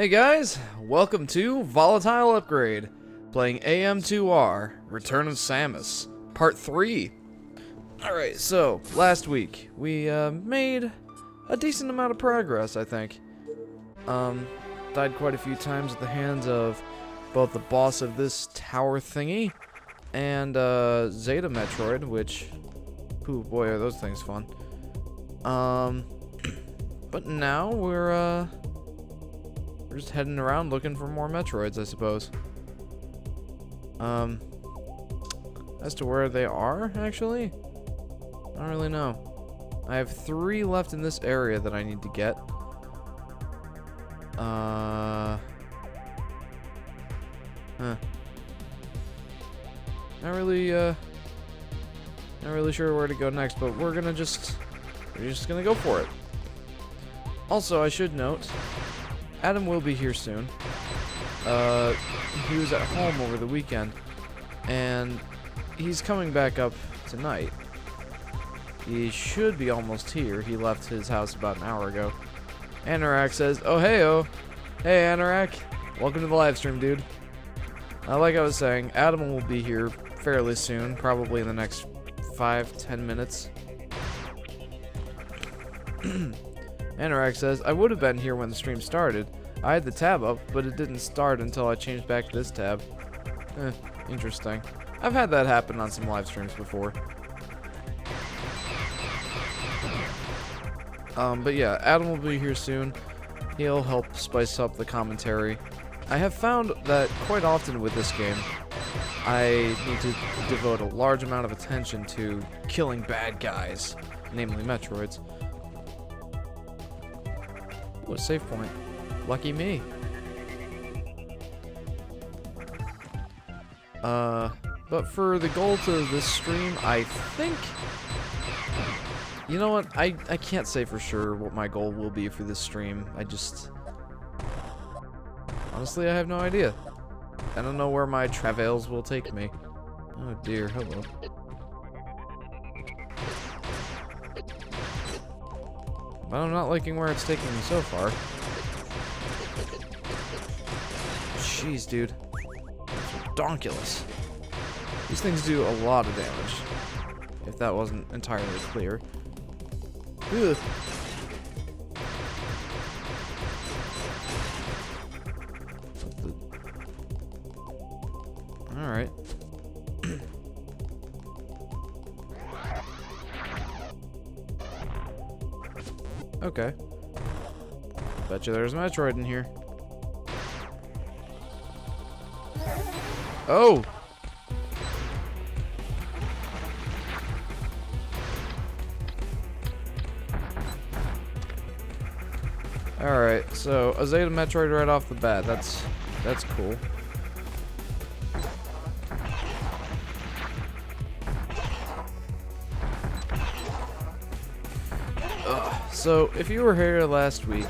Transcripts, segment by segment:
Hey guys, welcome to Volatile Upgrade, playing AM2R, Return of Samus, Part 3. Alright, so, last week, we made a decent amount of progress, I think. Died quite a few times at the hands of both the boss of this tower thingy, and Zeta Metroid, which, ooh boy are those things fun. But now we're just heading around looking for more Metroids, I suppose. As to where they are, actually, I don't really know. I have 3 left in this area that I need to get. Not really sure where to go next, but we're just gonna go for it. Also, I should note, Adam will be here soon. He was at home over the weekend, and he's coming back up tonight. He should be almost here. He left his house about an hour ago. Anorak says, "Oh, hey-oh. Hey, Anorak. Welcome to the live stream, dude." Like I was saying, Adam will be here fairly soon, probably in the next 5-10 minutes. Anorak says, "I would have been here when the stream started. I had the tab up, but it didn't start until I changed back to this tab." Interesting. I've had that happen on some live streams before. But yeah, Adam will be here soon. He'll help spice up the commentary. I have found that quite often with this game, I need to devote a large amount of attention to killing bad guys, namely Metroids. Ooh, a save point. Lucky me. But for the goal to this stream, I think... You know what? I can't say for sure what my goal will be for this stream. Honestly, I have no idea. I don't know where my travails will take me. Oh dear, hello. But I'm not liking where it's taking me so far. Jeez, dude. It's redonkulous. These things do a lot of damage. If that wasn't entirely clear. Ugh. Alright. Okay. Bet you there's a Metroid in here. Oh! Alright, so a Zeta Metroid right off the bat. That's cool. So, if you were here last week,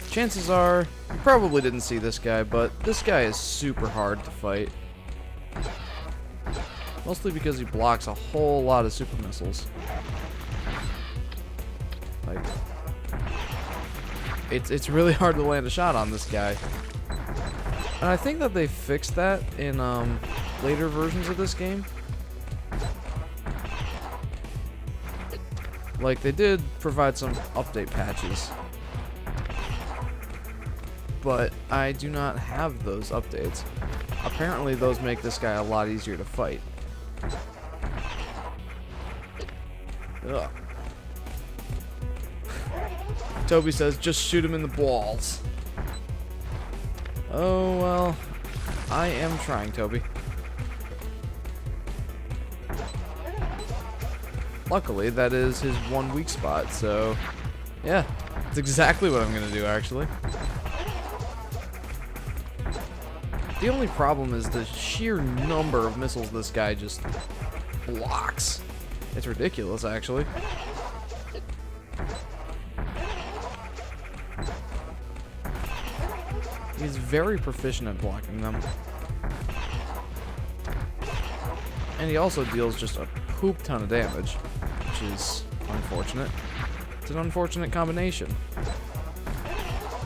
chances are you probably didn't see this guy, but this guy is super hard to fight. Mostly because he blocks a whole lot of super missiles. Like, it's really hard to land a shot on this guy. And I think that they fixed that in later versions of this game. Like, they did provide some update patches, but I do not have those updates. Apparently those make this guy a lot easier to fight. Ugh. Toby says, "Just shoot him in the balls." Oh, well, I am trying, Toby. Luckily, that is his one weak spot, so yeah, that's exactly what I'm gonna do, actually. The only problem is the sheer number of missiles this guy just blocks. It's ridiculous, actually. He's very proficient at blocking them. And he also deals just a poop ton of damage, which is unfortunate. It's an unfortunate combination.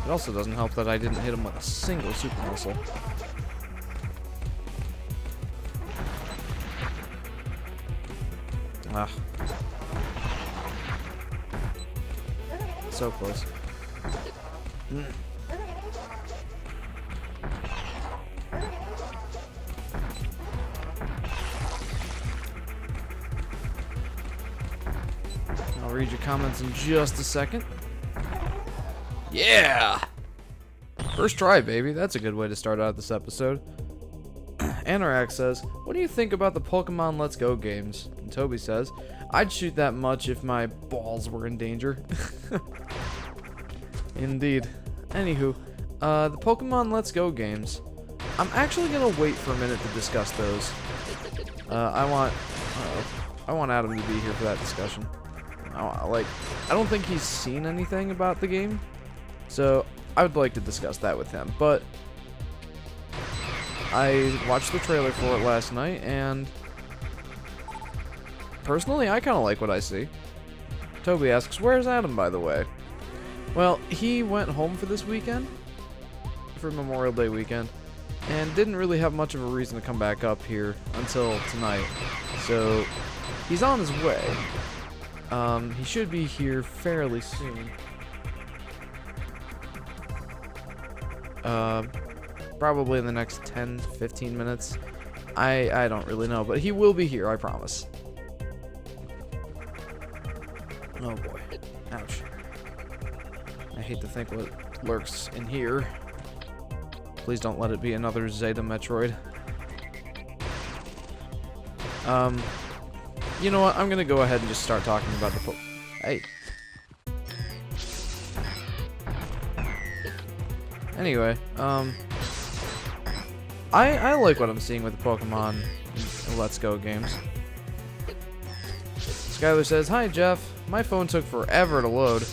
It also doesn't help that I didn't hit him with a single super missile. Ah. So close. I'll read your comments in just a second. Yeah! First try, baby. That's a good way to start out this episode. Anorak says, what do you think about the Pokemon Let's Go games? And Toby says, I'd shoot that much if my balls were in danger. Indeed. Anywho, the Pokemon Let's Go games. I'm actually gonna wait for a minute to discuss those. I want Adam to be here for that discussion. I don't think he's seen anything about the game, so I would like to discuss that with him. But I watched the trailer for it last night, and personally, I kind of like what I see. Toby asks, where's Adam, by the way? Well, he went home for this weekend, for Memorial Day weekend, and didn't really have much of a reason to come back up here until tonight. So, he's on his way. He should be here fairly soon. Probably in the next 10-15 minutes. I don't really know, but he will be here, I promise. Oh boy. Ouch. I hate to think what lurks in here. Please don't let it be another Zeta Metroid. You know what? I'm gonna go ahead and just start talking about the Hey. Anyway, I like what I'm seeing with the Pokemon Let's Go games. Skylar says, hi Jeff, my phone took forever to load.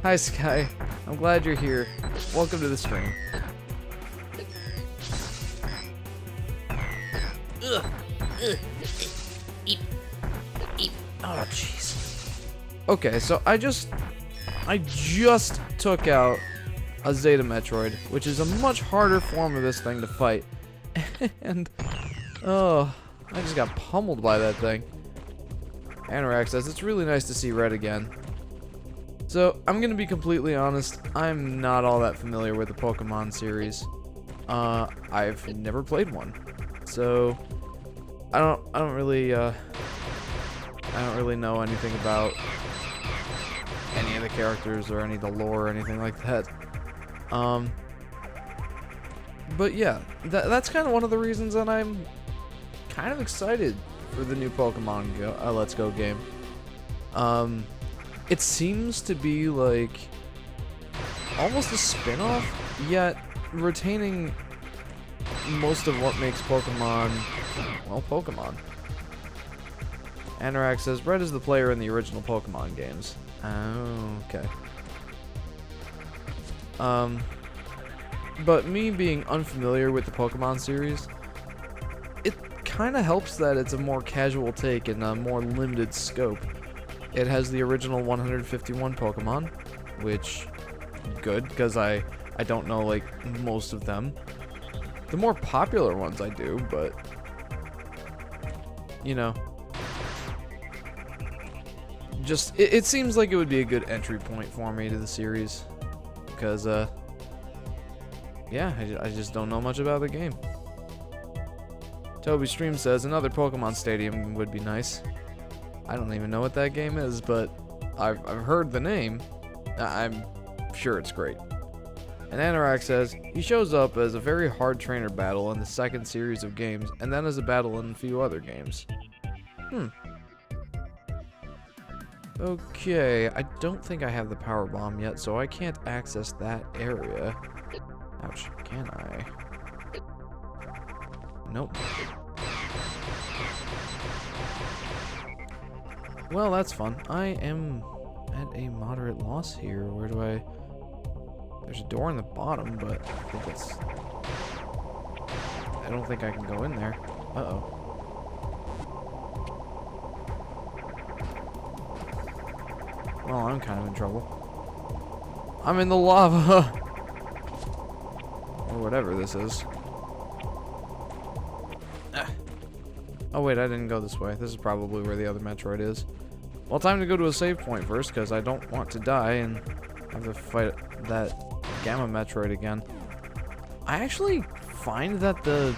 Hi Sky, I'm glad you're here. Welcome to the stream. Oh jeez. Okay, so I just took out a Zeta Metroid, which is a much harder form of this thing to fight. And, oh, I just got pummeled by that thing. Anorak says, it's really nice to see Red again. So, I'm gonna be completely honest, I'm not all that familiar with the Pokemon series. I've never played one. So, I don't really know anything about any of the characters or any of the lore or anything like that. But yeah, that's kind of one of the reasons that I'm kind of excited for the new Pokemon Let's Go game. It seems to be like almost a spin-off, yet retaining most of what makes Pokemon, well, Pokemon. Anorak says, Red is the player in the original Pokemon games. Oh, okay. But me being unfamiliar with the Pokemon series, it kind of helps that it's a more casual take and a more limited scope. It has the original 151 Pokemon, which, good, because I don't know, like, most of them. The more popular ones I do, but, you know, just, it seems like it would be a good entry point for me to the series, because, yeah, I just don't know much about the game. Toby Stream says, another Pokemon Stadium would be nice. I don't even know what that game is, but I've heard the name. I'm sure it's great. And Anorak says, he shows up as a very hard trainer battle in the second series of games, and then as a battle in a few other games. Okay, I don't think I have the power bomb yet, so I can't access that area. Ouch, can I? Nope. Well, that's fun. I am at a moderate loss here. Where do I... There's a door in the bottom, but I think it's... I don't think I can go in there. Uh-oh. Well, I'm kind of in trouble. I'm in the lava! Or whatever this is. Oh wait, I didn't go this way. This is probably where the other Metroid is. Well, time to go to a save point first, because I don't want to die and have to fight that Gamma Metroid again. I actually find that the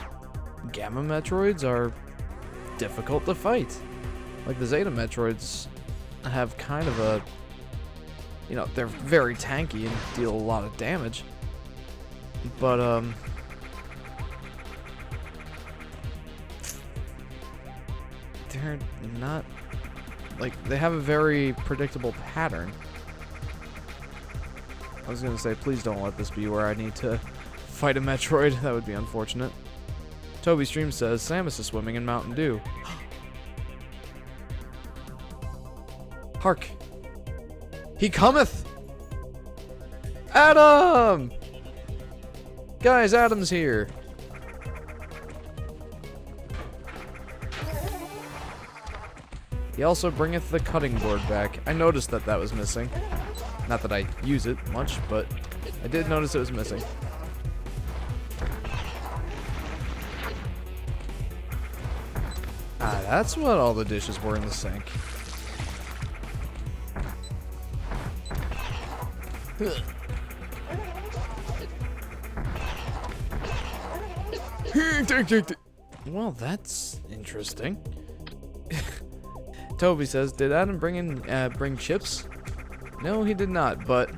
Gamma Metroids are difficult to fight. Like, the Zeta Metroids have kind of a... You know, they're very tanky and deal a lot of damage. But, they're not... Like, they have a very predictable pattern. I was gonna say, please don't let this be where I need to fight a Metroid. That would be unfortunate. Toby Stream says, Samus is swimming in Mountain Dew. Hark! He cometh! Adam! Guys, Adam's here. He also bringeth the cutting board back. I noticed that that was missing. Not that I use it much, but I did notice it was missing. Ah, that's what all the dishes were in the sink. Well, that's interesting. Toby says, did Adam bring chips? No, he did not, but...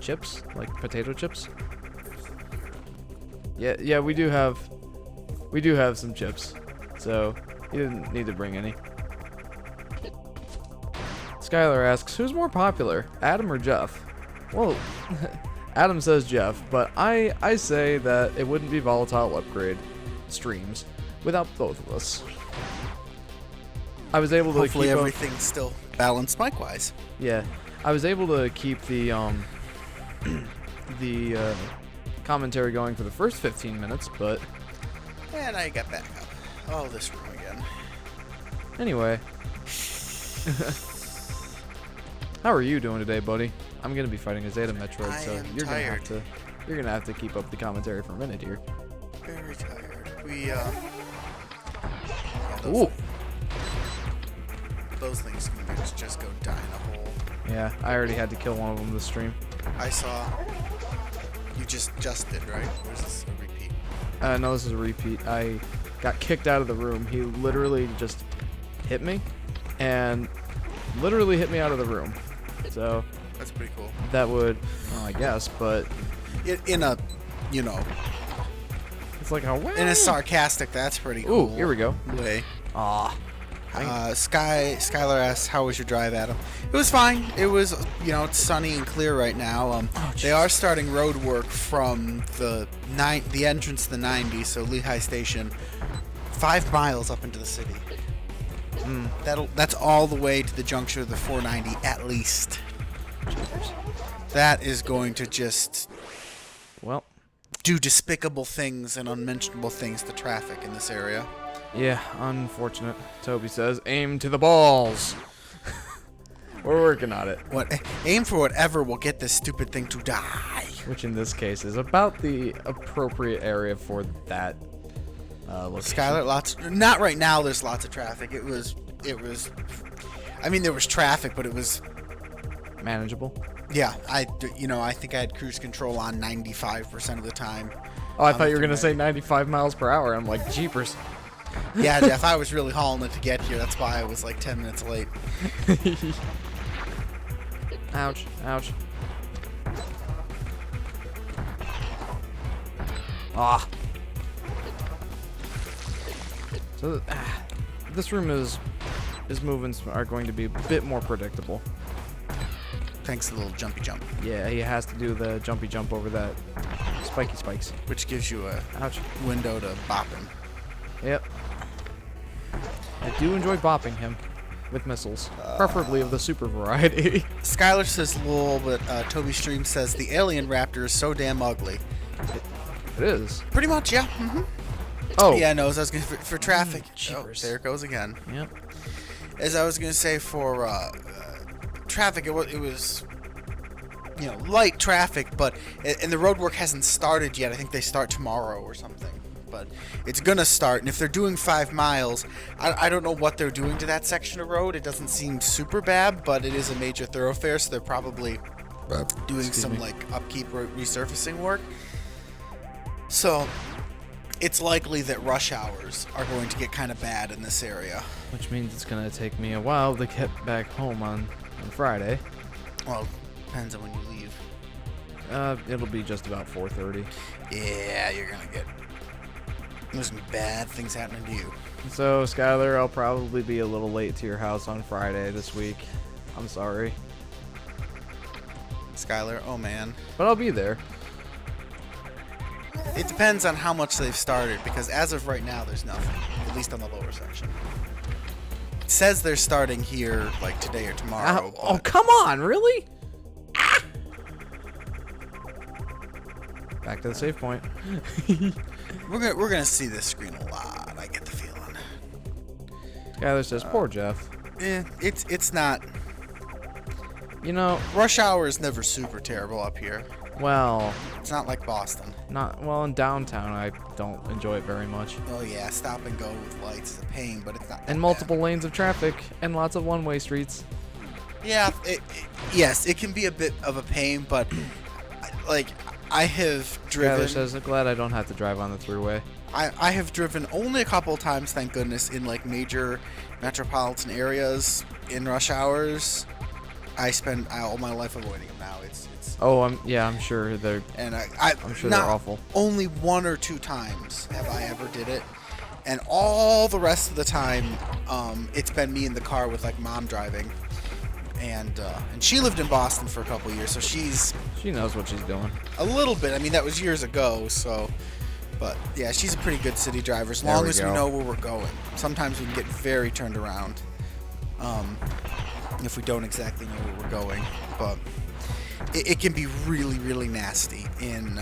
Chips? Like potato chips? Yeah, we do have some chips. So, he didn't need to bring any. Skylar asks, who's more popular, Adam or Jeff? Well, Adam says Jeff, but I say that it wouldn't be Volatile Upgrade streams without both of us. I was able to hopefully keep everything's still balanced mic-wise. Yeah, I was able to keep the commentary going for the first 15 minutes, but... And I got back up. Oh, this room again. Anyway. How are you doing today, buddy? I'm gonna be fighting a Zeta Metroid, so you're gonna have to keep up the commentary for a minute here. Very tired. We Ooh. Those things can just go die in a hole. Yeah, I already had to kill one of them this stream. I saw. You just did, right? Or is this a repeat? No, this is a repeat. I got kicked out of the room. He literally just hit me, and literally hit me out of the room. So that's pretty cool. That would, well, I guess, but in a, you know, it's like in a sarcastic. That's pretty cool. Ooh, here we go. Way. Ah. Skylar asks, how was your drive, Adam? It was fine. It was, you know, it's sunny and clear right now. They are starting road work from the entrance to the 90, so Lehigh Station, 5 miles up into the city. That's all the way to the juncture of the 490 at least. That is going to just, well, do despicable things and unmentionable things to traffic in this area. Yeah, unfortunate. Toby says, aim to the balls. We're working on it. Aim for whatever will get this stupid thing to die. Which in this case is about the appropriate area for that location. Skylar, not right now. There's lots of traffic. It was. I mean, there was traffic, but it was manageable. Yeah, I think I had cruise control on 95% of the time. Oh, I thought you were gonna say 95 miles per hour. I'm like, jeepers. Yeah, Jeff, I was really hauling it to get here. That's why I was like 10 minutes late. Ouch, ouch. Ah. So, this room his movements are going to be a bit more predictable. Thanks to the little jumpy jump. Yeah, he has to do the jumpy jump over that spiky spikes. Which gives you a ouch window to bop him. Yep. I do enjoy bopping him with missiles, preferably of the super variety. Skylar says lol, but Toby Stream says the alien raptor is so damn ugly. It is. Pretty much, yeah. Oh. Yeah, no, as I was going to for traffic. There it goes again. Yep. As I was going to say for traffic, it was light traffic, but and the road work hasn't started yet. I think they start tomorrow or something. But it's gonna start, and if they're doing 5 miles, I don't know what they're doing to that section of road. It doesn't seem super bad, but it is a major thoroughfare, so they're probably doing some like upkeep or resurfacing work. So it's likely that rush hours are going to get kind of bad in this area. Which means it's gonna take me a while to get back home on Friday. Well, depends on when you leave. It'll be just about 4:30. Yeah, you're gonna get there's some bad things happening to you. So, Skylar, I'll probably be a little late to your house on Friday this week. I'm sorry. Skylar, oh man. But I'll be there. It depends on how much they've started, because as of right now, there's nothing, at least on the lower section. It says they're starting here, like, today or tomorrow. Oh, come on, really? Ah! Back to the save point. We're gonna see this screen a lot, I get the feeling. Skylar says, poor Jeff. It's not... rush hour is never super terrible up here. Well... It's not like Boston. Well, in downtown, I don't enjoy it very much. Oh yeah, stop and go with lights is a pain, but it's not that and multiple lanes of traffic, and lots of one-way streets. Yeah, yes, it can be a bit of a pain, but, like... I have driven... Skylar says, I'm glad I don't have to drive on the thruway. I have driven only a couple times, thank goodness, in like major metropolitan areas in rush hours. I spend all my life avoiding them now. It's Oh, I'm sure they're... And I'm sure they're awful. Only 1 or 2 times have I ever did it. And all the rest of the time, it's been me in the car with like mom driving. And she lived in Boston for a couple years, so she knows what she's doing. A little bit. I mean, that was years ago, so... But, yeah, she's a pretty good city driver, as long as we know where we're going. Sometimes we can get very turned around if we don't exactly know where we're going. But it can be really, really nasty in...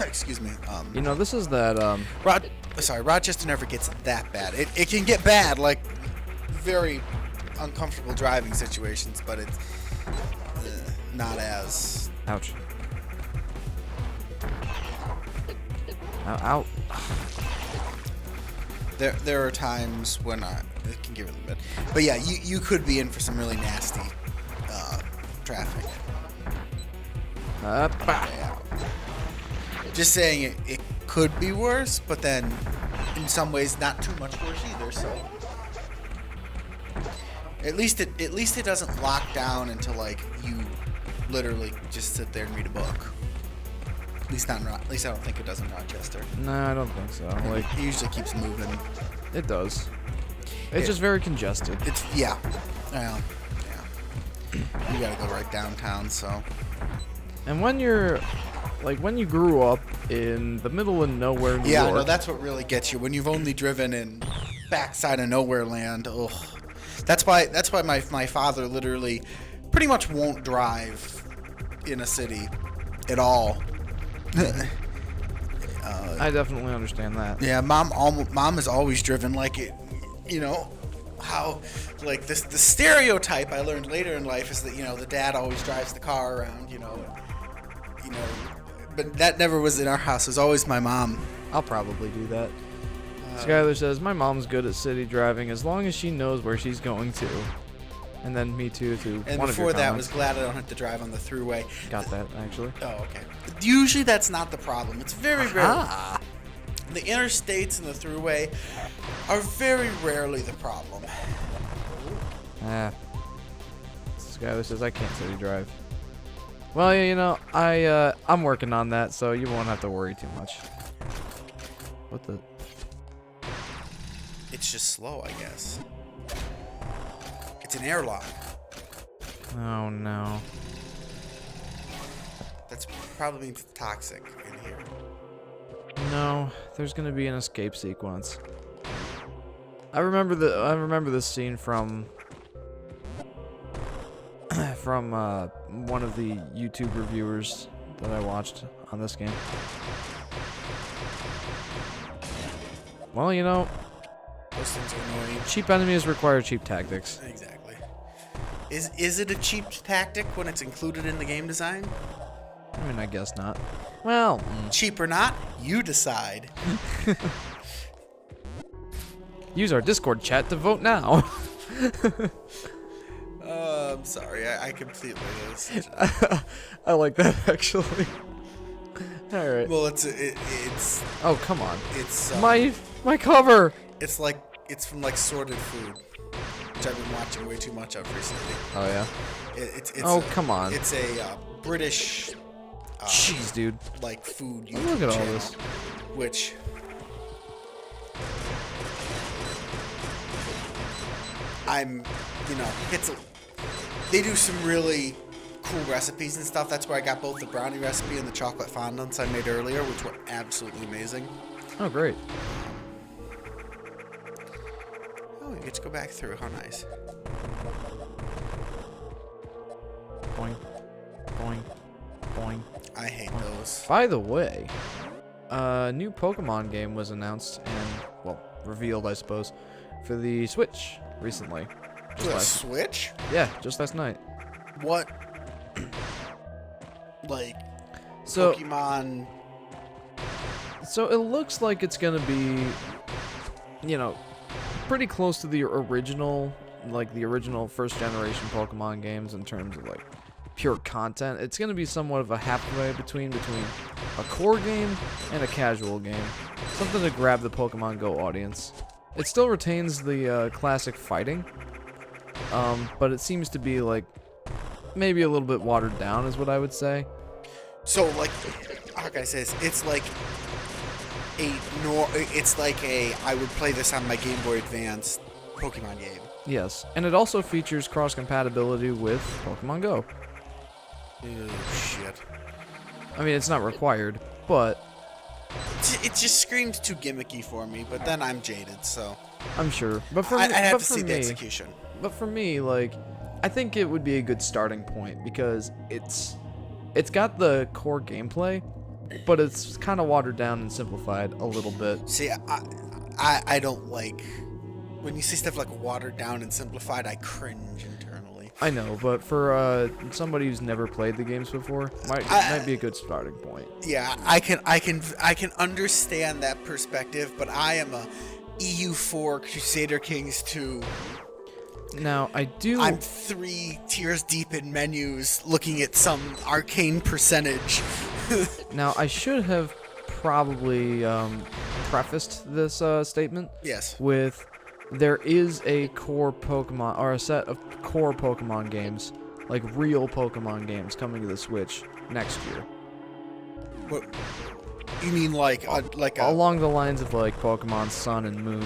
excuse me. This is that... Rochester never gets that bad. It can get bad, like... very uncomfortable driving situations, but it's not as... Ouch. Ow. There are times when it can get really bad. But yeah, you could be in for some really nasty traffic. Yeah. Just saying it could be worse, but then in some ways not too much worse either, so... At least it doesn't lock down until like you literally just sit there and read a book. At least I don't think it does in Rochester. No, I don't think so. Like it usually keeps moving. It does. It's just very congested. Yeah. You gotta go right downtown, so. And when you grew up in the middle of nowhere, New York, no, that's what really gets you. When you've only driven in backside of nowhere land. Ugh. That's why my father literally pretty much won't drive in a city at all. I definitely understand that. Yeah, mom has always driven like it. How like the stereotype I learned later in life is that the dad always drives the car around. But that never was in our house. It was always my mom. I'll probably do that. Skylar says, my mom's good at city driving as long as she knows where she's going to. And then me too, And one before of your that, comments. was glad I don't have to drive on the thruway. Got that, actually. Oh, okay. Usually that's not the problem. It's very rare. The interstates and the thruway are very rarely the problem. Skylar says, I can't city drive. Well, I'm working on that, so you won't have to worry too much. What the... It's just slow, I guess. It's an airlock. Oh, no. That's probably means it's toxic in here. No, there's gonna be an escape sequence. I remember this scene from one of the YouTube reviewers that I watched on this game. Well, those things are annoying. cheap enemies require cheap tactics. Exactly. Is it a cheap tactic when it's included in the game design? I mean, I guess not. Well, Cheap or not, you decide. use our Discord chat to vote now. I'm sorry, I completely. I like that actually. All right. Well, it's. Oh, come on. It's my cover. It's from like Sorted Food, which I've been watching way too much of recently. Oh yeah. Come on. It's a British. Jeez, dude. Like food. Oh, look at all channel, this. Which. They do some really cool recipes and stuff. That's where I got both the brownie recipe and the chocolate fondants I made earlier, which were absolutely amazing. Oh, great. Oh, you get to go back through. How nice. Boing, boing, boing. I hate those. By the way, a new Pokemon game was announced and, well, revealed, I suppose, for the Switch recently. The Switch? Yeah, just last night. What? Like, so, Pokemon. So it looks like it's gonna be, you know, pretty close to the original, like the original first generation Pokemon games in terms of like pure content. It's gonna be somewhat of a halfway between a core game and a casual game. Something to grab the Pokemon Go audience. It still retains the classic fighting, but it seems to be like maybe a little bit watered down, is what I would say. So like, how can I say this? It's like I would play this on my Game Boy Advance Pokemon game. Yes, and it also features cross-compatibility with Pokemon Go. Ew, shit. I mean, it's not required, but it just screams too gimmicky for me. But then I'm jaded, so I'm sure. But for I'd me, have to see the execution. But for me, like, I think it would be a good starting point because it's got the core gameplay, but it's kind of watered down and simplified a little bit. See, I don't like when you see stuff like watered down and simplified. I cringe internally. I know, but for somebody who's never played the games before, might be a good starting point. Yeah, I can understand that perspective, but I am a EU4 Crusader Kings 2. Now, I'm 3 tiers deep in menus looking at some arcane percentage. Now, I should have probably prefaced this statement with there is a core Pokemon, or a set of core Pokemon games, like real Pokemon games, coming to the Switch next year. What? You mean like along the lines of like Pokemon Sun and Moon?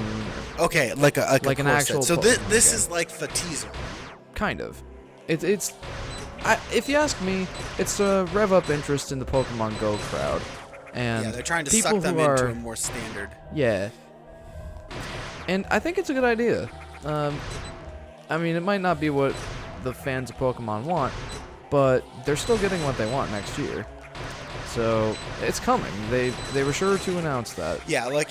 Okay, like an actual. So this is like the teaser. Kind of. It's. If you ask me, it's to rev up interest in the Pokemon Go crowd, and yeah, they're trying to suck them into a more standard. Yeah. And I think it's a good idea. I mean, it might not be what the fans of Pokemon want, but they're still getting what they want next year. So it's coming. They were sure to announce that. Yeah, like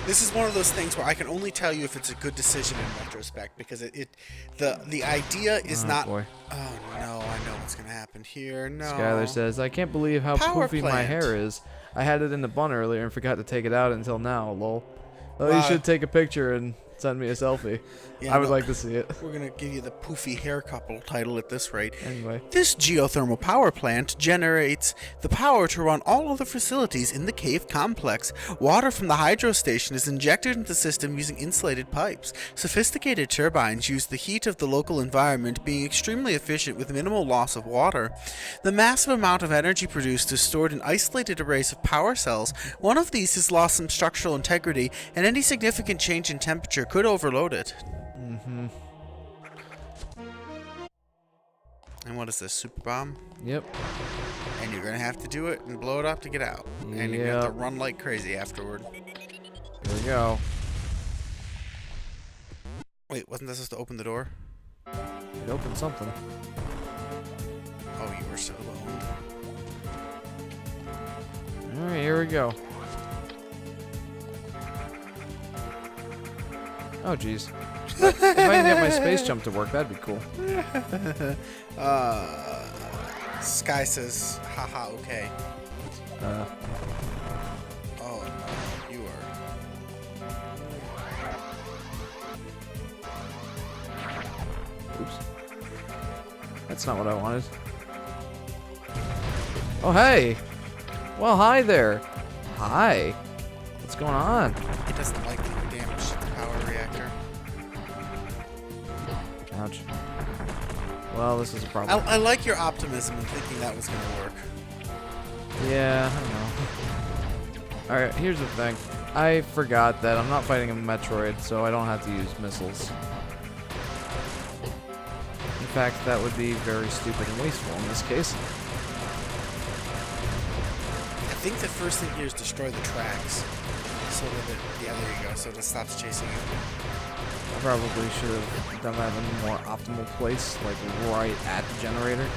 this is one of those things where I can only tell you if it's a good decision in retrospect because the idea is not. Boy. Oh no, I know what's gonna happen here. No. Skylar says, "I can't believe how poofy my hair is. I had it in the bun earlier and forgot to take it out until now. Lol. Oh, you should take a picture and send me a selfie. Yeah, I would like to see it. We're going to give you the poofy hair couple title at this rate. Anyway. This geothermal power plant generates the power to run all other facilities in the cave complex. Water from the hydro station is injected into the system using insulated pipes. Sophisticated turbines use the heat of the local environment, being extremely efficient with minimal loss of water. The massive amount of energy produced is stored in isolated arrays of power cells. One of these has lost some structural integrity, and any significant change in temperature could overload it." Mm-hmm. And what is this, super bomb? Yep. And you're gonna have to do it and blow it up to get out. And you're gonna have to run like crazy afterward. Here we go. Wait, wasn't that supposed to open the door? It opened something. Oh, you were so low. Alright, here we go. Oh, jeez. If I can get my space jump to work, that'd be cool. Sky says, haha, okay. Uh, Oh, no, you are. oops. That's not what I wanted. Oh, hey! Well, hi there. Hi. What's going on? It doesn't like the damage to the power reactor. Ouch. Well, this is a problem. I like your optimism in thinking that was going to work. Yeah, I don't know. Alright, here's the thing. I forgot that I'm not fighting a Metroid, so I don't have to use missiles. In fact, that would be very stupid and wasteful in this case. I think the first thing here is destroy the tracks. So that it, yeah, there you go. So it stops chasing you. I probably should have done that in a more optimal place, like right at the generator.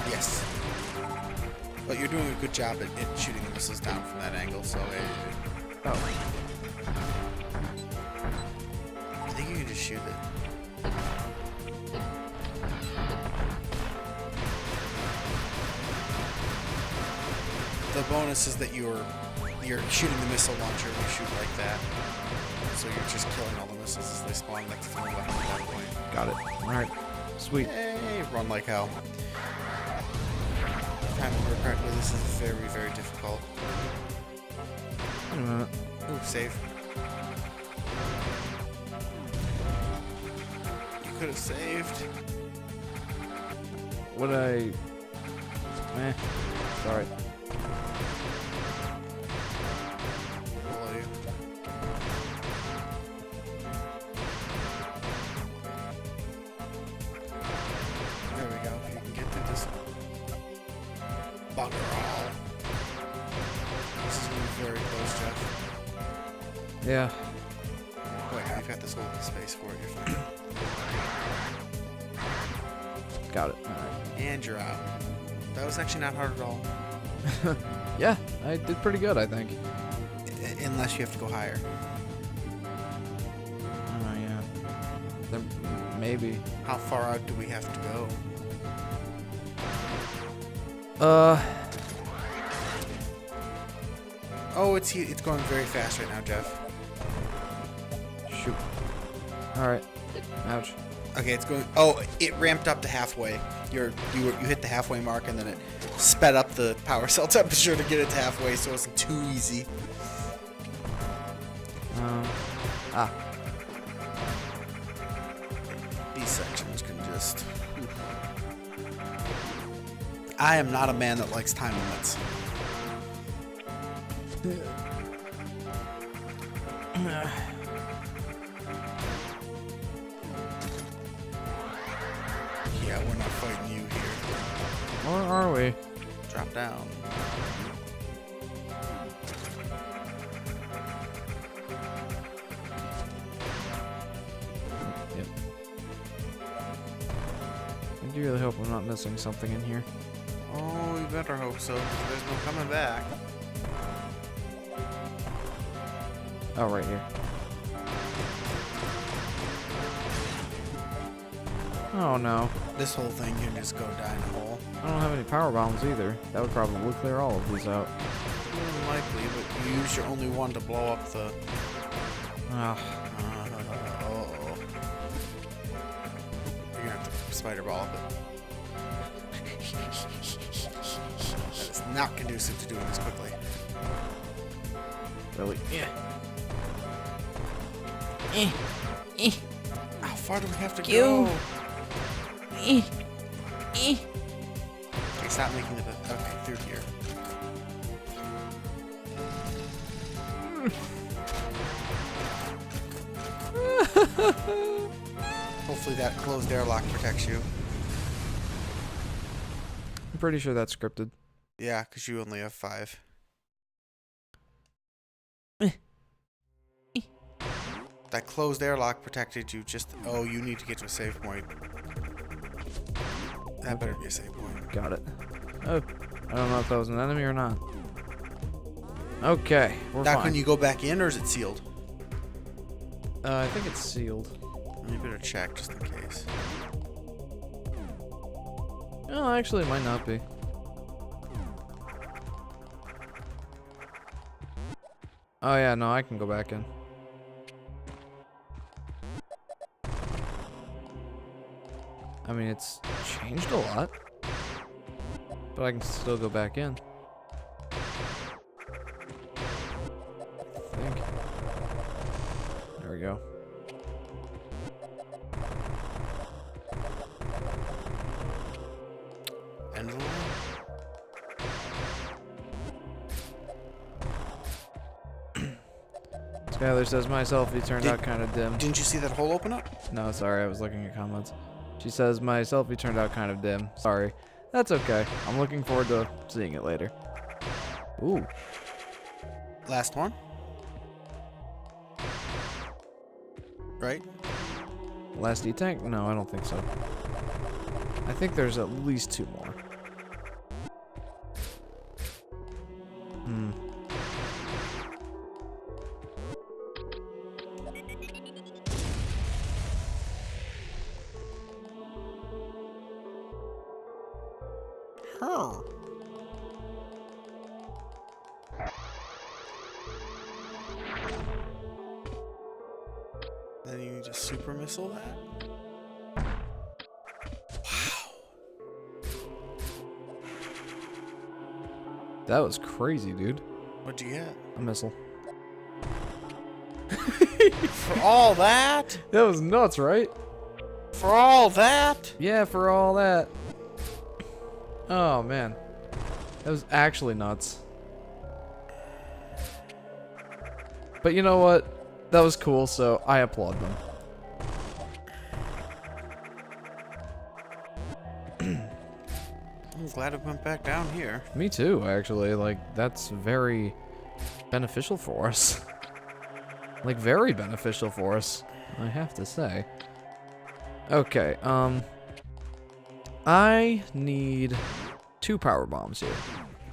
Yes. But you're doing a good job at shooting the missiles down from that angle, so Oh. I think you can just shoot it. The bonus is that you're shooting the missile launcher when you shoot like that. So you're just killing all the missiles as they spawn. That's the only weapon at that point. Got it. Alright. Sweet. Hey, run like hell. If I remember correctly, this is very, very difficult. Wait a minute. Ooh, save. You could have saved. Would I... Eh. Sorry. Below you. There we go. If you can get through this bugger all. This is going to be very close, Jeff. Yeah. Wait, you've got this whole space for it. You're fine. Got it. Alright. And you're out. That was actually not hard at all. Yeah, I did pretty good, I think. Unless you have to go higher. Oh, yeah. Then maybe. How far out do we have to go? Oh, it's going very fast right now, Jeff. Shoot. Alright. Ouch. Okay, it's going. Oh, it ramped up to halfway. You hit the halfway mark, and then it sped up the power cell temperature to get it to halfway, so it wasn't too easy. These sections can just. I am not a man that likes time limits. Yeah, we're not fighting you here. Or are we? Drop down. Yep. I do really hope I'm not missing something in here. Oh, you better hope so, because there's no coming back. Oh, right here. Oh no. This whole thing can just go die in a hole. I don't have any power bombs either. That would probably clear all of these out. Unlikely, but you use your only one to blow up the... Ah. Uh-oh. You're gonna have to spider ball up it. That is not conducive to doing this quickly. Really? Yeah. How far do we have to go? Okay, stop making the... Okay, through here. Hopefully that closed airlock protects you. I'm pretty sure that's scripted. Yeah, because you only have 5. That closed airlock protected you just... Oh, you need to get to a save point. That better be a save point. Got it. Oh, I don't know if that was an enemy or not. Okay, we're Now, fine. can you go back in, or is it sealed? I think it's sealed. You better check just in case. Oh, actually, it might not be. Oh yeah, no, I can go back in. I mean, it's changed a lot, but I can still go back in. I think. There we go. End of the line. Skylar says my selfie turned out kind of dim. Didn't you see that hole open up? No, sorry, I was looking at comments. She says my selfie turned out kind of dim. Sorry. That's okay. I'm looking forward to seeing it later. Ooh. Last one. Right? Last E-Tank? No, I don't think so. I think there's at least 2 more. Hmm. Huh. Then you need to super missile that? That was crazy, dude. What'd you get? A missile. For all that? That was nuts, right? For all that? Yeah, for all that. Oh, man. That was actually nuts. But you know what? That was cool, so I applaud them. I'm glad it went back down here. Me too, actually. Like, that's very beneficial for us. Like, very beneficial for us, I have to say. Okay, I need 2 power bombs here.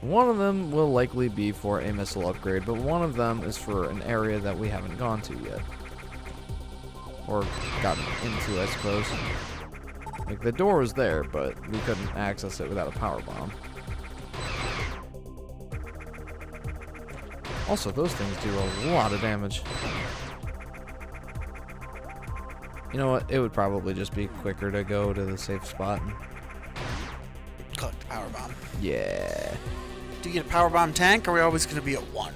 One of them will likely be for a missile upgrade, but one of them is for an area that we haven't gone to yet. Or gotten into, I suppose. Like, the door was there, but we couldn't access it without a power bomb. Also, those things do a lot of damage. You know what? It would probably just be quicker to go to the safe spot. Collect the power bomb. Yeah. Do you get a power bomb tank, or are we always going to be at 1?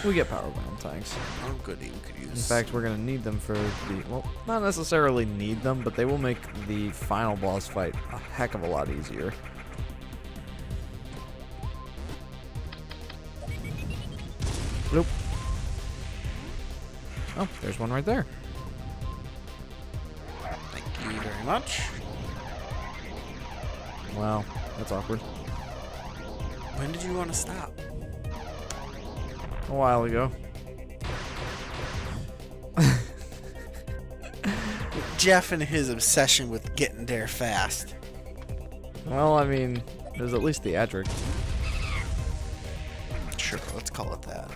We get power bomb tanks. Oh, goody. We could use. In fact, we're going to need them for the... Well, not necessarily need them, but they will make the final boss fight a heck of a lot easier. Nope. Oh, there's one right there. Thank you very much. Wow, that's awkward. When did you want to stop? A while ago. Jeff and his obsession with getting there fast. Well, I mean, there's at least theatric. Sure, let's call it that.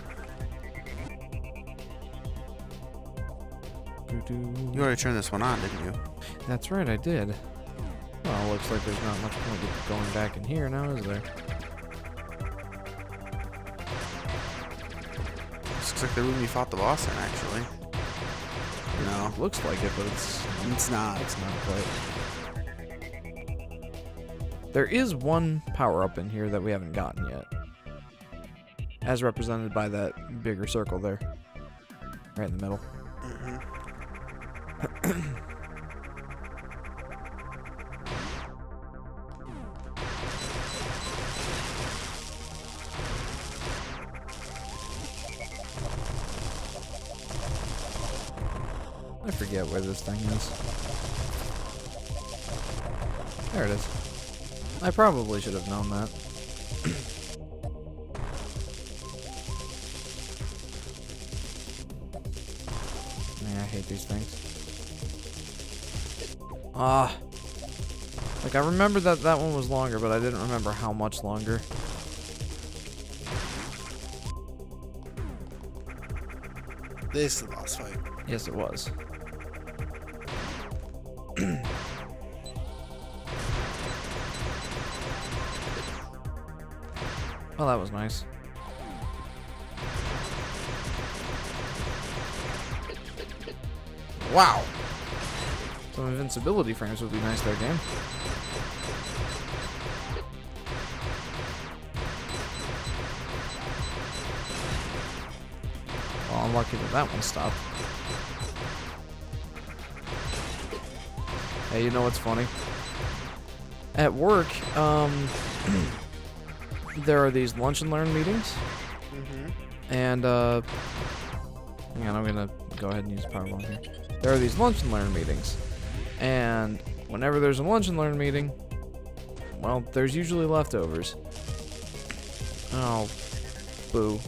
You already turned this one on, didn't you? That's right, I did. Well, looks like there's not much point to going back in here now, is there? Looks like the room you fought the boss in, actually. No, Looks like it, but it's not. it's not quite. There is one power-up in here that we haven't gotten yet. As represented by that bigger circle there. Right in the middle. I forget where this thing is. There it is. I probably should have known that. Man, I hate these things. Ah. Like, I remember that that one was longer, but I didn't remember how much longer. This is the boss fight. Yes, it was. Well, that was nice. Wow. Some invincibility frames would be nice there, game. Well, I'm lucky that one stopped. Hey, you know what's funny? At work, there are these lunch and learn meetings. And, hang on, I'm gonna go ahead and use power bomb here. There are these lunch and learn meetings. And whenever there's a lunch and learn meeting, well, there's usually leftovers. Oh, boo.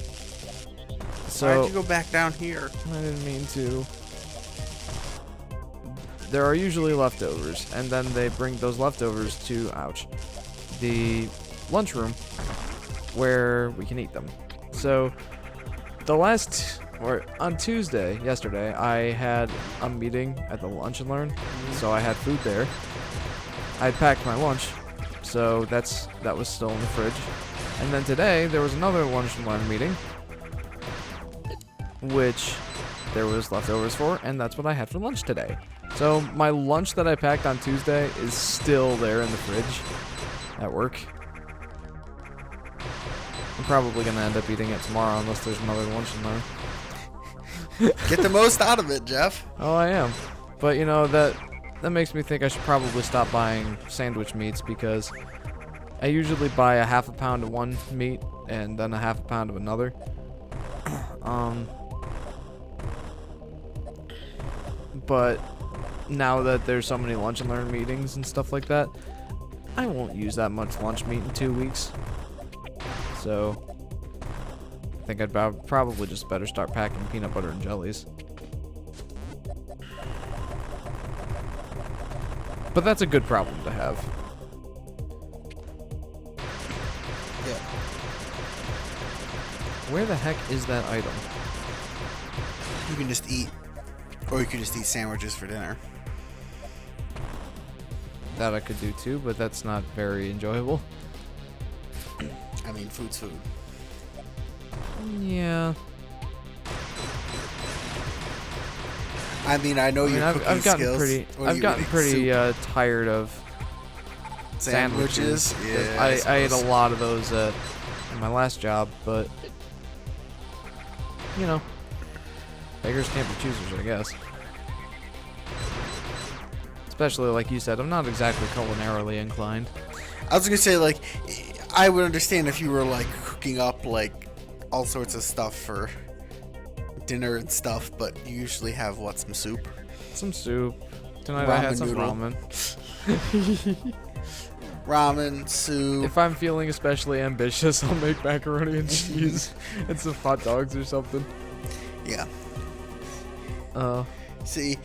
So, why'd you go back down here? I didn't mean to. There are usually leftovers, and then they bring those leftovers to, ouch, the lunchroom where we can eat them. So, on Tuesday, yesterday, I had a meeting at the lunch and learn, so I had food there. I had packed my lunch, so that was still in the fridge. And then today, there was another lunch and learn meeting, which there was leftovers for, and that's what I had for lunch today. So my lunch that I packed on Tuesday is still there in the fridge at work. I'm probably going to end up eating it tomorrow unless there's another lunch and learn. Get the most out of it, Jeff. Oh, I am. But, you know, that makes me think I should probably stop buying sandwich meats, because I usually buy a half a pound of one meat and then a half a pound of another. But now that there's so many lunch and learn meetings and stuff like that, I won't use that much lunch meat in 2 weeks. So I think I'd probably just better start packing peanut butter and jellies. But that's a good problem to have. Yeah. Where the heck is that item? You can just eat. Or you could just eat sandwiches for dinner. That I could do too, but that's not very enjoyable. I mean, food's food. Yeah. I mean, I know your cooking I've gotten skills. pretty. What are I've you gotten eating? pretty Soup? tired of sandwiches. Yeah. I ate a lot of those in my last job, but you know, beggars can't be choosers, I guess. Especially like you said, I'm not exactly culinarily inclined. I was gonna say, like, I would understand if you were like cooking up like all sorts of stuff for dinner and stuff, but you usually have what, some soup? Some soup. Tonight I had Ramen some noodle. ramen. Ramen, soup. If I'm feeling especially ambitious, I'll make macaroni and cheese and some hot dogs or something. Yeah. See,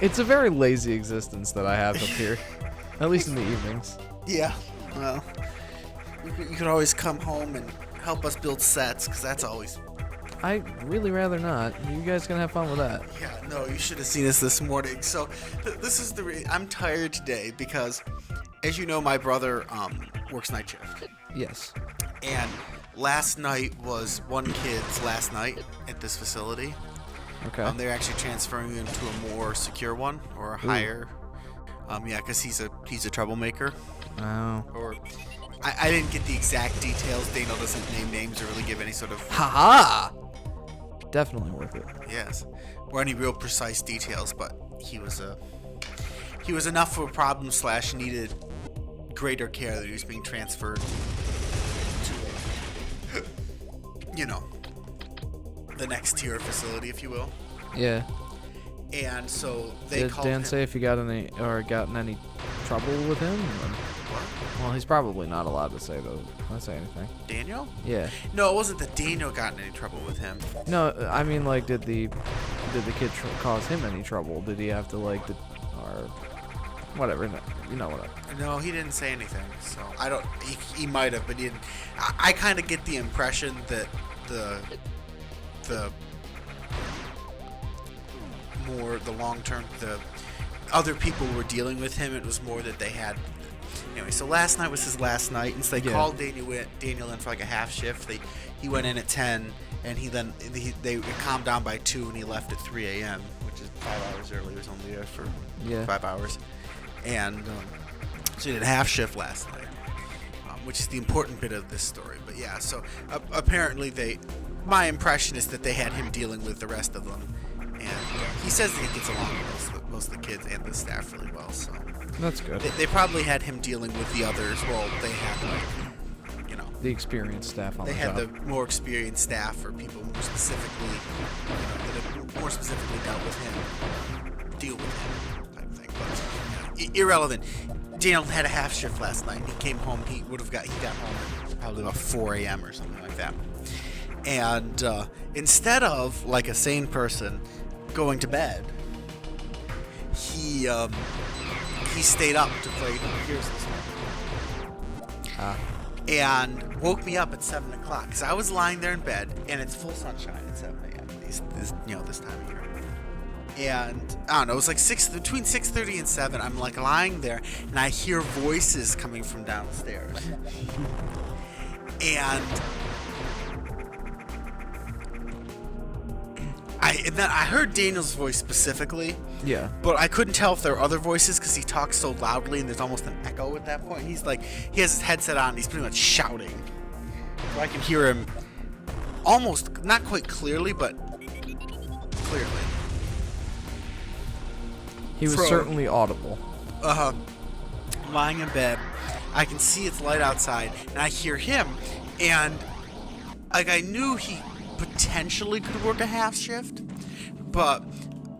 It's a very lazy existence that I have up here. At least in the evenings. yeah. Well, you could always come home and help us build sets, because that's always. I'd really rather not. You guys can have fun with that. Yeah, no, you should have seen us this morning. So, this is I'm tired today because, as you know, my brother works night shift. Yes. And last night was one kid's last night at this facility. Okay. They're actually transferring him to a more secure one, or a higher. Yeah, because he's a troublemaker. Oh. Or I didn't get the exact details. Daniel doesn't name names or really give any sort of Haha! Definitely worth it. yes, or any real precise details. But he was enough of a problem / needed greater care that he was being transferred to, you know, the next tier of facility, if you will. Yeah. And so they Did called Dan him. say if you got any or gotten any trouble with him? Or? What? Well, he's probably not allowed to say those. Not say anything. Daniel? Yeah. No, it wasn't that Daniel got in any trouble with him. No, I mean, like, did the kid cause him any trouble? Did he have to or whatever? No, you know what? No, he didn't say anything. So I don't. He might have, but he didn't. I kind of get the impression that the long term, the other people were dealing with him. It was more that they had Anyway, so last night was his last night, and so they Yeah. called Daniel in for like a half shift. He went in at 10, and they calmed down by 2, and he left at 3 a.m., which is 5 hours early. He was only there for 5 hours, and so he did a half shift last night, which is the important bit of this story. But yeah, so apparently my impression is that they had him dealing with the rest of them, and he says that he gets along with most of the kids and the staff really well. So That's good. they probably had him dealing with the others. Well, they had The experienced staff on they the had job. the more experienced staff or people more specifically that have more specifically dealt with him, deal with him type thing. But irrelevant. Daniel had a half shift last night. He came home. He got home at probably about 4 a.m. or something like that. And instead of like a sane person going to bed, he stayed up to play Gears this morning. And woke me up at 7 o'clock because I was lying there in bed, and it's full sunshine at 7 a.m. This time of year. And I don't know, it was like between 6:30 and 7. I'm like lying there, and I hear voices coming from downstairs. And I heard Daniel's voice specifically. Yeah. But I couldn't tell if there were other voices because he talks so loudly and there's almost an echo at that point. He's like, he has his headset on and he's pretty much shouting. So I can hear him almost, not quite clearly, but clearly. He was certainly audible. Lying in bed. I can see it's light outside and I hear him. And like I knew he potentially could work a half shift, but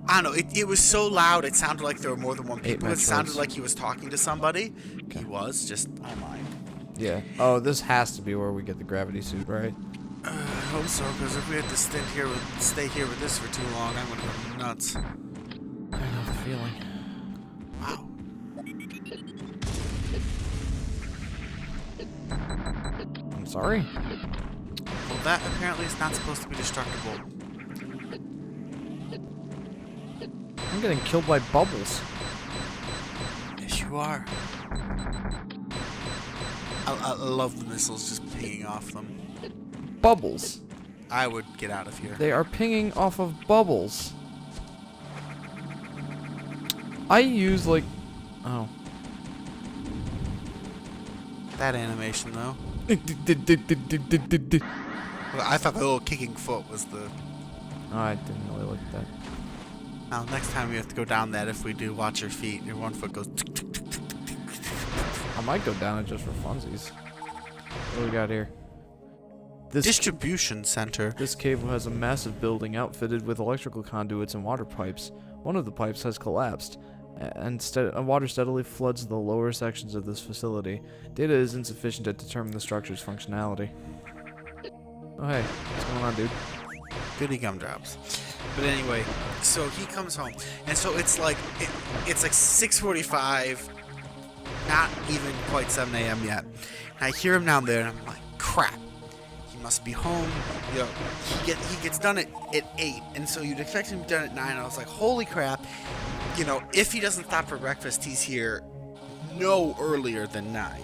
I don't know, it was so loud it sounded like there were more than one people. It sounded like he was talking to somebody. Okay. He was just online. Yeah. Oh, this has to be where we get the gravity suit, right? I hope so, because if we had to stay here with this for too long, I'm gonna go nuts. I know the feeling. Wow. I'm sorry. Well, that apparently is not supposed to be destructible. I'm getting killed by bubbles. Yes, you are. I love the missiles just pinging off them. Bubbles. I would get out of here. They are pinging off of bubbles. I use like... Oh. That animation, though. Well, I thought the little kicking foot was the... Oh, I didn't really look at that. Now, next time we have to go down that, if we do, watch your feet. Your one foot goes... I might go down it just for funsies. What do we got here? This distribution center. This cave has a massive building outfitted with electrical conduits and water pipes. One of the pipes has collapsed, and water steadily floods the lower sections of this facility. Data is insufficient to determine the structure's functionality. Oh hey, what's going on, dude? Goody gumdrops. But anyway, so he comes home, and so it's like 6:45, not even quite 7 a.m. yet. And I hear him down there, and I'm like, crap. He must be home. You know, he gets done at 8, and so you'd expect him to be done at 9. I was like, holy crap. You know, if he doesn't stop for breakfast, he's here no earlier than 9.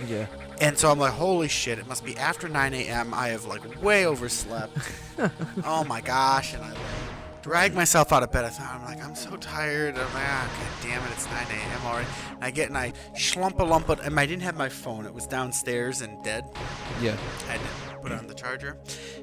Yeah. And so I'm like, holy shit, it must be after 9 a.m. I have, like, way overslept. Oh, my gosh. And I, like, drag myself out of bed. I'm like, I'm so tired. I'm like, God damn it, it's 9 a.m. already. And I get and I slump it. And I didn't have my phone. It was downstairs and dead. Yeah. I didn't put it on the charger.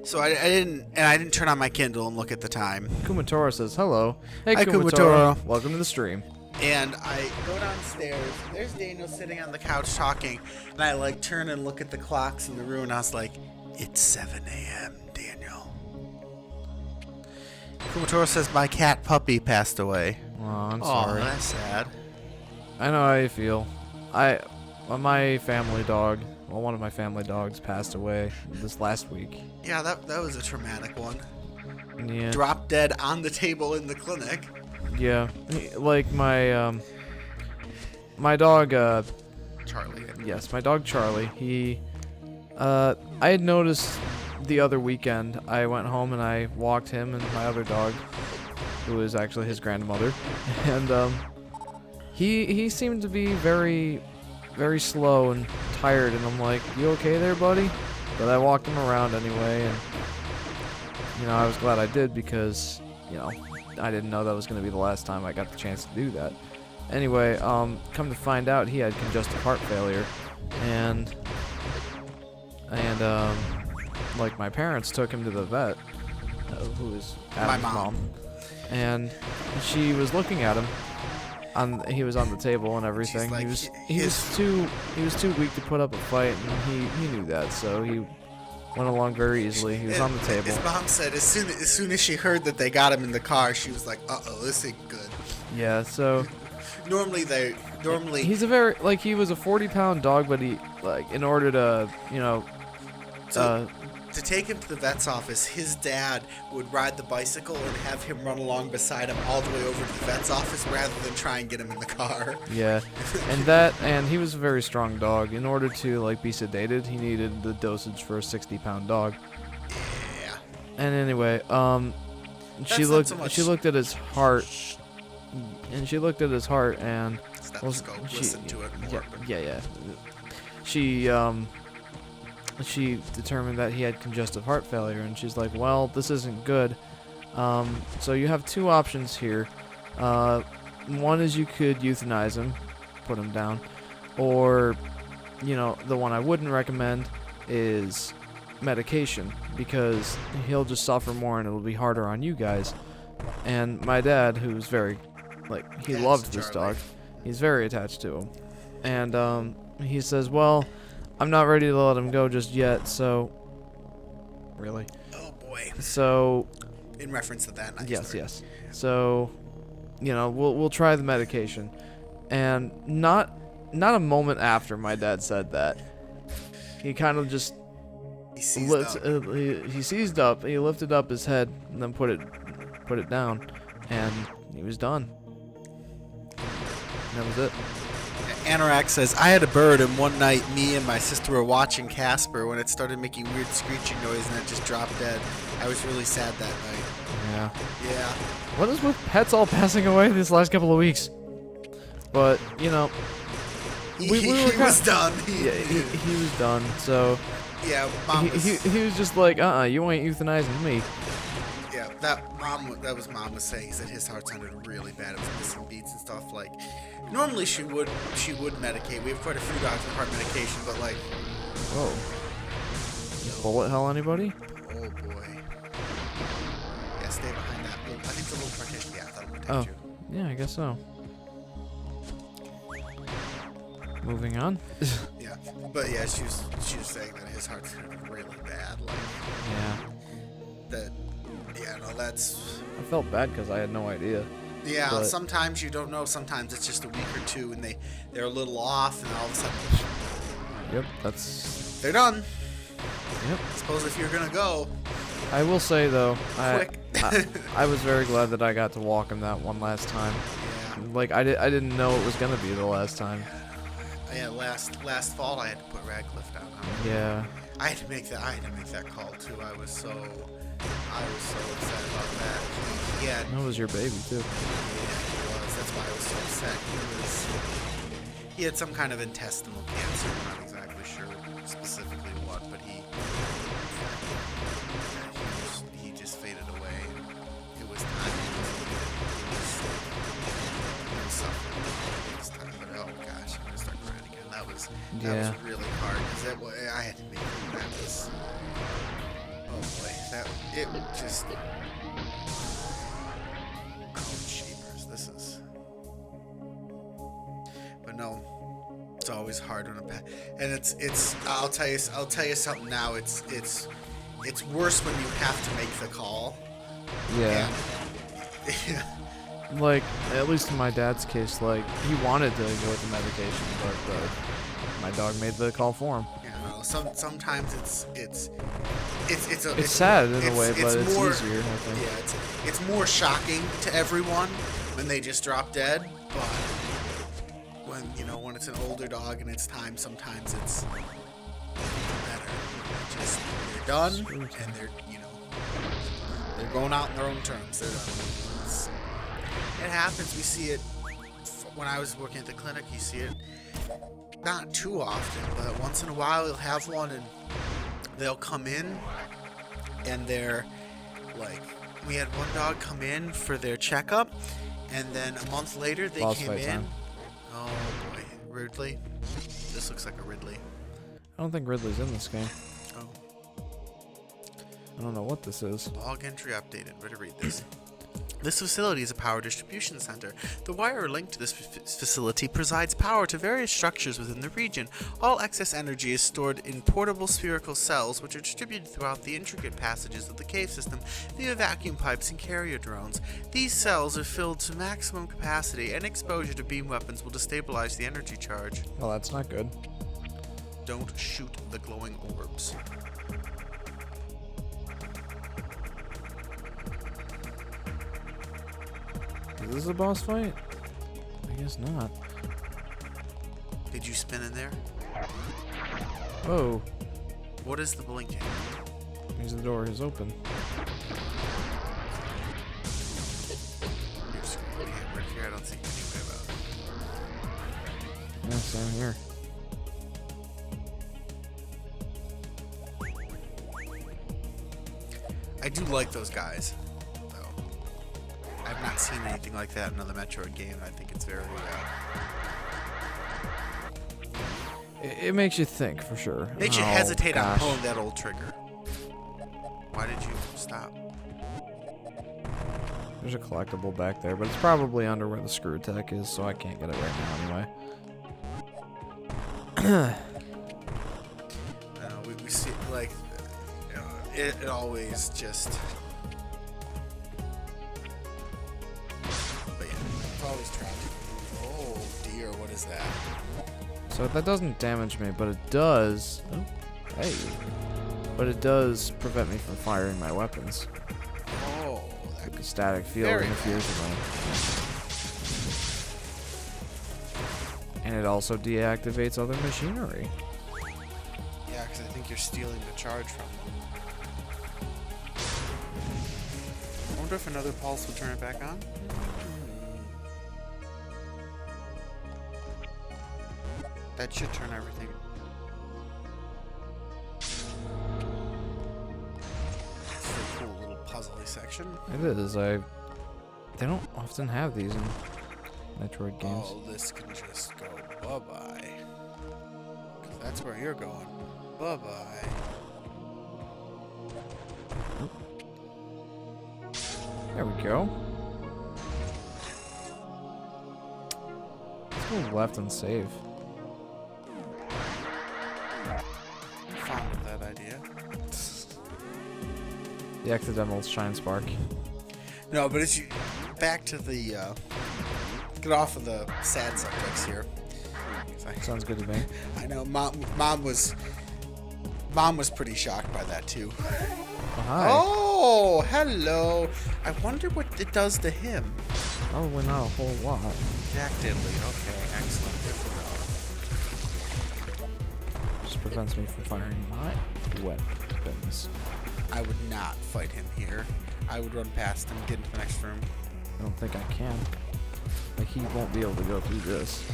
So I didn't turn on my Kindle and look at the time. Kumatora says, hello. Hey, Hi, Kumatora. Welcome to the stream. And I go downstairs. There's Daniel sitting on the couch talking. And I, like, turn and look at the clocks in the room. And I was like, it's 7 a.m., Daniel. Kumatora says my cat puppy passed away. Oh, I'm sorry. Oh, that's sad. I know how you feel. My family dog, well, one of my family dogs passed away this last week. Yeah, that was a traumatic one. Yeah. Dropped dead on the table in the clinic. Yeah, like my dog, Charlie. yes, my dog Charlie, he, I had noticed the other weekend, I went home and I walked him and my other dog, who is actually his grandmother, and, he seemed to be very, very slow and tired, and I'm like, you okay there, buddy? But I walked him around anyway, and you know, I was glad I did because, you know, I didn't know that was going to be the last time I got the chance to do that. Anyway, come to find out, he had congestive heart failure, and like, my parents took him to the vet, who is Adam's mom, and she was looking at him. He was on the table and everything. Like, he was too weak to put up a fight, and he knew that, so he went along very easily. He was on the table. His mom said as soon as she heard that they got him in the car, she was like, "Uh-oh, this ain't good." Yeah, so Normally he's a very, like, he was a 40-pound dog, but he, like, in order to, you know, to take him to the vet's office, his dad would ride the bicycle and have him run along beside him all the way over to the vet's office rather than try and get him in the car. Yeah, and he was a very strong dog. In order to, like, be sedated, he needed the dosage for a 60-pound dog. Yeah. And anyway, she looked at his heart, and Stethoscope, listen to it more. Yeah. She determined that he had congestive heart failure, and she's like, well, this isn't good. So you have two options here. One is you could euthanize him, put him down, or, you know, the one I wouldn't recommend is medication, because he'll just suffer more and it'll be harder on you guys. And my dad, who's very, like, he loved this dog, he's very attached to him, and he says, well, I'm not ready to let him go just yet, so... Really? Oh, boy. So... In reference to that. Yes. So, you know, we'll try the medication. And not a moment after my dad said that, he kind of just... He seized up. He lifted up his head and then put it down, and he was done. And that was it. Anorak says, I had a bird, and one night me and my sister were watching Casper when it started making weird screeching noise and it just dropped dead. I was really sad that night. Yeah. What is with pets all passing away this last couple of weeks? But, you know, he was done. He was done, so... Yeah, Mom was... He was just like, you ain't euthanizing me. Yeah, Mom was saying is that his heart sounded really bad. It was missing beats and stuff. Like, normally she would medicate. We have quite a few dogs with heart medication, but like... Whoa. Bullet hell, anybody? Oh, boy. Yeah, stay behind that. I think the little partition, yeah, that'll protect you. Yeah, I guess so. Moving on. Yeah, but yeah, she was saying that his heart sounded really bad. Like, that's... I felt bad because I had no idea. Yeah, but sometimes you don't know. Sometimes it's just a week or two, and they're a little off, and all of a sudden... Yep, that's... They're done. Yep. I suppose if you're gonna go... I will say, though, quick. I was very glad that I got to walk him that one last time. Yeah. Like, I didn't know it was going to be the last time. Yeah, last fall I had to put Radcliffe down. Yeah. I had to make that call, too. I was so upset about that. That was your baby, too. Yeah, he was. That's why I was so upset. He had some kind of intestinal cancer. I'm not exactly sure specifically what, but he just faded away. It was time. He was suffering this time, but oh gosh, I'm gonna start crying again. That was really hard because I had to make it. That was, oh boy, it just. This is, but no, it's always hard when a pet, and it's. I'll tell you something now. It's worse when you have to make the call. Yeah. Yeah. Like, at least in my dad's case, like, he wanted to go with the medication, but my dog made the call for him. Yeah. No, sometimes it's sad in a way, but it's more, easier, I think. Yeah, it's more shocking to everyone when they just drop dead, but when it's an older dog and it's time, sometimes it's better. They're done, and they're going out on their own terms. They're done. It happens. We see it when I was working at the clinic, you see it not too often, but once in a while you'll have one and they'll come in and they're like, we had one dog come in for their checkup and then a month later they Boss came fight in. time. Oh boy, Ridley. This looks like a Ridley. I don't think Ridley's in this game. Oh. I don't know what this is. Log entry updated. Better read this. This facility is a power distribution center. The wire linked to this facility provides power to various structures within the region. All excess energy is stored in portable spherical cells, which are distributed throughout the intricate passages of the cave system via vacuum pipes and carrier drones. These cells are filled to maximum capacity, and exposure to beam weapons will destabilize the energy charge. Well, that's not good. Don't shoot the glowing orbs. Is this a boss fight? I guess not. Did you spin in there? Oh, What is the blinking? here's the door. Is open. You're screwed. Right here, I don't see any way about it. Yeah, same here. I do like those guys, though. I've not seen anything like that in another Metroid game. I think it's very, It makes you think for sure. makes you Oh, hesitate on gosh. pulling that old trigger. Why did you stop? There's a collectible back there, but it's probably under where the screw tech is, so I can't get it right now anyway. We see, like, it always just... But yeah, it's always trying to... Oh dear, what is that? So that doesn't damage me, but it does... Oh, hey. But it does prevent me from firing my weapons. Oh, that The static field Very interferes with me. And it also deactivates other machinery. Yeah, because I think you're stealing the charge from them. I wonder if another pulse will turn it back on? That should turn everything. It's a cool little puzzly section. It is. They don't often have these in Metroid games. Oh, this can just go bye-bye. 'Cause that's where you're going. Bye-bye. There we go. Let's go left and save. Fond of that idea. The accidental shine spark. No, but it's back to the get off of the sad subjects here. Sounds good to me. I know mom was pretty shocked by that too. Oh, hi. Oh, hello. I wonder what it does to him. Probably not a whole lot. Jack Diddley. Okay, excellent. Just prevents me from firing my weapons. I would not fight him here. I would run past him, get into the next room. I don't think I can. Like, he won't be able to go through this.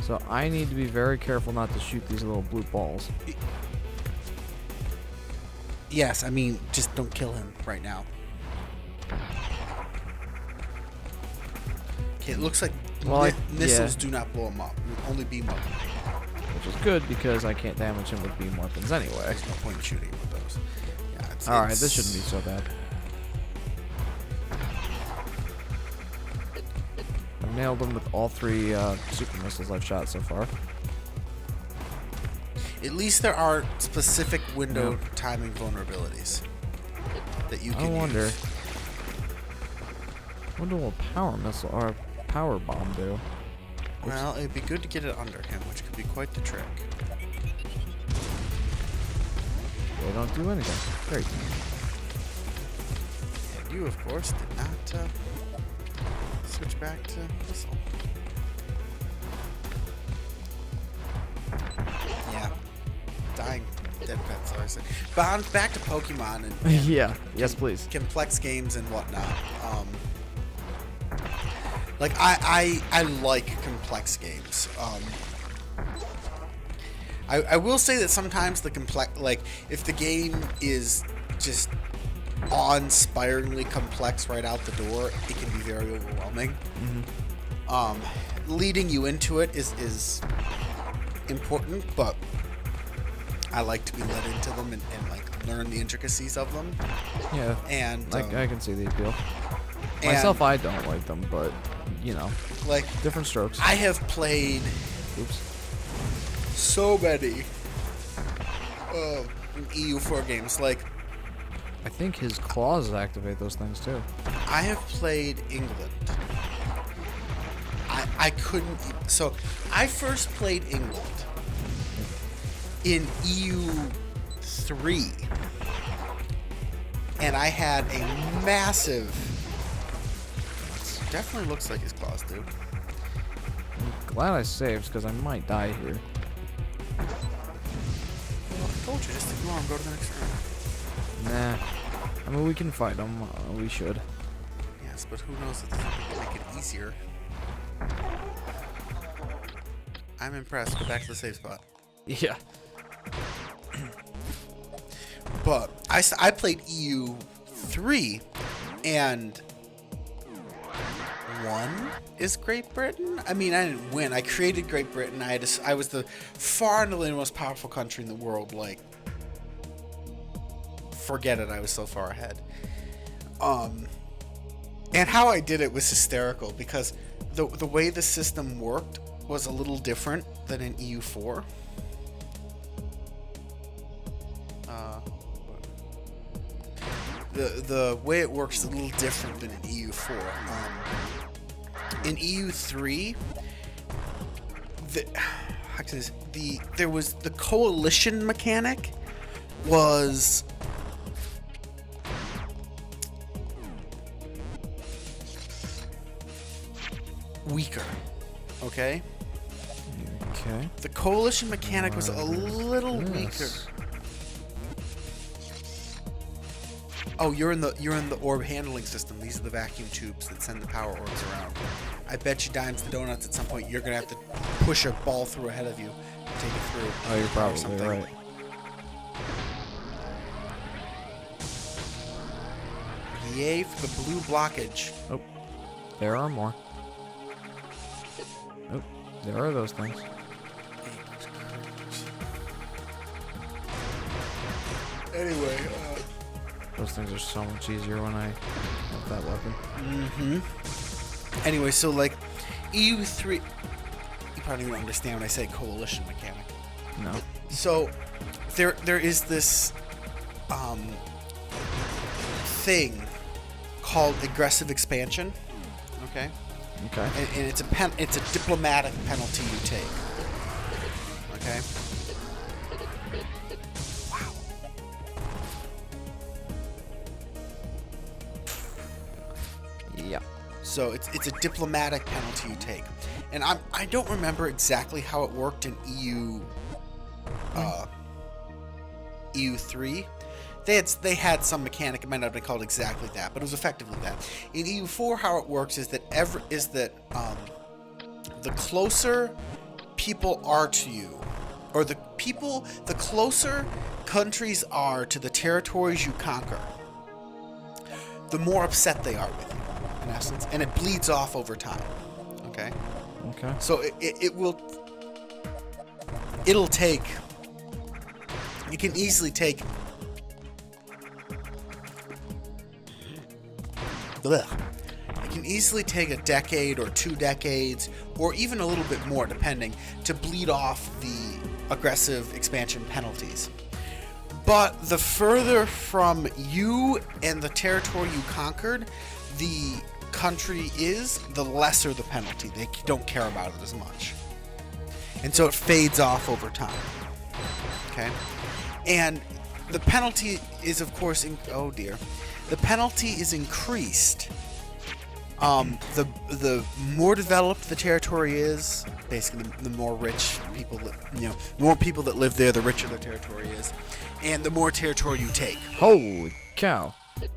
So I need to be very careful not to shoot these little blue balls. Yes, I mean, just don't kill him right now. Okay, it looks like Well, missiles do not blow him up. Only beam up. Which is good because I can't damage him with beam weapons anyway. There's no point in shooting with those. Yeah, Alright, this shouldn't be so bad. I've nailed him with all three super missiles I've shot so far. At least there are specific window timing vulnerabilities that you can I wonder. use. What will a power missile or a power bomb do? Well, it'd be good to get it under him, which could be quite the trick. They don't do anything. Great. And you, of course, did not switch back to missile. Yeah. Dying dead pets, I said. Back to Pokemon and Yeah. Yes, please. complex games and whatnot. Like I like complex games. I will say that sometimes the like if the game is just awe-inspiringly complex right out the door, it can be very overwhelming. Leading you into it is important, but I like to be led into them and like learn the intricacies of them. Yeah, and I can see the appeal. Myself, I don't like them, but you know, like different strokes. I have played so many EU4 games. Like, I think his claws activate those things too. I have played England. I couldn't. So I first played England in EU3, and I had a massive. Definitely looks like his claws do. I'm glad I saved because I might die here. Well, I told you, just ignore him. Go to the next round. Nah. I mean, we can fight them. We should. Yes, but who knows if this will make it easier. I'm impressed. Go back to the safe spot. Yeah. But I played EU3, and won is Great Britain. I mean, I didn't win. I created Great Britain. I was the far and away most powerful country in the world. Like, forget it. I was so far ahead. And how I did it was hysterical because the way the system worked was a little different than in EU4. The way it works is a little different than in EU4. In EU3, there was the coalition mechanic was weaker. Okay? Okay. The coalition mechanic was a little weaker. Oh, you're in the orb handling system. These are the vacuum tubes that send the power orbs around. I bet you dimes to donuts at some point you're gonna have to push a ball through ahead of you to take it through. Oh, you're probably right. Yay for the blue blockage. Oh, there are more. Oh, there are those things. Anyway, those things are so much easier when I have that weapon. Anyway, so like EU3, you probably don't understand when I say coalition mechanic. No. So there is this thing called aggressive expansion. Okay. Okay. And it's a diplomatic penalty you take. Okay. Wow. Yeah. So it's a diplomatic penalty you take, and I don't remember exactly how it worked in EU3. They had some mechanic. It might not have been called exactly that, but it was effectively that. In EU4, how it works is that the closer people are to you, or the closer countries are to the territories you conquer, the more upset they are with you, in essence, and it bleeds off over time. Okay. Okay. So it can easily take. It can easily take a decade or 2 decades, or even a little bit more, depending, to bleed off the aggressive expansion penalties. But the further from you and the territory you conquered the country is, the lesser the penalty. They don't care about it as much. And so it fades off over time. Okay? And the penalty is, of course, oh dear. The penalty is increased. The more developed the territory is, basically the more rich people more people that live there, the richer the territory is, and the more territory you take. Holy cow. Oh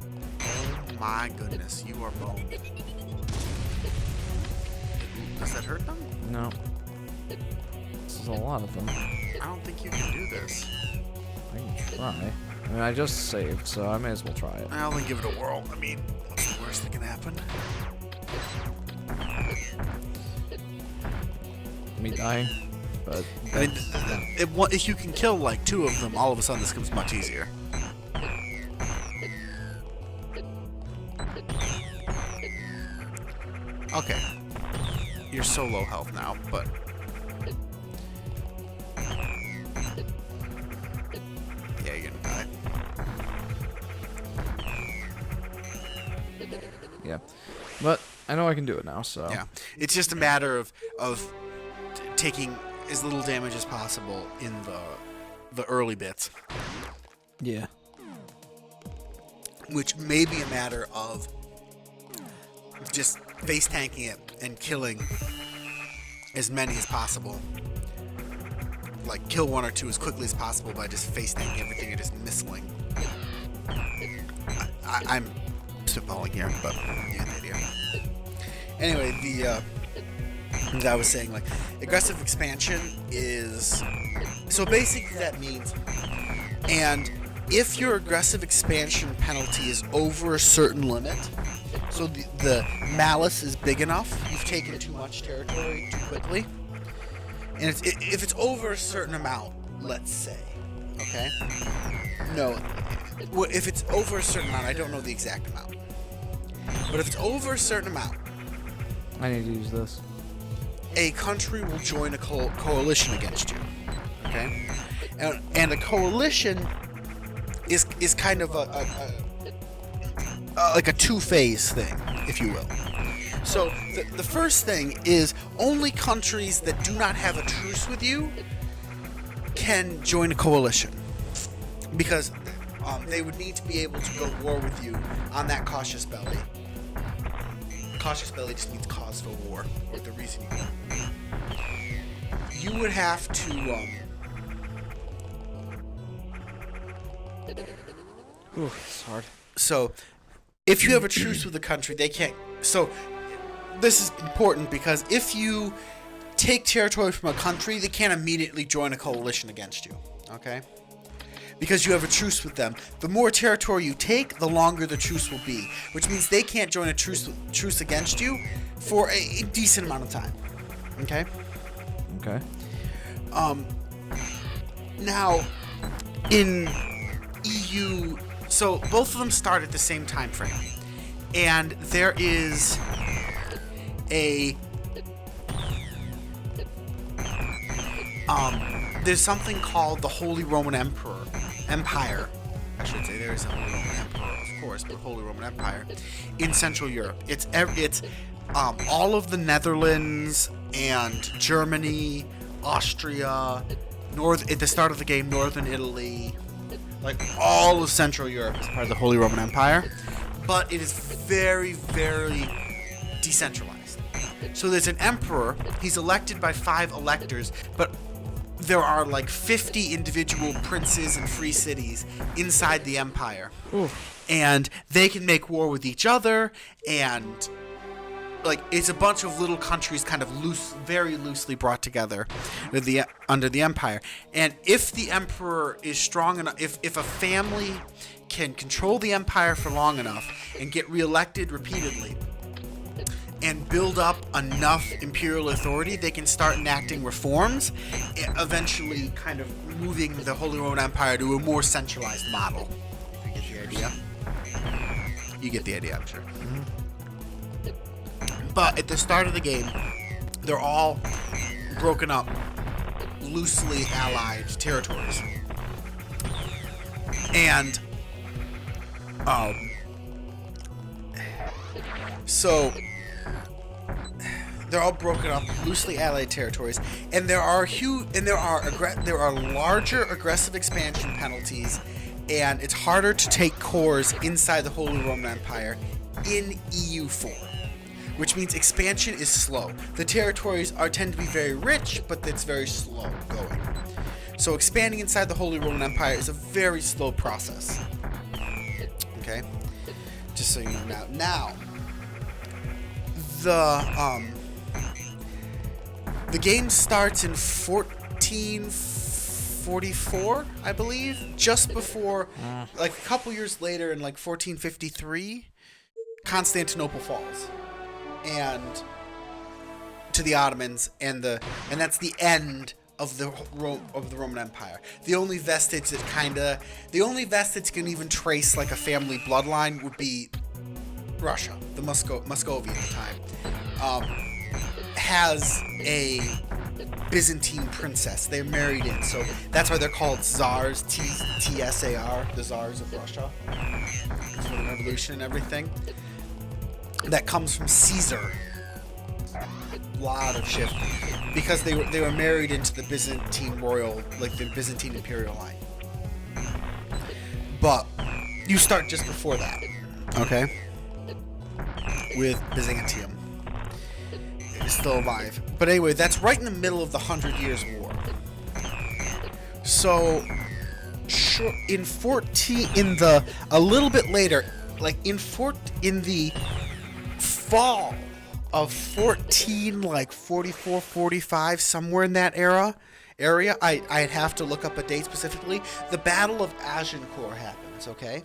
my goodness, you are boned. Does that hurt them? No. This is a lot of them. I don't think you can do this. I can try. I mean, I just saved, so I may as well try it. I'll then give it a whirl. I mean, what's the worst that can happen? Me dying, but I mean, if you can kill like 2 of them, all of a sudden this becomes much easier. Okay. You're so low health now, but... yeah, you're gonna die. yeah. But I know I can do it now, so. Yeah. It's just a matter of taking as little damage as possible in the early bits. Yeah. Which may be a matter of just face tanking it and killing as many as possible. Like, kill 1 or 2 as quickly as possible by just face tanking everything and just missiling. I'm spitballing here, but you get the idea. Anyway, as I was saying, like, aggressive expansion is... so basically that means... and if your aggressive expansion penalty is over a certain limit, so the malice is big enough, you've taken too much territory too quickly, and if it's over a certain amount, let's say, okay? No, if it's over a certain amount, I don't know the exact amount, but if it's over a certain amount, I need to use this. a country will join a coalition against you, okay? And a coalition is kind of like a two-phase thing, if you will. So the first thing is only countries that do not have a truce with you can join a coalition, because they would need to be able to go to war with you on that casus belli. Casus belli just means cause for war, or the reason you would have to Ooh, it's hard. so if you have a truce with a country, they can't. So this is important because if you take territory from a country, they can't immediately join a coalition against you. Okay? Because you have a truce with them. The more territory you take, the longer the truce will be, which means they can't join a truce against you for a decent amount of time. Okay? Okay. Now, in EU, so both of them start at the same time frame, and there is there's something called the Holy Roman Empire. I should say there is a Holy Roman Emperor, of course, but Holy Roman Empire in Central Europe. It's all of the Netherlands and Germany, Austria, at the start of the game, Northern Italy, like all of Central Europe is part of the Holy Roman Empire, but it is very, very decentralized. So there's an emperor, he's elected by 5 electors, but there are like 50 individual princes and free cities inside the empire. Ooh. And they can make war with each other, and like it's a bunch of little countries kind of very loosely brought together under the empire. And if the emperor is strong enough, if a family can control the empire for long enough and get reelected repeatedly and build up enough imperial authority, they can start enacting reforms, eventually kind of moving the Holy Roman Empire to a more centralized model. You get the idea? You get the idea, I'm sure. Mm-hmm. But at the start of the game, they're all broken up, loosely allied territories. And, so they're all broken up, loosely allied territories, and there are larger aggressive expansion penalties, and it's harder to take cores inside the Holy Roman Empire in EU4, which means expansion is slow. The territories tend to be very rich, but it's very slow going. So expanding inside the Holy Roman Empire is a very slow process. Okay, just so you know now. The game starts in 1444, I believe, just before, like a couple years later, in like 1453, Constantinople falls, and to the Ottomans, and that's the end of the Roman Empire. The only vestige that can even trace like a family bloodline would be Russia, the Muscovy at the time, has a Byzantine princess. They're married in, so that's why they're called Tsars, T-S-A-R, the Tsars of Russia. For the revolution and everything. That comes from Caesar. A lot of shit. Because they were married into the Byzantine royal, like the Byzantine imperial line. But you start just before that, okay? With Byzantium. It's still alive. But anyway, that's right in the middle of the 100 Years' War. So, a little bit later, like in the fall of 44, 45, somewhere in that area, I'd have to look up a date specifically. The Battle of Agincourt happens, okay?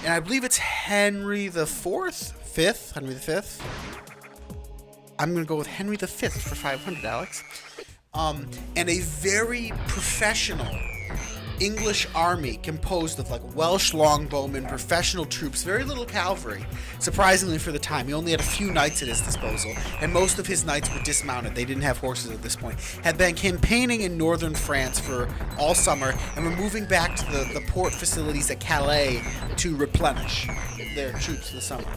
And I believe it's Henry the Fifth. I'm going to go with Henry V for 500, Alex. And a very professional English army composed of like Welsh longbowmen, professional troops, very little cavalry. Surprisingly for the time, he only had a few knights at his disposal, and most of his knights were dismounted. They didn't have horses at this point. Had been campaigning in northern France for all summer, and were moving back to the port facilities at Calais to replenish their troops for the summer.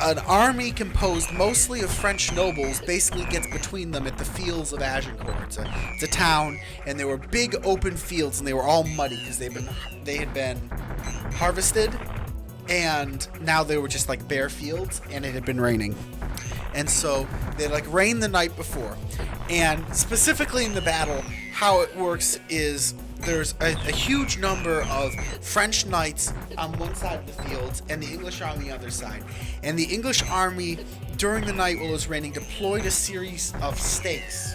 An army composed mostly of French nobles basically gets between them at the fields of Agincourt. It's a town, and there were big open fields, and they were all muddy because they had been harvested, and now they were just like bare fields, and it had been raining. And so they like rained the night before. And specifically in the battle, how it works is there's a huge number of French knights on one side of the fields and the English are on the other side. And the English army, during the night while it was raining, deployed a series of stakes,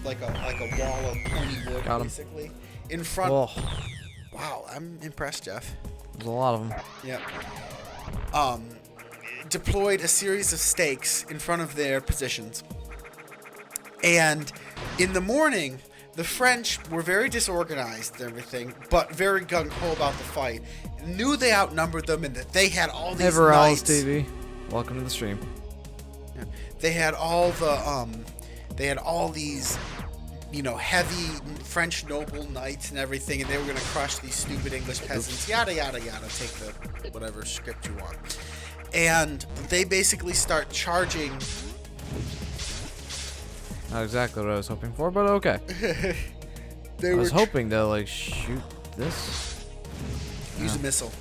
like a wall of pointy wood, basically, in front. Whoa. Wow, I'm impressed, Jeff. There's a lot of them. Yep. Deployed a series of stakes in front of their positions. And in the morning, the French were very disorganized and everything, but very gung-ho about the fight. Knew they outnumbered them and that they had all these Never Owls knights. TV. Welcome to the stream. Yeah. They had all these, heavy French noble knights and everything, and they were going to crush these stupid English peasants. Yada, yada, yada. Take the whatever script you want. And they basically start charging. Not exactly what I was hoping for, but okay. I was hoping to like shoot this. Use a missile.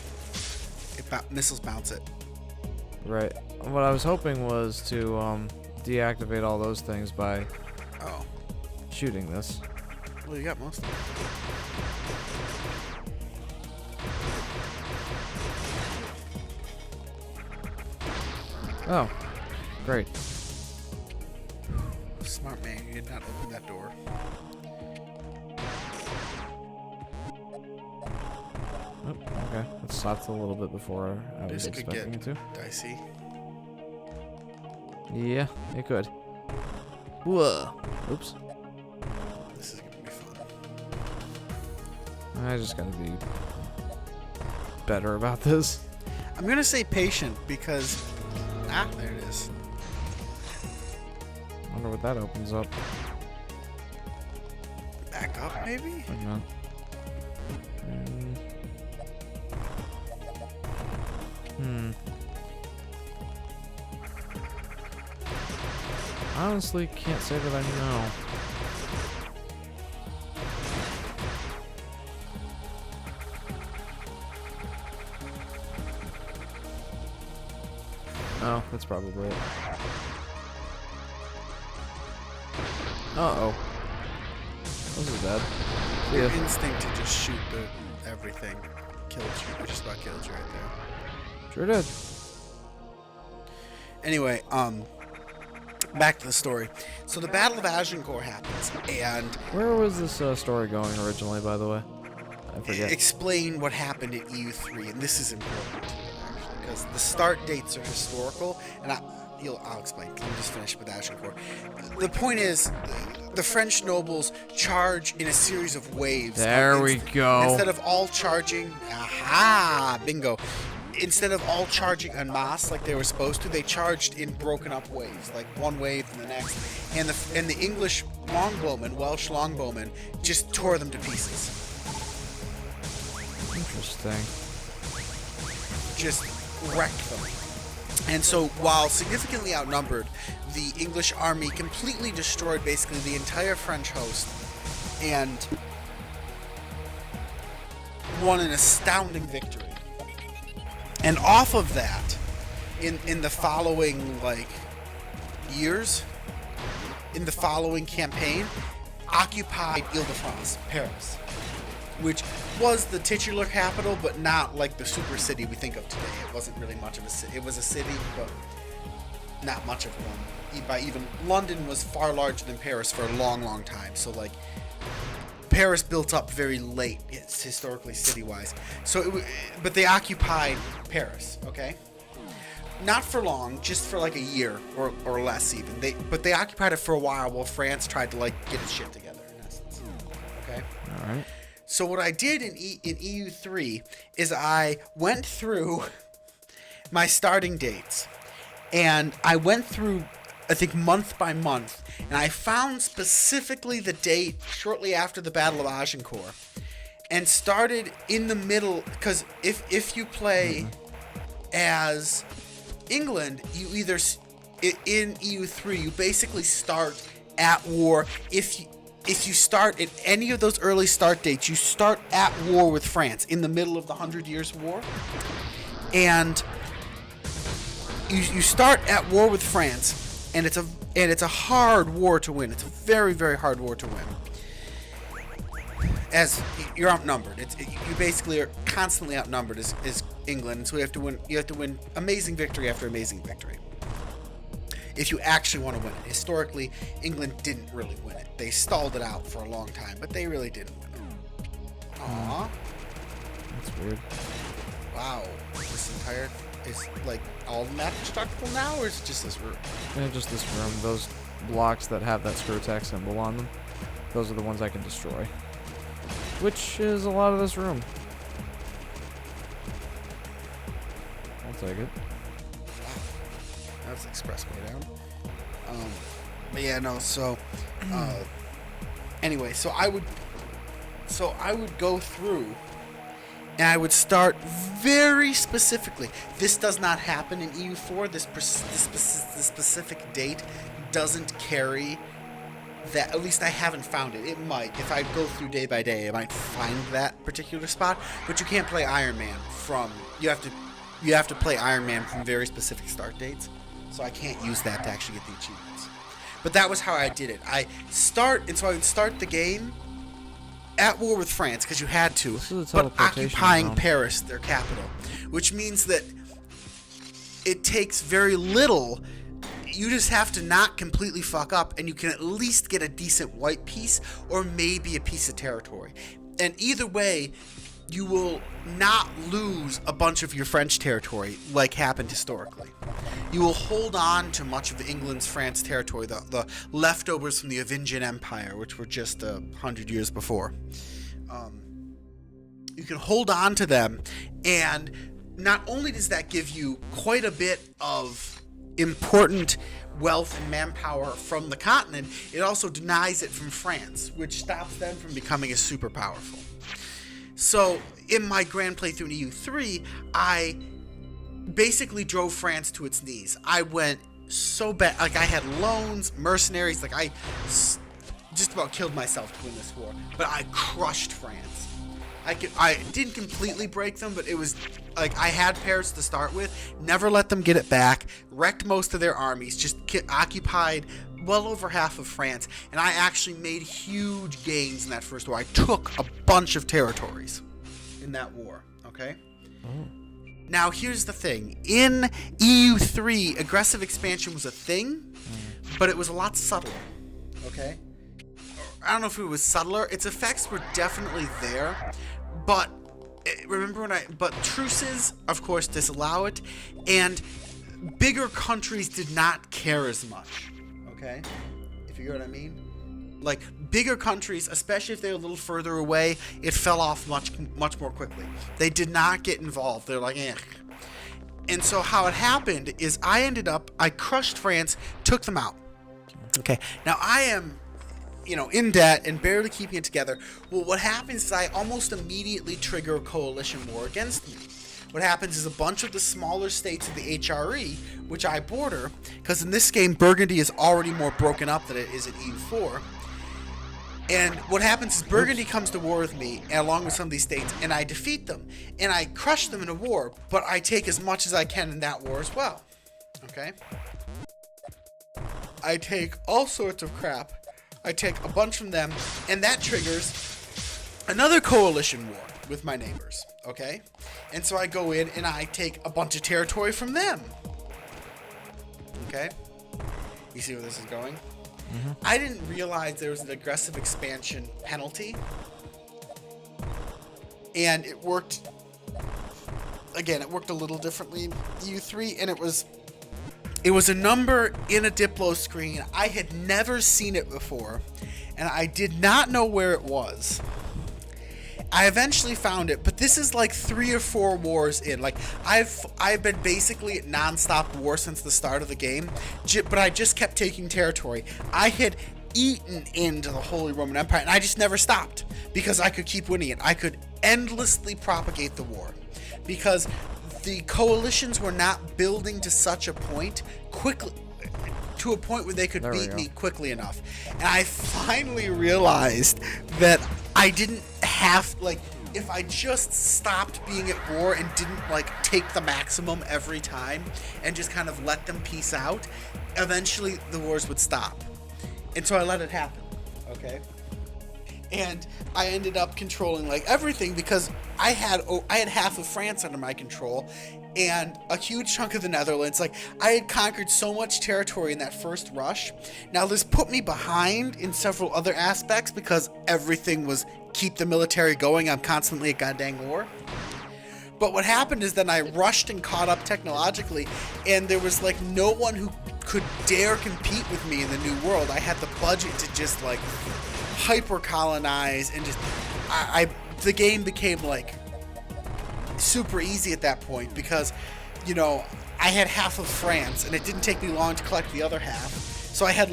Missiles bounce it. Right. What I was hoping was to deactivate all those things by shooting this. Well, you got most of them. Oh, great. Smart man, you did not open that door. Oh, okay. It stopped a little bit before I was expecting it to. Dicey. Yeah, it could. Whoa. Oops. This is gonna be fun. I just gotta be better about this. I'm gonna say patient because there it is. I wonder what that opens up. Back up, maybe? Hang on. Honestly, can't say that I know. Oh, that's probably it. Uh-oh. This is bad. See Your ya. instinct to just shoot everything killed you. Just about killed you right there. Sure did. Anyway, back to the story. So the Battle of Agincourt happens, and Where was this story going originally, by the way? I forget. explain what happened in EU3, and this is important actually, because the start dates are historical, and I'll explain. Let me just finish with Agincourt. The point is, the French nobles charge in a series of waves. There we go. Instead of all charging, aha, bingo. Instead of all charging en masse like they were supposed to, they charged in broken up waves, like one wave and the next. And the English longbowmen, Welsh longbowmen, just tore them to pieces. Interesting. Just wrecked them. And so, while significantly outnumbered, the English army completely destroyed basically the entire French host and won an astounding victory. And off of that, in the following years, in the following campaign, occupied Ile-de-France, Paris, which was the titular capital, but not like the super city we think of today. It wasn't really much of a city. It was a city, but not much of one. London was far larger than Paris for a long, long time. So Paris built up very late, it's historically city-wise. But they occupied Paris, okay? Not for long, just for a year or less even. But they occupied it for a while France tried to get its shit together, in essence. Okay? All right. So what I did in EU3 is I went through my starting dates, and I went through, I think, month by month, and I found specifically the date shortly after the Battle of Agincourt, and started in the middle, because if you play as England, you either, in EU3, you basically start at war. If you start at any of those early start dates, you start at war with France in the middle of the 100 Years' War. And you start at war with France, and it's a hard war to win. It's a very, very hard war to win. As you're outnumbered. You basically are constantly outnumbered as England, so you have to win amazing victory after amazing victory. If you actually want to win it. Historically, England didn't really win it. They stalled it out for a long time, but they really didn't win it. Aww. That's weird. Wow. This entire... Is, all the map destructible now, or is it just this room? Yeah, just this room. Those blocks that have that screw attack symbol on them, those are the ones I can destroy. Which is a lot of this room. I'll take it. That's the expressway down. But yeah, no, so anyway, so I would go through and I would start very specifically. This does not happen in EU4. This specific date doesn't carry that. At least I haven't found it. It might. If I go through day by day, I might find that particular spot. But you can't play Iron Man from. You have to play Iron Man from very specific start dates. So I can't use that to actually get the achievements. But that was how I did it. I would start the game at war with France, because you had to, but occupying Paris, their capital. Which means that it takes very little. You just have to not completely fuck up, and you can at least get a decent white piece, or maybe a piece of territory. And either way, you will not lose a bunch of your French territory like happened historically. You will hold on to much of England's France territory, the leftovers from the Avingian Empire, which were just 100 years before. You can hold on to them, and not only does that give you quite a bit of important wealth and manpower from the continent, it also denies it from France, which stops them from becoming as super powerful. So, in my grand playthrough in EU3, I basically drove France to its knees. I went so bad. I had loans, mercenaries. I just about killed myself to win this war. But I crushed France. I didn't completely break them, but it was I had Paris to start with. Never let them get it back. Wrecked most of their armies. Just occupied well over half of France, and I actually made huge gains in that first war. I took a bunch of territories in that war, okay? Oh. Now, here's the thing. In EU3, aggressive expansion was a thing, but it was a lot subtler. Okay? I don't know if it was subtler. Its effects were definitely there, but but truces, of course, disallow it, and bigger countries did not care as much. Okay? If you get what I mean? Like, bigger countries, especially if they're a little further away, it fell off much more quickly. They did not get involved. They're like, eh. And so how it happened is I crushed France, took them out. Okay. Now I am, in debt and barely keeping it together. Well, what happens is I almost immediately trigger a coalition war against me. What happens is a bunch of the smaller states of the HRE, which I border, because in this game, Burgundy is already more broken up than it is in EU4. And what happens is Burgundy comes to war with me, along with some of these states, and I defeat them. And I crush them in a war, but I take as much as I can in that war as well. Okay? I take all sorts of crap. I take a bunch from them, and that triggers another coalition war with my neighbors. Okay? And so I go in and I take a bunch of territory from them. Okay? You see where this is going? Mm-hmm. I didn't realize there was an aggressive expansion penalty. And it worked, again, it worked a little differently in EU3, and it was a number in a Diplo screen. I had never seen it before, and I did not know where it was. I eventually found it, but this is like 3 or 4 wars in. Like, I've been basically at non-stop war since the start of the game, but I just kept taking territory. I had eaten into the Holy Roman Empire, and I just never stopped because I could keep winning it. I could endlessly propagate the war because the coalitions were not building to such a point quickly, to a point where they could beat me quickly enough. And I finally realized that I didn't have, if I just stopped being at war and didn't, take the maximum every time and just kind of let them peace out, eventually the wars would stop. And so I let it happen, okay? And I ended up controlling, everything because I had half of France under my control and a huge chunk of the Netherlands. I had conquered so much territory in that first rush. Now, this put me behind in several other aspects because everything was keep the military going. I'm constantly at goddamn war. But what happened is then I rushed and caught up technologically, and there was, no one who could dare compete with me in the new world. I had the budget to just, hyper-colonize and just... the game became, super easy at that point because, I had half of France, and it didn't take me long to collect the other half. So I had,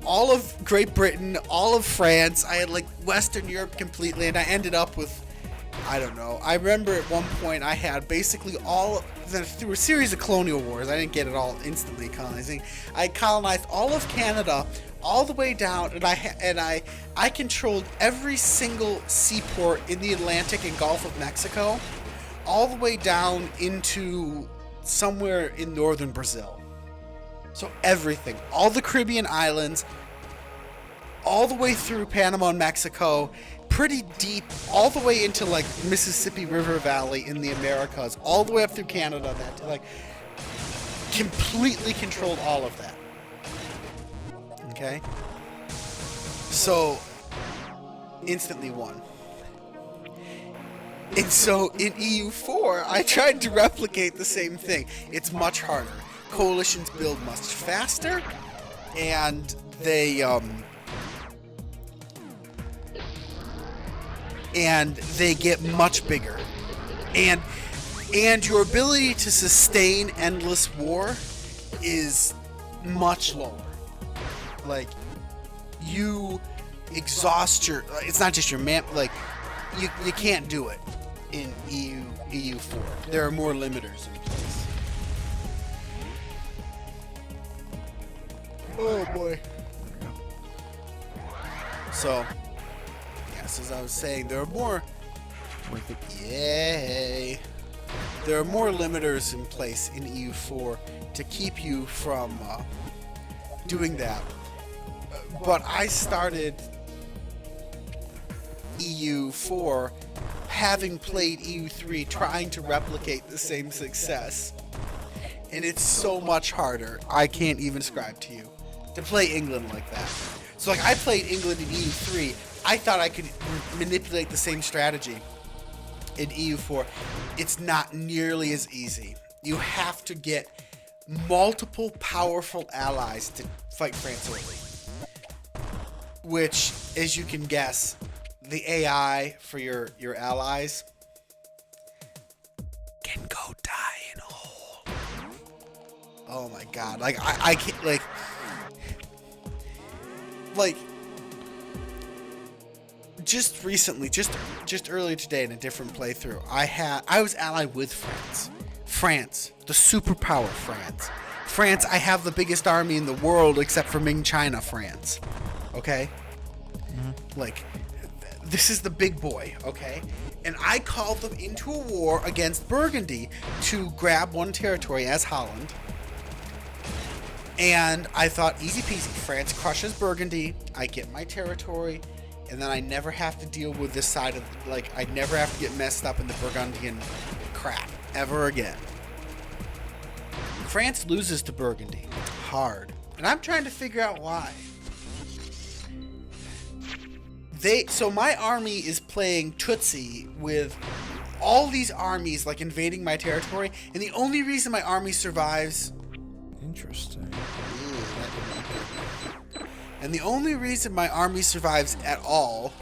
all of Great Britain, all of France, I had, Western Europe completely, and I ended up with, I don't know. I remember at one point I had basically through a series of colonial wars, I didn't get it all instantly colonizing. I colonized all of Canada, all the way down, and I controlled every single seaport in the Atlantic and Gulf of Mexico, all the way down into somewhere in northern Brazil. So everything, all the Caribbean islands, all the way through Panama and Mexico, pretty deep, all the way into Mississippi River Valley in the Americas, all the way up through Canada. That completely controlled all of that. Okay, so instantly won. And so in EU4, I tried to replicate the same thing. It's much harder. Coalitions build much faster, and they get much bigger. And your ability to sustain endless war is much lower. You exhaust it's not just your man, you can't do it in EU4. There are more limiters in place. Oh boy. So, yes, as I was saying, there are more. Yay! There are more limiters in place in EU4 to keep you from doing that. But I started EU4 having played EU3, trying to replicate the same success. And it's so much harder. I can't even describe to you to play England like that. So like I played England in EU3. I thought I could manipulate the same strategy in EU4. It's not nearly as easy. You have to get multiple powerful allies to fight France early. Which, as you can guess, the AI for your allies can go die in a hole. Oh my god. Like, I can't, like, just recently, just earlier today in a different playthrough, I was allied with France. France, the superpower France. France, I have the biggest army in the world except for Ming China France. Okay? Mm-hmm. Like, this is the big boy, okay? And I called them into a war against Burgundy to grab one territory as Holland. And I thought, easy peasy, France crushes Burgundy, I get my territory, and then I never have to deal with this side of, like, I never have to get messed up in the Burgundian crap ever again. France loses to Burgundy hard, and I'm trying to figure out why. So my army is playing Tootsie with all these armies like invading my territory, and the only reason my army survives. Interesting. And the only reason my army survives at all.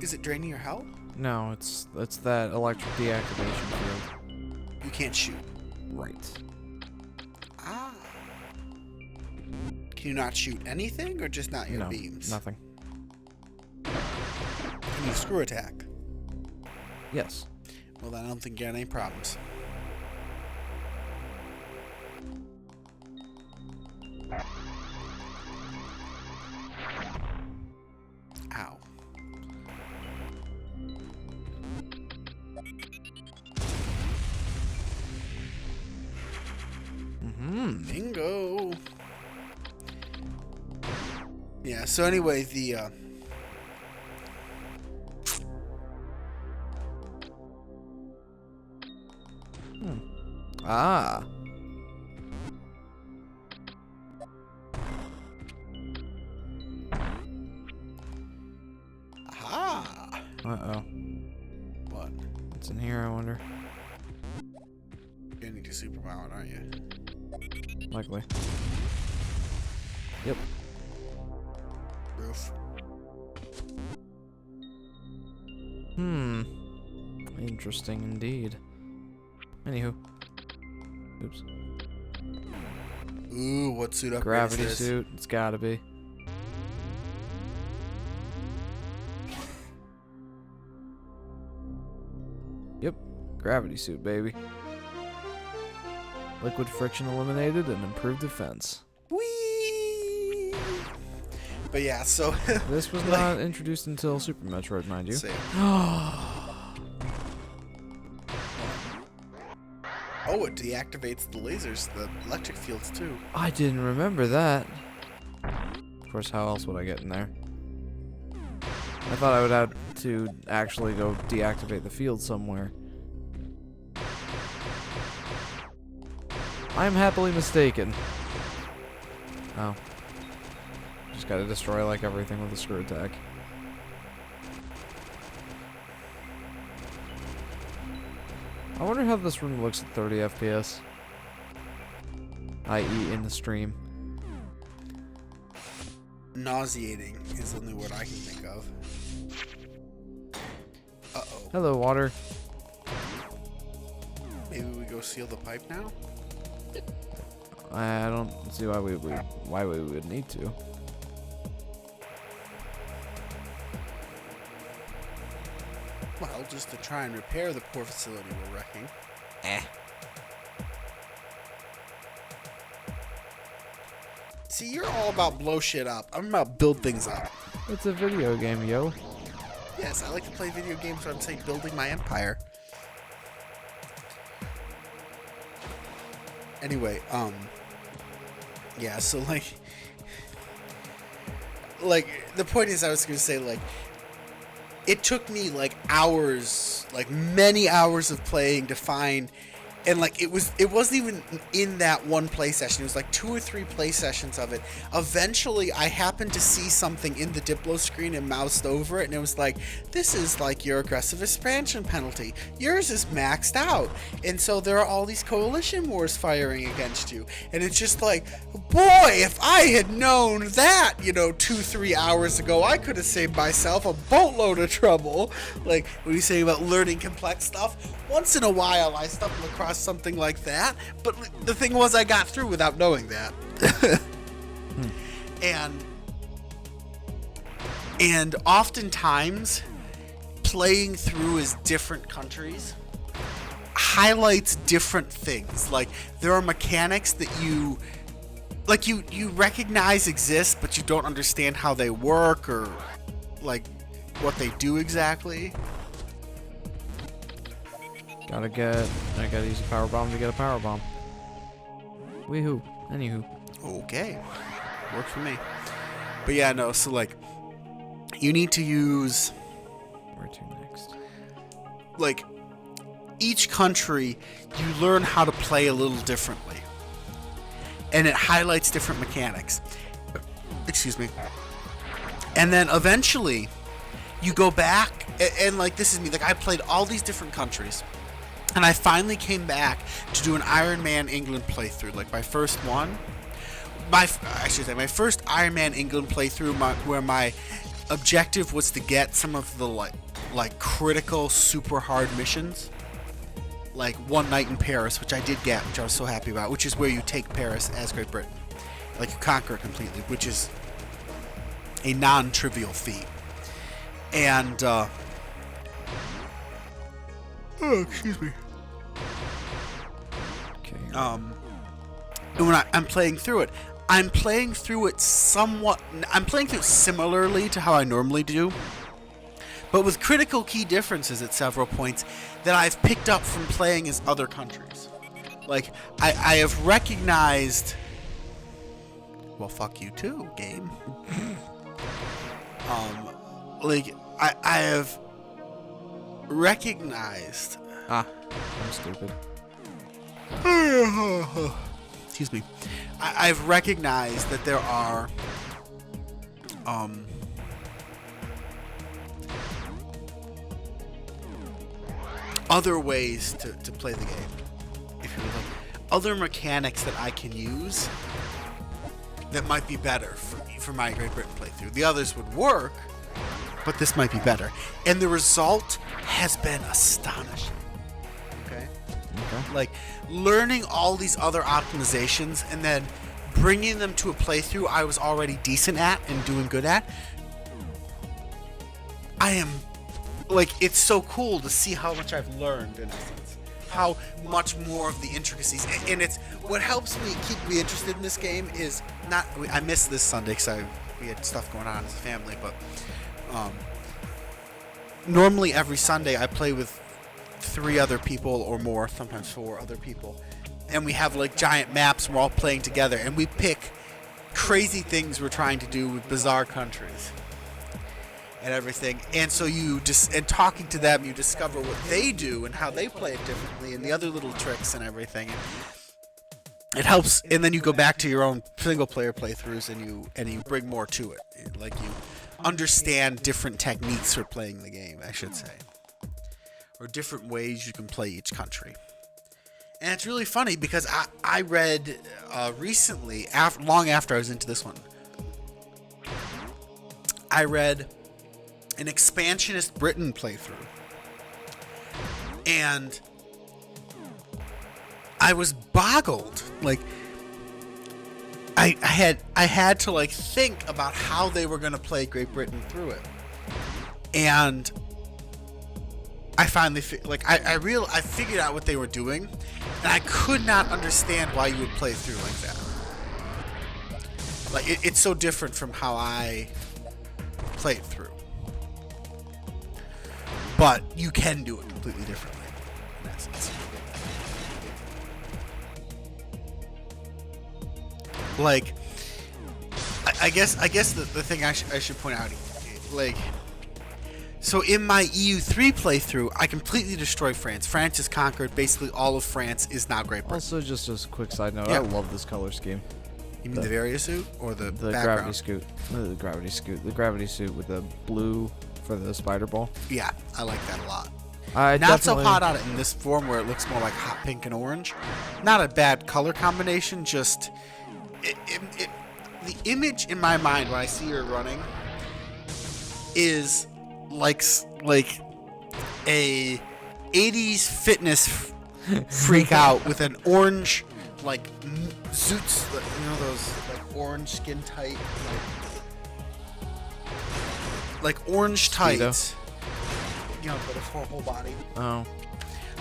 Is it draining your health? No, it's that electric deactivation field. You can't shoot. Right. Ah. Can you not shoot anything, or just not your beams? Nothing. Can you screw attack? Yes. Well, then I don't think you got any problems. Ow. Bingo. Yeah, so anyway, the Ah. Aha. Uh-oh. What? What's in here, I wonder? You're gonna need your superpower, aren't you? Likely. Yep. Roof. Interesting indeed. Anywho. Oops. Ooh, what suit upgrade Gravity is this? suit. It's gotta be. Yep. Gravity suit, baby. Liquid friction eliminated and improved defense. Whee! But yeah, so This was not introduced until Super Metroid, mind you. Oh, it deactivates the lasers, the electric fields too. I didn't remember that. Of course, how else would I get in there? I thought I would have to actually go deactivate the field somewhere. I am happily mistaken. Oh. Just gotta destroy like everything with a screw attack. I wonder how this room looks at 30 FPS. I.e. in the stream. Nauseating is the only word I can think of. Uh-oh. Hello, water. Maybe we go seal the pipe now? I don't see why we would need to. Well, just to try and repair the poor facility we're wrecking. See, you're all about blow shit up. I'm about build things up. It's a video game, yo. Yes, I like to play video games, so I'm saying building my empire. Anyway, yeah, so like the point is, I was gonna say, like, it took me like hours, like many hours of playing to find And like it wasn't even in that one play session. It was like 2 or 3 play sessions of it. Eventually I happened to see something in the Diplo screen and moused over it, and it was like, this is like your aggressive expansion penalty, yours is maxed out, and so there are all these coalition wars firing against you. And it's just like, boy, if I had known that, 2-3 hours ago, I could have saved myself a boatload of trouble. Like when you say about learning complex stuff, once in a while I stumble across something like that, but the thing was I got through without knowing that. And oftentimes playing through as different countries highlights different things. Like there are mechanics that you recognize exist, but you don't understand how they work or like what they do exactly. I gotta use a power bomb to get a power bomb. Weehoo. Anywho. Okay. Works for me. But yeah, no, so like, you need to use... Where to next? Like, each country, you learn how to play a little differently. And it highlights different mechanics. Excuse me. And then eventually, you go back, and like, this is me, like, I played all these different countries. And I finally came back to do an Iron Man England playthrough, like my first one. My first Iron Man England playthrough, where my objective was to get some of the like critical, super hard missions, like One Night in Paris, which I did get, which I was so happy about. Which is where you take Paris as Great Britain, like you conquer it completely, which is a non-trivial feat. And excuse me. Okay. And when I'm playing through it, I'm playing through it similarly to how I normally do, but with critical key differences at several points that I've picked up from playing as other countries. Like, I have recognized... Well, fuck you too, game. Like, I have recognized... I'm stupid. Excuse me. I've recognized that there are other ways to play the game. If you like, other mechanics that I can use that might be better for my Great Britain playthrough. The others would work, but this might be better. And the result has been astonishing. Okay? Like, learning all these other optimizations and then bringing them to a playthrough I was already decent at and doing good at. I am, like, it's so cool to see how much I've learned, in essence. How much more of the intricacies. And it's, what helps me keep me interested in this game is not, I missed this Sunday because we had stuff going on as a family, but normally every Sunday I play with 3 other people or more, sometimes 4 other people, and we have like giant maps and we're all playing together, and we pick crazy things we're trying to do with bizarre countries and everything. And so and talking to them, you discover what they do and how they play it differently and the other little tricks and everything. It helps, and then you go back to your own single player playthroughs and you bring more to it. Like, you understand different techniques for playing the game, I should say, or different ways you can play each country. And it's really funny because I read recently, long after I was into this one, I read an expansionist Britain playthrough, and I was boggled. Like, I had to like think about how they were going to play Great Britain through it, and I finally I figured out what they were doing, and I could not understand why you would play through like that. Like, it's so different from how I play it through. But you can do it completely differently, in essence. Like, I guess the thing I should point out, like, So in my EU3 playthrough, I completely destroy France. France is conquered. Basically, all of France is now Great Britain. Also, just a quick side note, Yeah. I love this color scheme. You mean the Varia suit or the gravity background? suit. The gravity suit with the blue for the spider ball. Yeah, I like that a lot. Not so hot on it in this form where it looks more like hot pink and orange. Not a bad color combination, just the image in my mind when I see her running is like a 80s fitness freak out with an orange like suits, you know, those like orange skin tight like orange tights. You know, but for a whole body. Oh.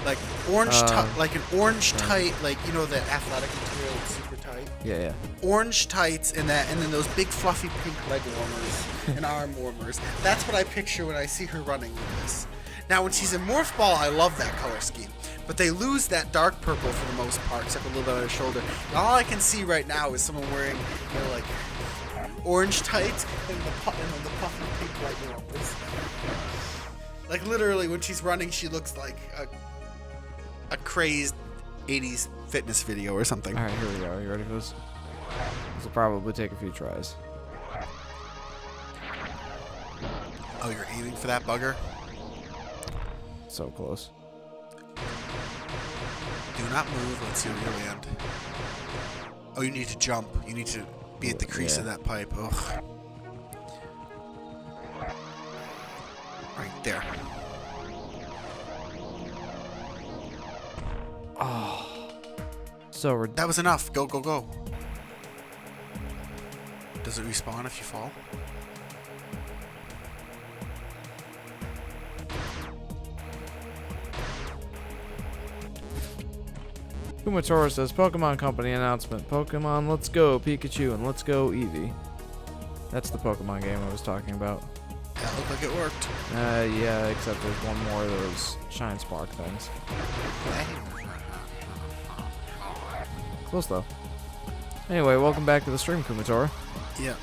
Like orange, like an orange tight, like you know that athletic material that's super tight. Yeah. Orange tights and then those big fluffy pink leg warmers and arm warmers. That's what I picture when I see her running with this. Now, when she's in Morph Ball, I love that color scheme, but they lose that dark purple for the most part, except a little bit on her shoulder. And all I can see right now is someone wearing, you know, like orange tights and the puffy pink leg warmers. Like literally, when she's running, she looks like a crazed 80s fitness video or something. All right, here we go. Are you ready for this? This will probably take a few tries. Oh, you're aiming for that bugger? So close. Do not move. Let's see where you land. Oh, you need to jump. You need to be at the crease of that pipe. Ugh. Right there. Oh. So that was enough. Go, go, go. Does it respawn if you fall? Kumatora says, Pokemon Company announcement. Pokemon Let's Go Pikachu and Let's Go Eevee. That's the Pokemon game I was talking about. That looked like it worked. Yeah, except there's one more of those Shine Spark things. Close though. Anyway, welcome back to the stream, Kumatora. Yeah.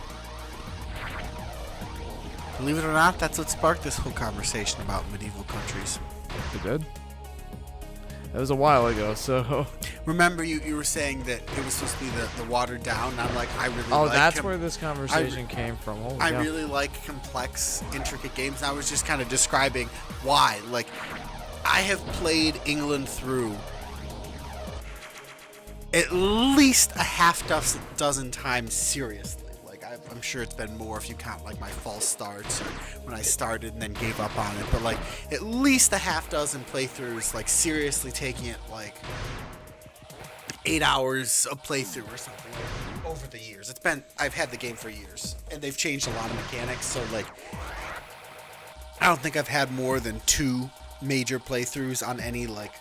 Believe it or not, that's what sparked this whole conversation about medieval countries. You good? That was a while ago, so... Remember, you were saying that it was supposed to be the watered down, and I'm like, I really Oh, like that's where this conversation came from. Holy I cow. really like complex, intricate games, and I was just kind of describing why. Like, I have played England through at least a half dozen times seriously. Like, I'm sure it's been more if you count, like, my false starts or when I started and then gave up on it. But, like, at least a half dozen playthroughs, like, seriously taking it, like, 8 hours of playthrough or something like, over the years. I've had the game for years, and they've changed a lot of mechanics, so, like, I don't think I've had more than 2 major playthroughs on any, like,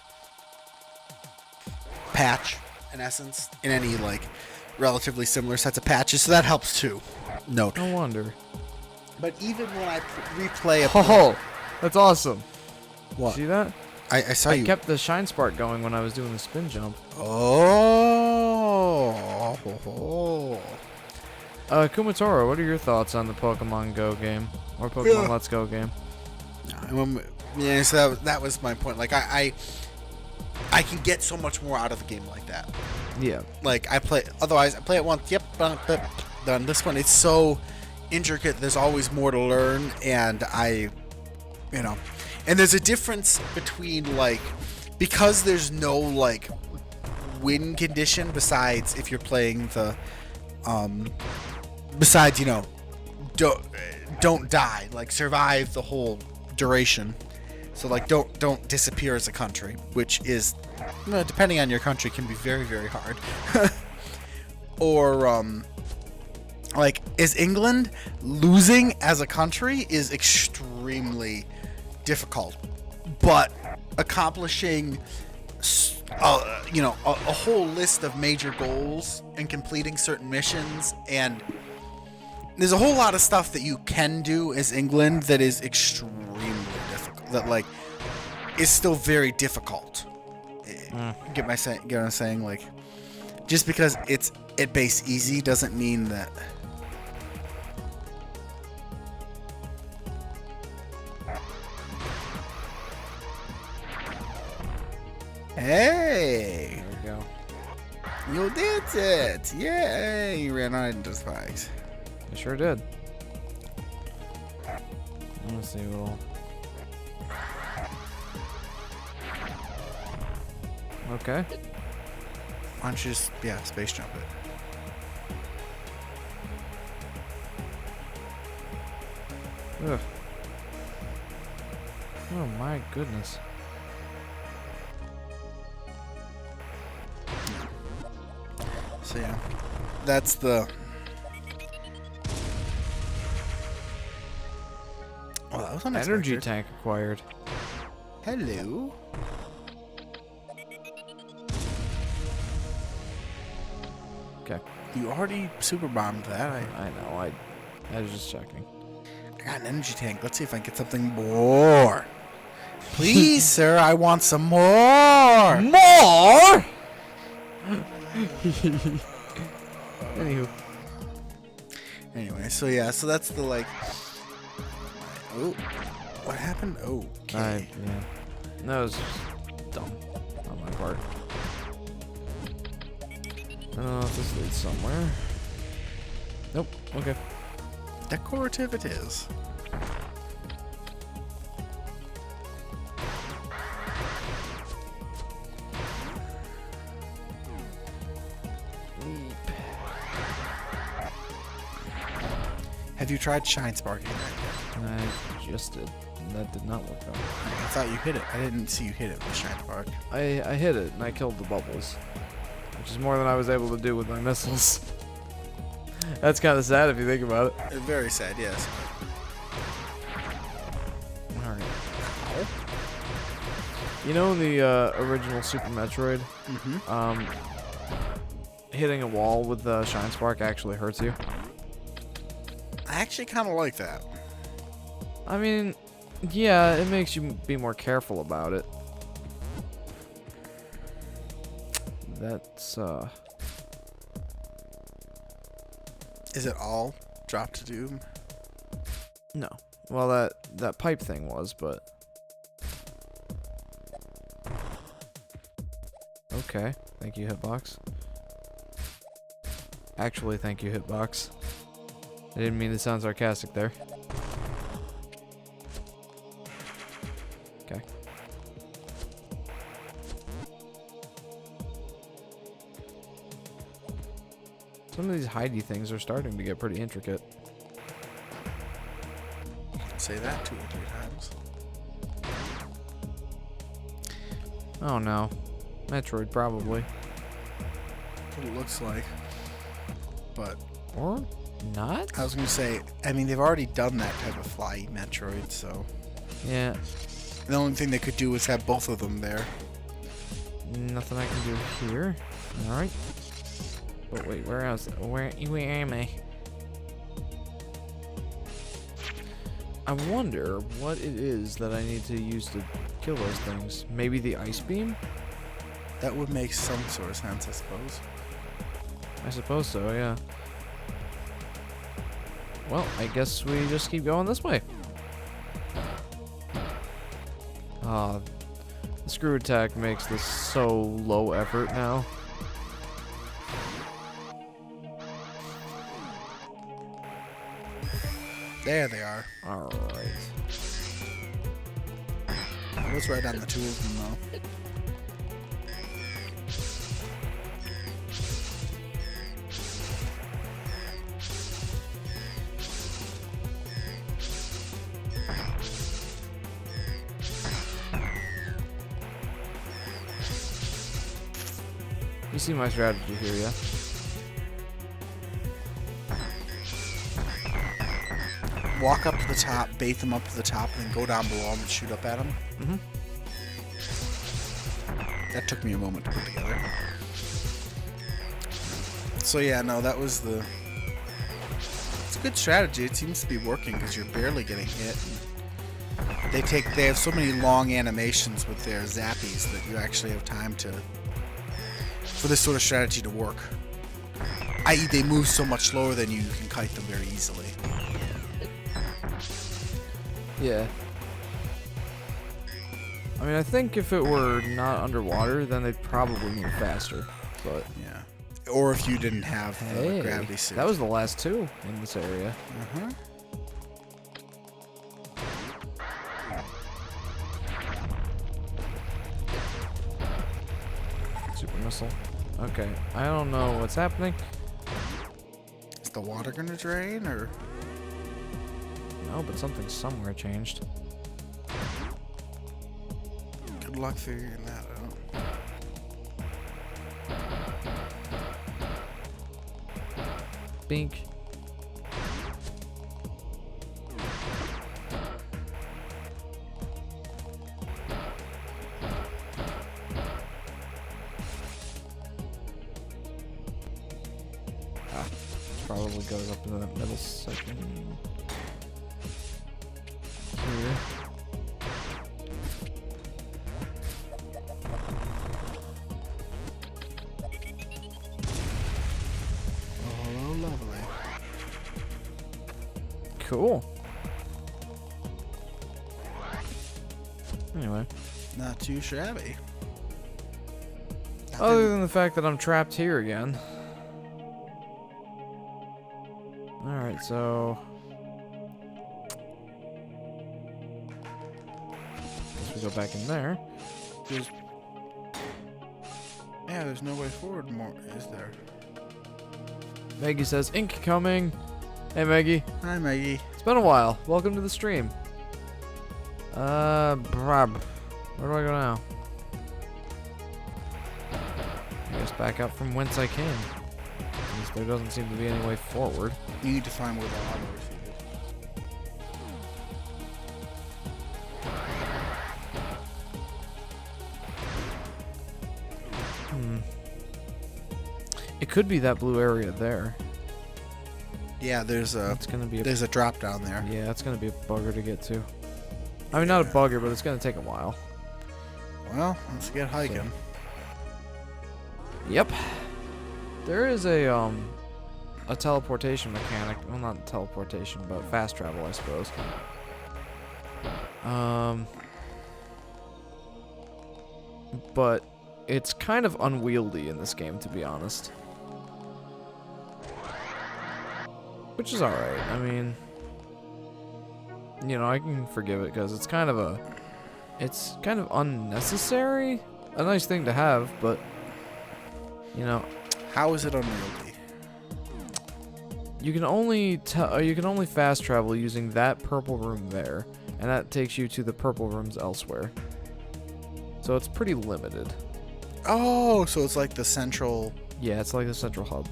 patch, in essence, in any, like, relatively similar sets of patches, so that helps too. Note. No wonder. But even when I replay a... Oh, that's awesome. What? See that? I saw you. I kept the Shine Spark going when I was doing the spin jump. Oh. Kumatora, what are your thoughts on the Pokemon Go game? Or Pokemon Let's Go game? Yeah, so that was my point. Like, I can get so much more out of a game like that. Yeah. Like, otherwise, I play it once, yep, done. This one, it's so intricate, there's always more to learn, and and there's a difference between, like, because there's no, like, win condition besides if you're playing the, besides, don't die, like, survive the whole duration. So, like, don't disappear as a country, which is, depending on your country, can be very, very hard. Or, like, is England losing as a country is extremely difficult, but accomplishing, a whole list of major goals and completing certain missions, and there's a whole lot of stuff that you can do as England that is extremely difficult, that, like, is still very difficult. Get what I'm saying? Like, just because it's at base easy doesn't mean that. Hey! There we go. You did it! Yay! You ran right into spikes. I sure did. Let's see what'll... Okay. Why don't you just, yeah, space jump it? Ugh. Oh my goodness. So yeah, that's the... Well, that was unexpected. Energy tank acquired. Hello. Okay. You already super bombed that. I know, I was just checking. I got an energy tank. Let's see if I can get something more. Please, sir, I want some more. More? Anywho. Anyway, so yeah, so that's the like... Oh, what happened? Okay. Yeah. That was just dumb on my part. I don't know if this leads somewhere. Nope. Okay. Decorative it is. Have you tried shine sparking that yet? I just did. That did not work out. I thought you hit it. I didn't see you hit it with shine spark. I hit it and I killed the bubbles, which is more than I was able to do with my missiles. That's kind of sad if you think about it. Very sad, yes. Alright. You know in the original Super Metroid, hitting a wall with the Shine Spark actually hurts you? I actually kind of like that. I mean, yeah, it makes you be more careful about it. That's, Is it all drop to doom? No. Well, that pipe thing was, but... Okay. Thank you, Hitbox. Actually, thank you, Hitbox. I didn't mean to sound sarcastic there. Okay. Some of these hidey things are starting to get pretty intricate. Say that 2 or 3 times. Oh no. Metroid, probably. That's what it looks like. But... Or not? I was going to say, I mean, they've already done that type of fly Metroid, so... Yeah. The only thing they could do is have both of them there. Nothing I can do here. Alright. But wait, where else? Where am I? I wonder what it is that I need to use to kill those things. Maybe the ice beam? That would make some sort of sense, I suppose. I suppose so, yeah. Well, I guess we just keep going this way. Ah, the screw attack makes this so low effort now. There they are. Alright. Let's write down the 2 of them, though. You see my strategy here, yeah? Walk up to the top, bait them up to the top, and then go down below them and shoot up at them. Mm-hmm. That took me a moment to put together. So yeah, no, that was the... It's a good strategy. It seems to be working because you're barely getting hit. They have so many long animations with their zappies that you actually have time for this sort of strategy to work. I.e., they move so much slower than you can kite them very easily. Yeah. I mean, I think if it were not underwater, then they'd probably move faster. But yeah. Or if you didn't have the gravity suit. That was the last two in this area. Uh-huh. Super missile. Okay, I don't know what's happening. Is the water gonna drain, or? No, but something somewhere changed. Good luck figuring that out. Bink. Probably goes up into that middle section here. Oh, lovely. Cool. Anyway. Not too shabby. Other than the fact that I'm trapped here again. Alright, so... guess we go back in there. There's no way forward more, is there? Maggie says, ink coming! Hey Maggie. Hi, Maggie. It's been a while. Welcome to the stream. Brab. Where do I go now? I guess back up from whence I came. Since there doesn't seem to be any way forward. You need to find where the lava is. It could be that blue area there. Yeah, there's a drop down there. Yeah, it's gonna be a bugger to get to. I mean, not a bugger, but it's gonna take a while. Well, let's get hiking. Yep. There is a teleportation mechanic. Well, not teleportation, but fast travel, I suppose. But it's kind of unwieldy in this game, to be honest. Which is alright. I mean, you know, I can forgive it because it's kind of unnecessary. A nice thing to have, but you know. How is it unwieldy? You can only fast travel using that purple room there, and that takes you to the purple rooms elsewhere. So it's pretty limited. Oh, so it's like the central. Yeah, it's like the central hub.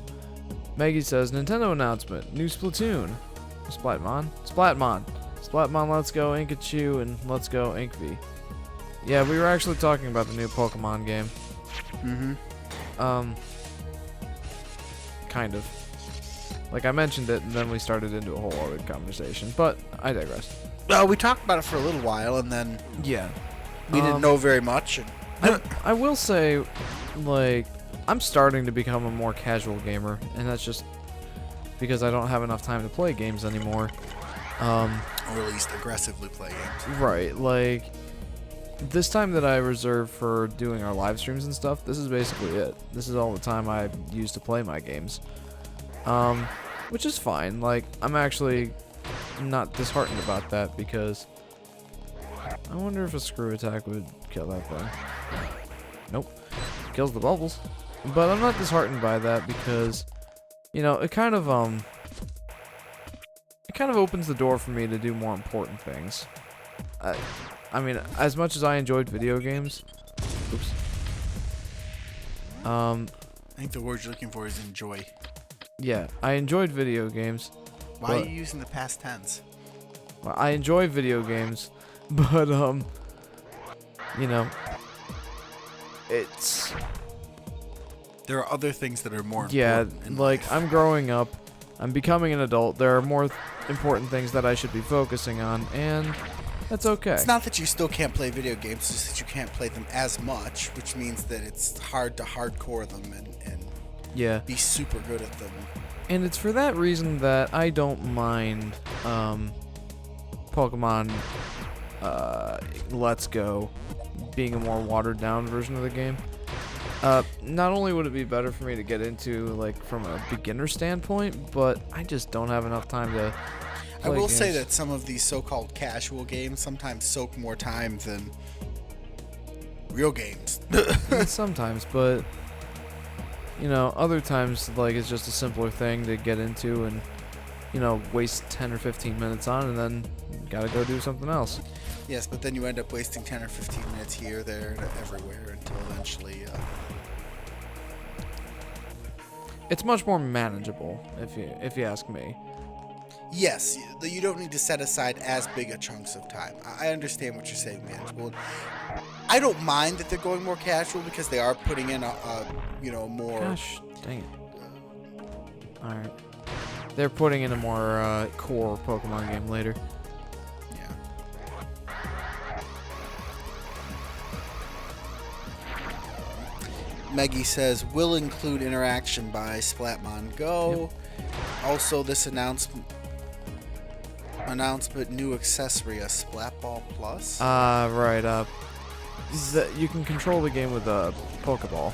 Maggie says, Nintendo announcement, new Splatoon. Splatmon? Splatmon, let's go Inkachu, and let's go Inkv. Yeah, we were actually talking about the new Pokemon game. Kind of. Like, I mentioned it, and then we started into a whole other conversation, but I digress. We talked about it for a little while, and then yeah, we didn't know very much. I will say, like, I'm starting to become a more casual gamer, and that's just because I don't have enough time to play games anymore. Or at least aggressively play games. Right, like, this time that I reserve for doing our live streams and stuff, this is basically it. This is all the time I use to play my games. Which is fine. Like, I'm actually not disheartened about that because I wonder if a screw attack would kill that thing. Nope. Kills the bubbles. But I'm not disheartened by that because, you know, it kind of opens the door for me to do more important things. I mean, as much as I enjoyed video games, I think the word you're looking for is enjoy. Yeah, I enjoyed video games. Why are you using the past tense? Well, I enjoy video games, but you know, it's. There are other things that are more important. Yeah, in like life. I'm growing up, I'm becoming an adult. There are more important things that I should be focusing on, and that's okay. It's not that you still can't play video games, it's just that you can't play them as much, which means that it's hard to hardcore them and yeah, be super good at them. And it's for that reason that I don't mind Pokemon Let's Go being a more watered down version of the game. Not only would it be better for me to get into, like, from a beginner standpoint, but I just don't have enough time to I will games. say that some of these so-called casual games sometimes soak more time than real games. Sometimes, but you know, other times, like, it's just a simpler thing to get into and, you know, waste 10 or 15 minutes on, and then gotta go do something else. Yes, but then you end up wasting 10 or 15 minutes here, there, and everywhere until eventually. It's much more manageable, if you ask me. Yes, you don't need to set aside as big a chunks of time. I understand what you're saying, manageable. I don't mind that they're going more casual because they are putting in a more. Gosh, dang it. All right, they're putting in a more core Pokemon game later. Yeah. Meggie says will include interaction by Splatmon Go. Yep. Also, this announcement new accessory, a Splatball Plus. Right. You can control the game with a Pokeball.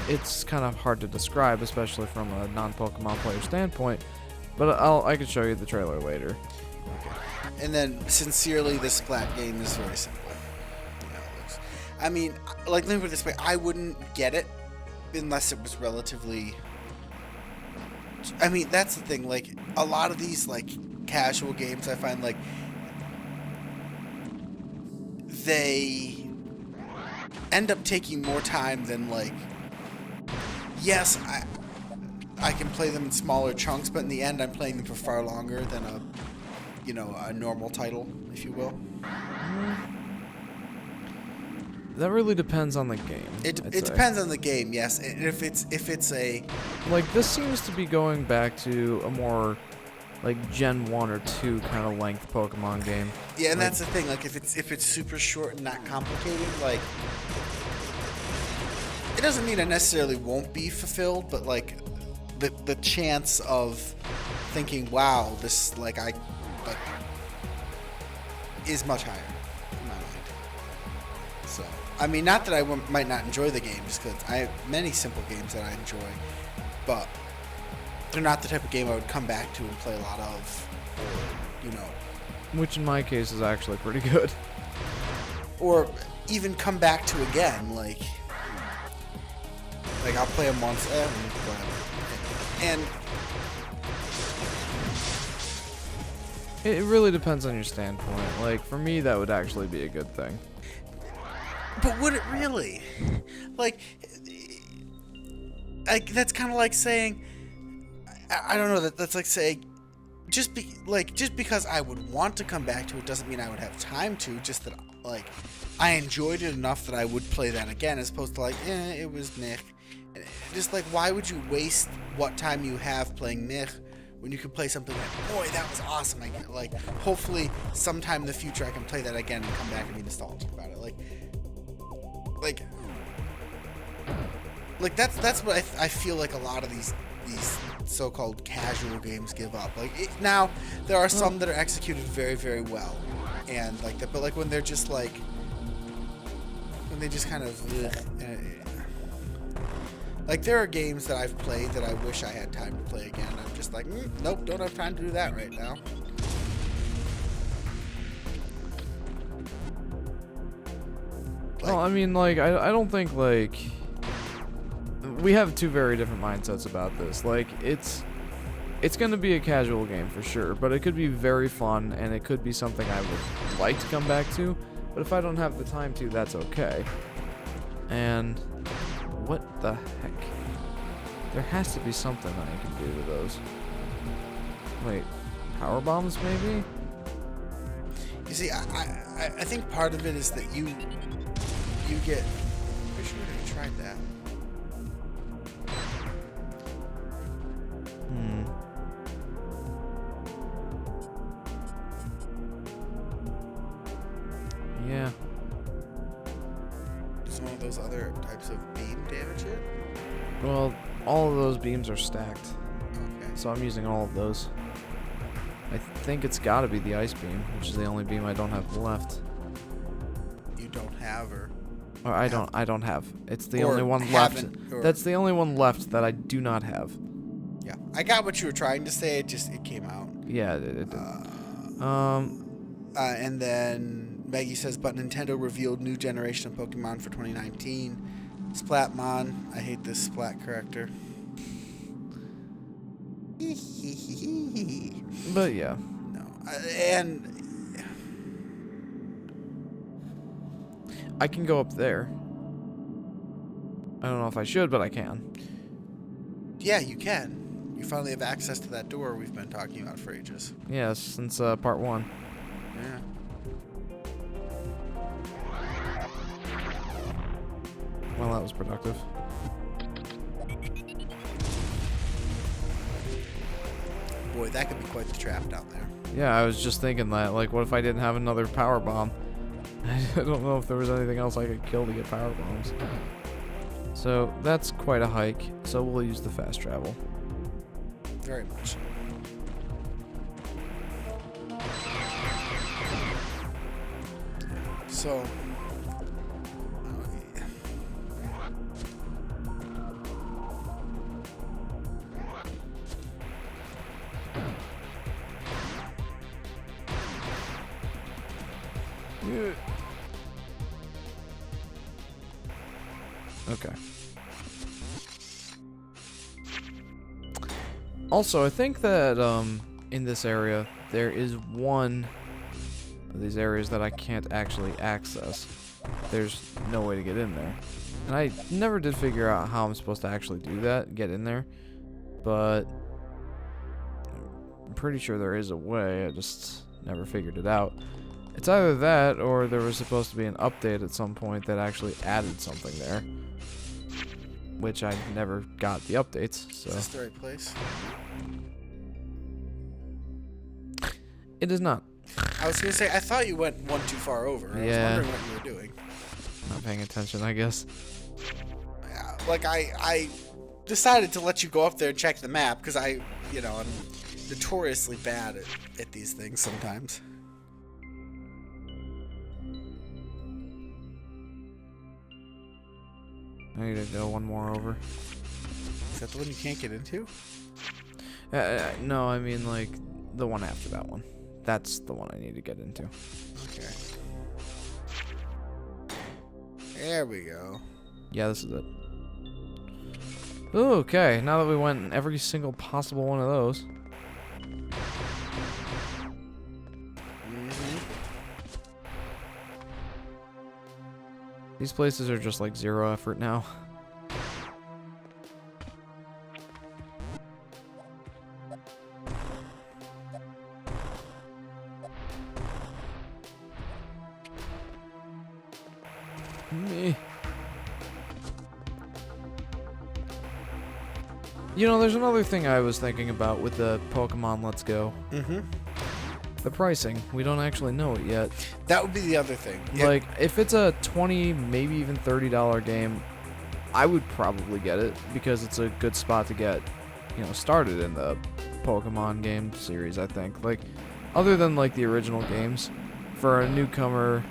It's kind of hard to describe, especially from a non-Pokemon player standpoint, but I can show you the trailer later. Okay. And then, sincerely, the Splat game is very simple. I mean, like, let me put it this way, I wouldn't get it unless it was relatively... I mean, that's the thing, like, a lot of these, like, casual games, I find, like, they end up taking more time than, like, yes, I can play them in smaller chunks, but in the end, I'm playing them for far longer than a normal title, if you will. That really depends on the game. It depends on the game, yes. And if it's a like, this seems to be going back to a more like Gen 1 or 2 kind of length Pokemon game. Yeah, and that's the thing. Like, if it's super short and not complicated, like, it doesn't mean it necessarily won't be fulfilled, but like the chance of thinking, wow, this is much higher in my mind. So, I mean, not that I might not enjoy the games, because I have many simple games that I enjoy, but they're not the type of game I would come back to and play a lot of, or, Which in my case is actually pretty good. Or even come back to again, like I'll play them once, whatever. And it really depends on your standpoint. Like, for me, that would actually be a good thing. But would it really? Like that's kind of like saying, I don't know. That's like saying, just because I would want to come back to it doesn't mean I would have time to. Just that, like, I enjoyed it enough that I would play that again, as opposed to like, it was meh. Just like, why would you waste what time you have playing meh when you could play something like, boy, that was awesome. Like, hopefully sometime in the future I can play that again and come back and be nostalgic about it. Like that's what I feel like a lot of these so-called casual games give up. Like, now there are some that are executed very, very well, and like that. But like when they're just like, when they just kind of, like, there are games that I've played that I wish I had time to play again. I'm just like, nope, don't have time to do that right now. Well, I mean, like, I don't think, like, we have two very different mindsets about this. Like, it's going to be a casual game for sure, but it could be very fun, and it could be something I would like to come back to, but if I don't have the time to, that's okay. And what the heck? There has to be something that I can do with those. Wait, power bombs maybe? You see, I think part of it is that you get. I wish you tried that. Yeah. Does one of those other types of beam damage it? Well, all of those beams are stacked. Okay. So I'm using all of those. I think it's gotta be the ice beam, which is the only beam I don't have left. you don't have, or I don't have. It's the or only one left. haven't, or- That's the only one left that I do not have. Yeah, I got what you were trying to say. It came out. Yeah, it did. And then Maggie says, but Nintendo revealed new generation of Pokemon for 2019. Splatmon. I hate this Splat character. But yeah. No. And I can go up there. I don't know if I should, but I can. yeah, you can. You finally have access to that door we've been talking about for ages. Yes, since part 1. Yeah. Well, that was productive. Boy, that could be quite the trap down there. Yeah, I was just thinking that. Like, what if I didn't have another power bomb? I don't know if there was anything else I could kill to get power bombs. So, that's quite a hike. So, we'll use the fast travel. Very much so. So, Yeah. Okay. Also, I think that in this area there is one of these areas that I can't actually access. There's no way to get in there. And I never did figure out how I'm supposed to actually do that, get in there. But I'm pretty sure there is a way, I just never figured it out. It's either that, or there was supposed to be an update at some point that actually added something there. Which I never got the updates, so... is this the right place? It is not. I was going to say, I thought you went one too far over. I was wondering what you were doing. Not paying attention, I guess. Yeah, like, I decided to let you go up there and check the map, because I'm notoriously bad at these things sometimes. I need to go one more over. Is that the one you can't get into? No, I mean, like, the one after that one. That's the one I need to get into. Okay. There we go. Yeah, this is it. Ooh, okay, now that we went in every single possible one of those. These places are just like 0 effort now. Me. You know, there's another thing I was thinking about with the Pokemon Let's Go. Mm-hmm. The pricing. We don't actually know it yet. That would be the other thing. Like, if it's a $20, maybe even $30 game, I would probably get it because it's a good spot to get, started in the Pokemon game series, I think. Like, other than, like, the original games, for a newcomer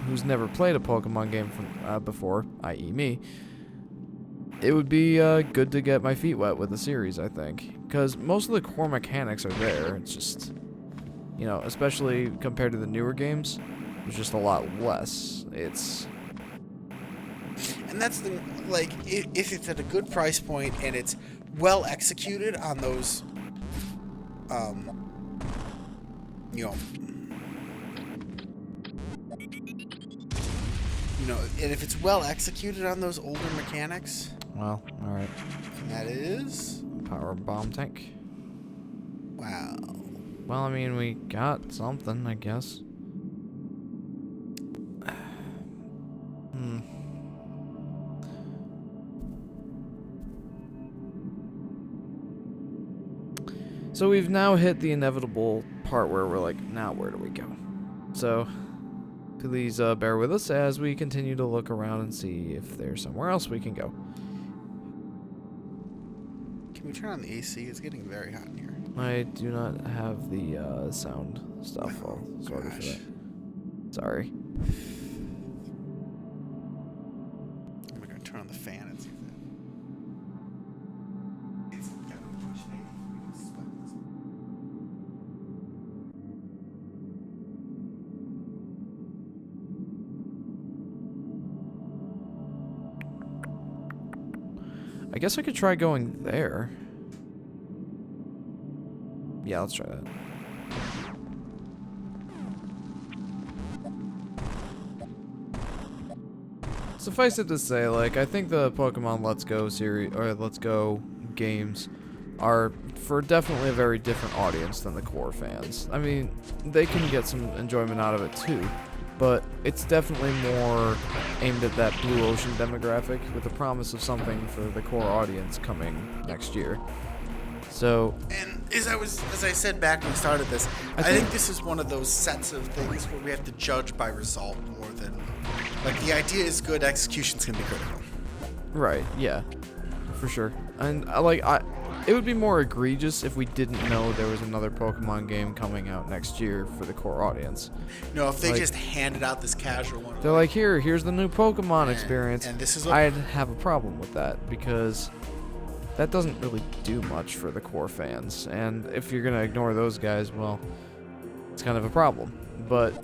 who's never played a Pokemon game from before, i.e. me, it would be good to get my feet wet with the series, I think. Because most of the core mechanics are there. It's just... especially compared to the newer games, there's just a lot less. And that's the, like, if it's at a good price point and it's well executed on those, and if it's well executed on those older mechanics. Well, alright. And that is... Power bomb tank. Wow. Well, I mean, we got something, I guess. So we've now hit the inevitable part where we're like, now where do we go? So, please bear with us as we continue to look around and see if there's somewhere else we can go. Can we turn on the AC? It's getting very hot in here. I do not have the sound stuff all sorted for that. Sorry. turn on the fan and see if it's got to push maybe. We can suspect this. I guess I could try going there. Yeah, let's try that. Suffice it to say, like, I think the Pokemon Let's Go series, or Let's Go games, are for definitely a very different audience than the core fans. I mean, they can get some enjoyment out of it too, but it's definitely more aimed at that Blue Ocean demographic with the promise of something for the core audience coming next year. So, and as I said back when we started this, I think this is one of those sets of things where we have to judge by result more than, like, the idea is good, execution's gonna be critical. Right, yeah, for sure. And it would be more egregious if we didn't know there was another Pokemon game coming out next year for the core audience. No, if they just handed out this casual one. They're like, here's the new Pokemon experience. And this is what I'd have a problem with that because that doesn't really do much for the core fans. And if you're gonna ignore those guys, well, it's kind of a problem. But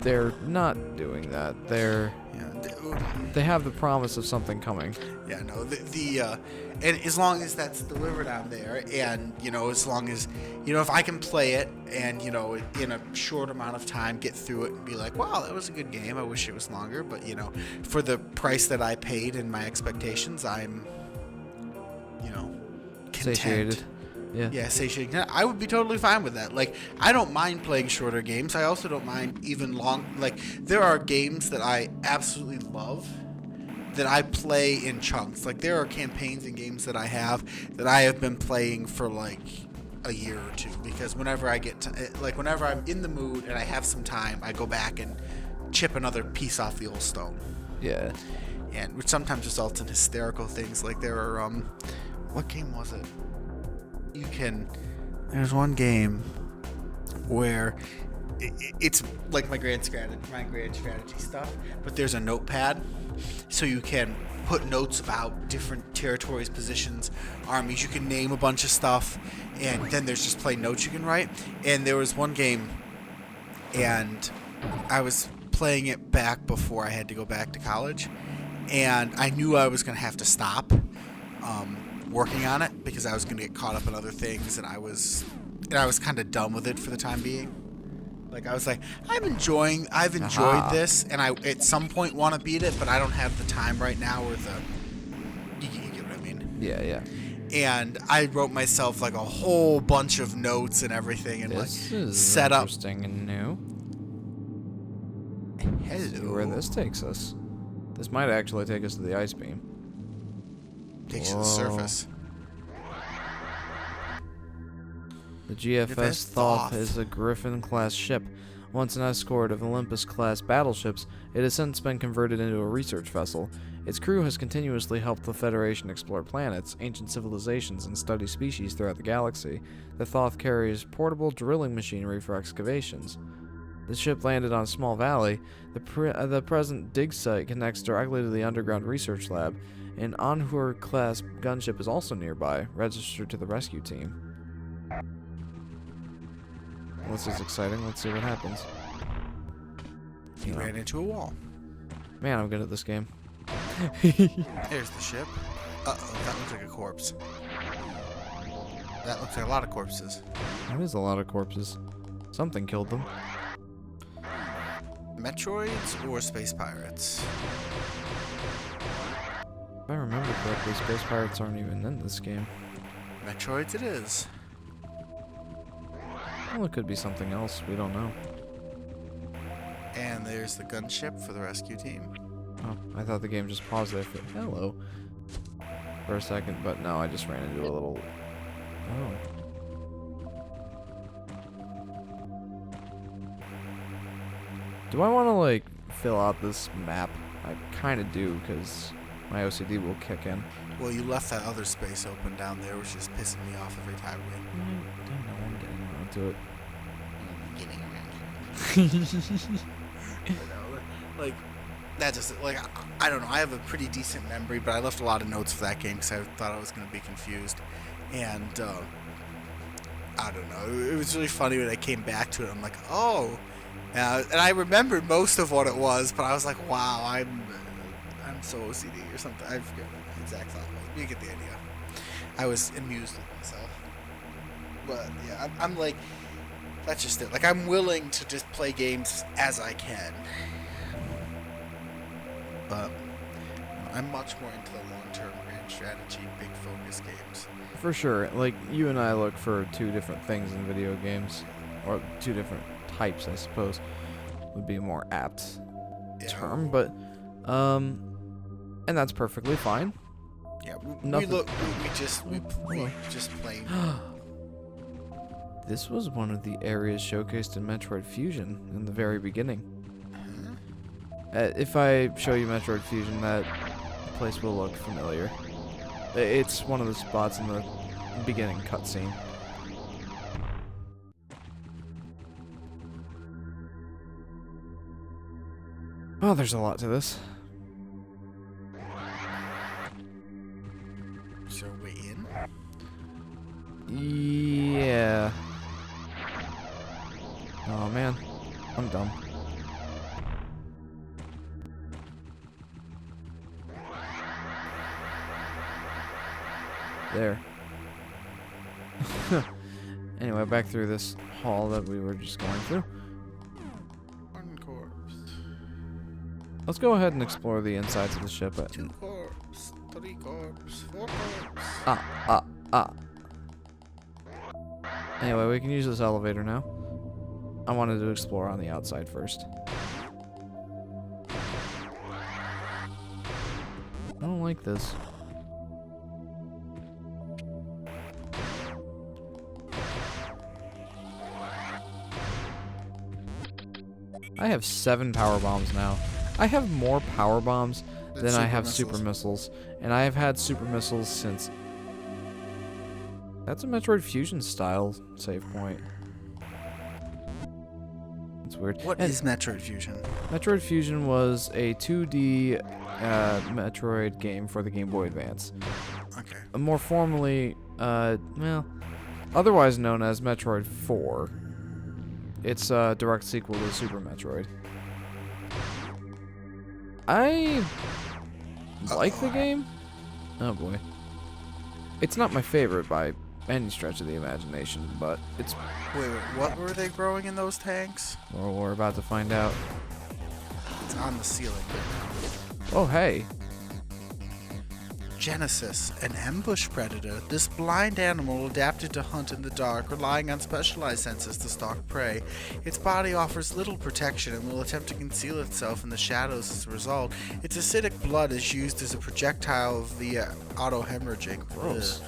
they're not doing that. They have the promise of something coming. Yeah, no, and as long as that's delivered on there, and, you know, as long as, you know, if I can play it and, you know, in a short amount of time get through it and be like, wow, that was a good game, I wish it was longer, but, you know, for the price that I paid and my expectations, I'm, you know, content. Satiated. Yeah, satiated. I would be totally fine with that. Like, I don't mind playing shorter games. I also don't mind even long. Like, there are games that I absolutely love that I play in chunks. Like, there are campaigns and games that I have been playing for like a year or two, because whenever I get to, like, whenever I'm in the mood and I have some time, I go back and chip another piece off the old stone. Yeah. And which sometimes results in hysterical things. Like, there are what game was it? There's one game where it's like my grand strategy stuff, but there's a notepad, so you can put notes about different territories, positions, armies. You can name a bunch of stuff, and then there's just plain notes you can write. And there was one game, and I was playing it back before I had to go back to college, and I knew I was going to have to stop working on it because I was going to get caught up in other things, and I was kind of done with it for the time being. Like, I was like, I've enjoyed this, and I at some point want to beat it, but I don't have the time right now or you get what I mean? Yeah. And I wrote myself like a whole bunch of notes and everything, and this like is set up. Interesting and new. Hello. See where this takes us. This might actually take us to the ice beam. Takes you to the surface. The GFS Thoth is a Griffin-class ship. Once an escort of Olympus-class battleships, it has since been converted into a research vessel. Its crew has continuously helped the Federation explore planets, ancient civilizations, and study species throughout the galaxy. The Thoth carries portable drilling machinery for excavations. The ship landed on a small valley. The present dig site connects directly to the underground research lab. An Anhur-class gunship is also nearby, registered to the rescue team. This is exciting. Let's see what happens. He ran into a wall. Man, I'm good at this game. There's the ship. Uh-oh, that looks like a corpse. That looks like a lot of corpses. That is a lot of corpses. Something killed them. Metroids or space pirates? If I remember correctly, space pirates aren't even in this game. Metroids it is. Well, it could be something else. We don't know. And there's the gunship for the rescue team. Oh, I thought the game just paused there for hello for a second, but no, I just ran into a little... Oh. Do I want to, like, fill out this map? I kind of do, because my OCD will kick in. Well, you left that other space open down there, which is pissing me off every time I don't know, I'm getting around to it. Getting around to it. Like, that just, like, I don't know. I have a pretty decent memory, but I left a lot of notes for that game because I thought I was going to be confused. And I don't know. It was really funny when I came back to it. I'm like, oh. And I remembered most of what it was, but I was like, wow, I'm so OCD or something. I forget what the exact thought was. You get the idea. I was amused with myself. But, yeah, I'm like, that's just it. Like, I'm willing to just play games as I can. But I'm much more into the long-term grand strategy, big focus games. For sure. Like, you and I look for two different things in video games. Or two different types, I suppose, would be a more apt term. But, and that's perfectly fine. Yeah, we just played. This was one of the areas showcased in Metroid Fusion in the very beginning. If I show you Metroid Fusion, that place will look familiar. It's one of the spots in the beginning cutscene. Oh, there's a lot to this. So we in? Yeah. Oh man, I'm dumb. There. Anyway, back through this hall that we were just going through. One corpse. Let's go ahead and explore the insides of the ship. 2 corpse, 3 corpse, 4 corpse. Anyway, we can use this elevator now. I wanted to explore on the outside first. I don't like this. I have 7 power bombs now. I have more power bombs than I have super missiles, and I have had super missiles since. That's a Metroid Fusion style save point. It's weird. What is Metroid Fusion? Metroid Fusion was a 2D Metroid game for the Game Boy Advance. Okay. More formally, well, otherwise known as Metroid 4. It's a direct sequel to Super Metroid. I like the game. Oh boy. It's not my favorite by any stretch of the imagination, but it's... Wait, what were they growing in those tanks? Well, we're about to find out. It's on the ceiling right now. Oh, hey. Genesis, an ambush predator. This blind animal adapted to hunt in the dark, relying on specialized senses to stalk prey. Its body offers little protection and will attempt to conceal itself in the shadows as a result. Its acidic blood is used as a projectile via auto-hemorrhaging. Gross.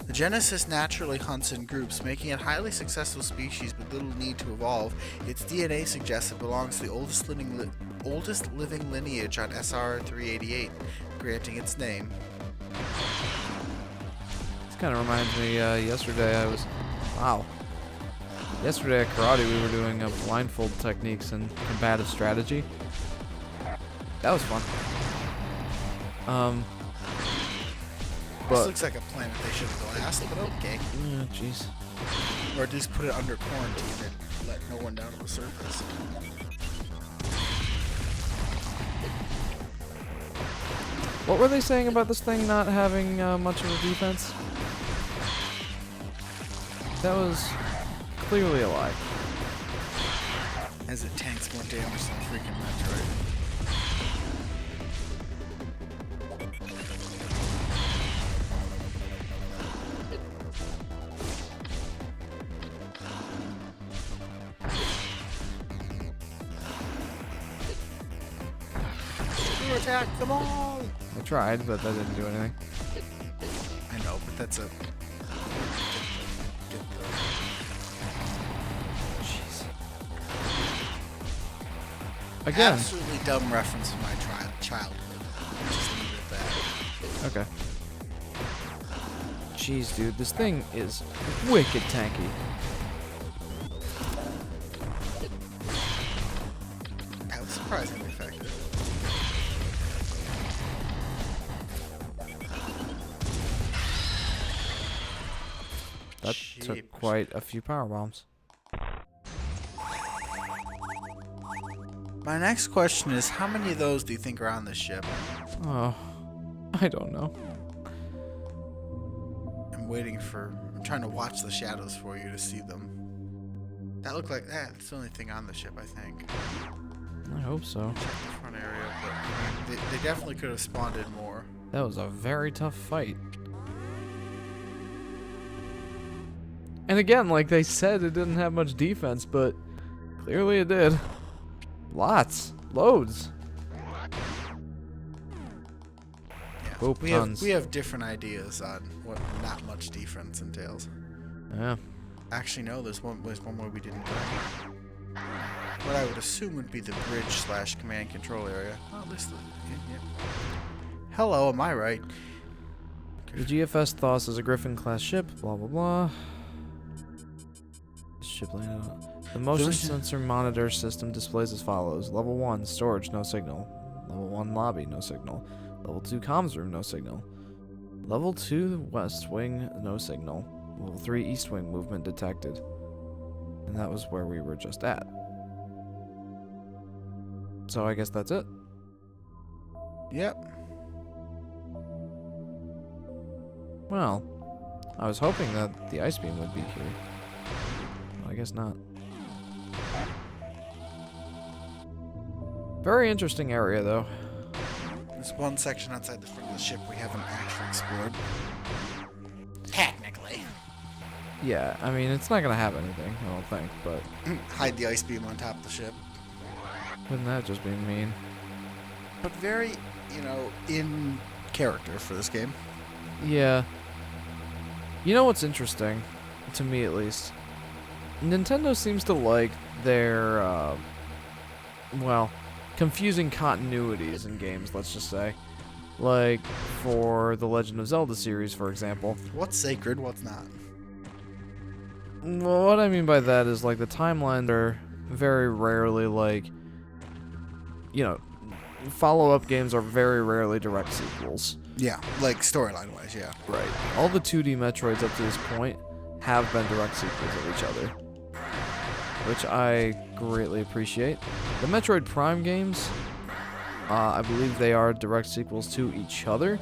The Genesis naturally hunts in groups, making it a highly successful species with little need to evolve. Its DNA suggests it belongs to the oldest living lineage on SR-388, granting its name. This kind of reminds me, yesterday Yesterday at karate we were doing blindfold techniques and combative strategy. That was fun. This looks like a planet they should have glassed, but okay. Yeah, jeez. Or at least put it under quarantine and let no one down to the surface. What were they saying about this thing not having much of a defense? That was clearly a lie. As it tanks more damage than freaking Metroid. Attack them all! I tried, but that didn't do anything. I know, but that's a... Jeez. Again. Absolutely dumb reference from my childhood. Just leave it at that. Okay. Jeez, dude, this thing is wicked tanky. That was surprisingly effective. That took quite a few power bombs. My next question is, how many of those do you think are on this ship? Oh, I don't know. I'm trying to watch the shadows for you to see them. That looked like that's the only thing on the ship, I think. I hope so. Check the front area, but they definitely could have spawned in more. That was a very tough fight. And again, like they said, it didn't have much defense, but clearly it did. Lots. Loads. Yeah. We have different ideas on what not much defense entails. Yeah. Actually, no, there's one more we didn't do. What I would assume would be the bridge / command control area. Oh, yeah. Hello, am I right? The GFS Thoth is a Griffin-class ship, blah blah blah. Ship landed on. The motion sensor monitor system displays as follows. Level 1, storage, no signal. Level 1, lobby, no signal. Level 2, comms room, no signal. Level 2, west wing, no signal. Level 3, east wing, movement detected. And that was where we were just at. So I guess that's it. Yep. Well, I was hoping that the ice beam would be here. I guess not. Very interesting area, though. There's one section outside the front of the ship we haven't actually explored. Technically. Yeah, I mean, it's not gonna have anything, I don't think, but... Hide the ice beam on top of the ship. Wouldn't that just be mean? But very, in character for this game. Yeah. You know what's interesting? To me, at least. Nintendo seems to like their, confusing continuities in games, let's just say. Like, for the Legend of Zelda series, for example. What's sacred, what's not? Well, what I mean by that is, like, the timelines are very rarely, like, follow-up games are very rarely direct sequels. Yeah, like storyline-wise, yeah. Right. All the 2D Metroids up to this point have been direct sequels of each other, which I greatly appreciate. The Metroid Prime games, I believe they are direct sequels to each other,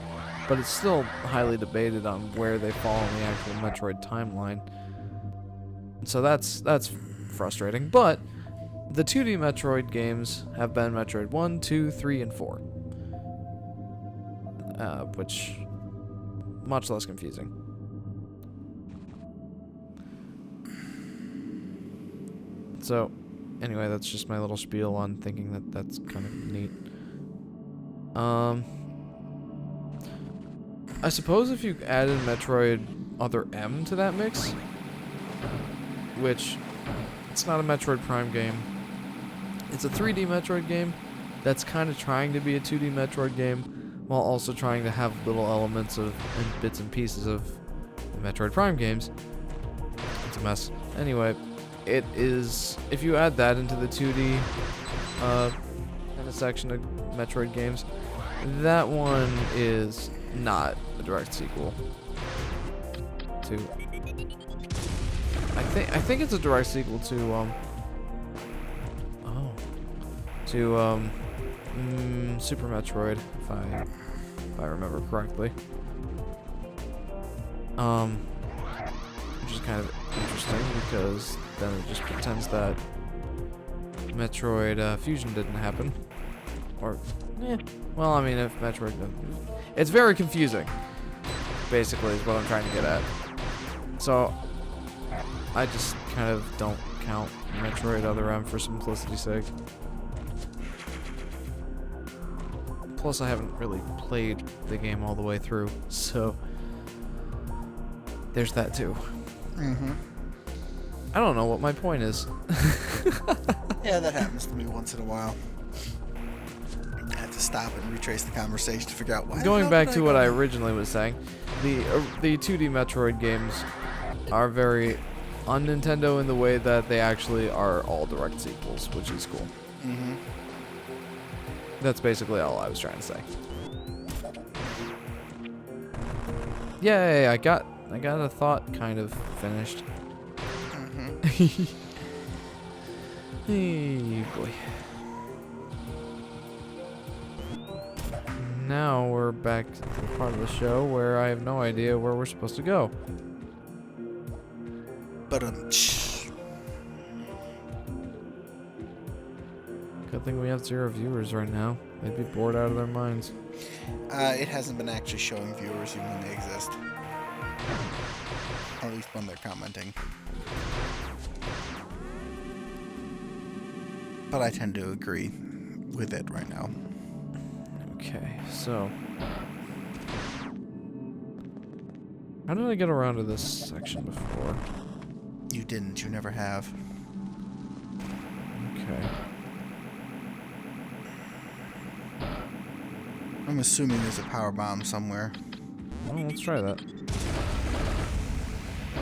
but it's still highly debated on where they fall in the actual Metroid timeline. So that's frustrating, but the 2D Metroid games have been Metroid 1, 2, 3, and 4. Which, much less confusing. So, anyway, that's just my little spiel on thinking that that's kind of neat. I suppose if you added Metroid Other M to that mix, which, it's not a Metroid Prime game. It's a 3D Metroid game that's kind of trying to be a 2D Metroid game, while also trying to have little elements of and bits and pieces of the Metroid Prime games. It's a mess. Anyway, it is, if you add that into the 2D kind of section of Metroid games, that one is not a direct sequel to, I think it's a direct sequel to Super Metroid, if I remember correctly. Which is kind of interesting because then it just pretends that Metroid Fusion didn't happen. Or, well, I mean, if Metroid... It's very confusing, basically, is what I'm trying to get at. So, I just kind of don't count Metroid Other M for simplicity's sake. Plus, I haven't really played the game all the way through, so there's that too. Mm-hmm. I don't know what my point is. Yeah, that happens to me once in a while. I have to stop and retrace the conversation to figure out why. Going back to what I originally was saying, the 2D Metroid games are very un-Nintendo in the way that they actually are all direct sequels, which is cool. Mm-hmm. That's basically all I was trying to say. Yay, I got a thought kind of finished. Mm-hmm. Hey, boy. Now we're back to the part of the show where I have no idea where we're supposed to go. But Good thing we have 0 viewers right now. They'd be bored out of their minds. it hasn't been actually showing viewers even when they exist. At least when they're commenting. But I tend to agree with it right now. Okay, so... how did I get around to this section before? You didn't. You never have. Okay. I'm assuming there's a power bomb somewhere. Well, let's try that.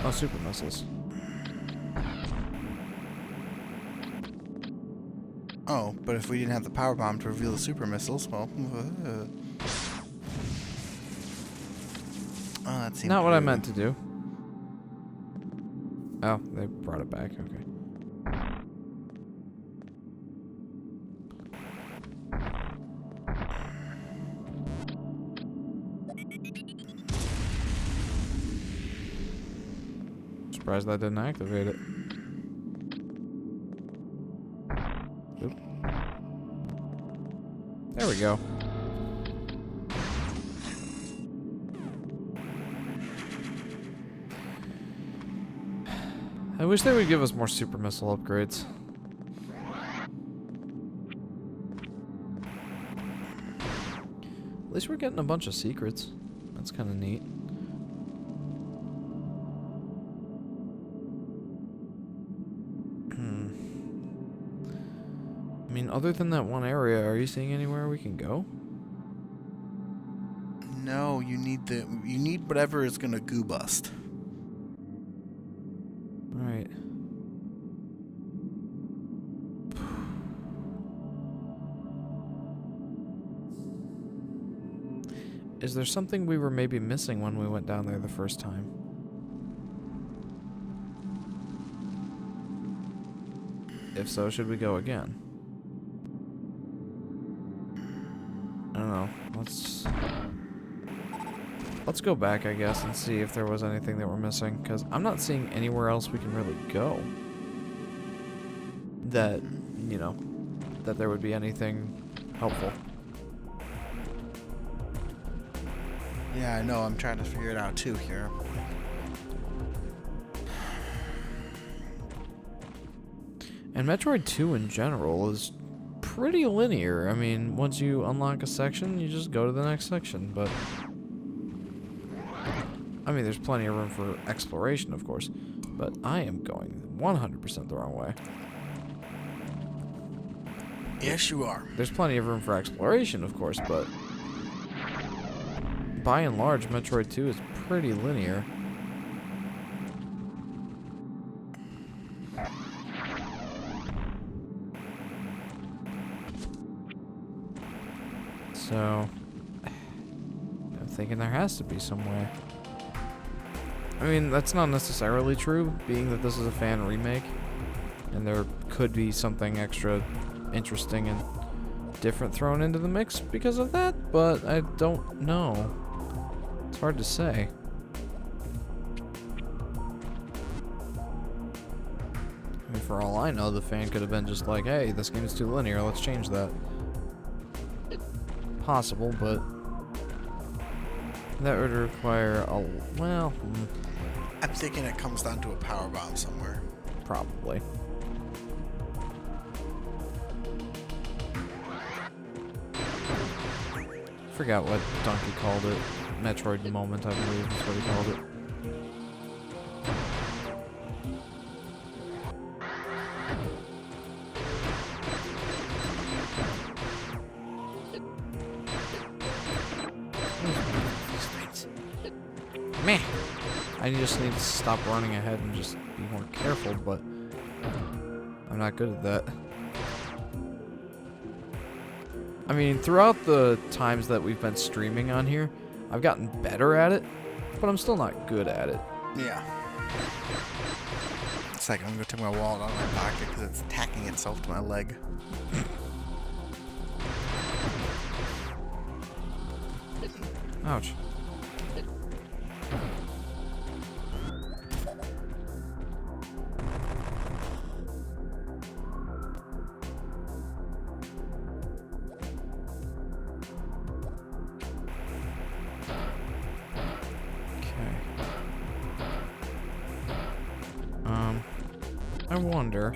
Oh, super missiles. Oh, but if we didn't have the power bomb to reveal the super missiles, well... Oh, that seems Not what I rude. meant to do. Oh, they brought it back. Okay. Surprised that didn't activate it. Oop. There we go. I wish they would give us more super missile upgrades. At least we're getting a bunch of secrets. That's kind of neat. I mean, other than that one area, are you seeing anywhere we can go? No, you need whatever is gonna goo bust. Alright. Is there something we were maybe missing when we went down there the first time? If so, should we go again? I don't know. Let's go back, I guess, and see if there was anything that we're missing, because I'm not seeing anywhere else we can really go. That, you know, that there would be anything helpful. Yeah, I know. I'm trying to figure it out too here. And Metroid II in general is pretty linear. I mean, once you unlock a section, you just go to the next section, but... I mean, there's plenty of room for exploration, of course, but I am going 100% the wrong way. Yes, you are. There's plenty of room for exploration, of course, but... by and large, Metroid 2 is pretty linear. So, I'm thinking there has to be some way. I mean, that's not necessarily true, being that this is a fan remake, and there could be something extra interesting and different thrown into the mix because of that, but I don't know. It's hard to say. I mean, for all I know, the fan could have been just like, hey, this game is too linear, let's change that. Possible, but that would require a, well, I'm thinking it comes down to a power bomb somewhere. probably. Forgot what Donkey called it. Metroid moment, I believe, is what he called it. Meh. I just need to stop running ahead and just be more careful, but I'm not good at that. I mean, throughout the times that we've been streaming on here, I've gotten better at it, but I'm still not good at it. Yeah. It's like I'm gonna take my wallet out of my pocket because it's tacking itself to my leg. Ouch. I wonder.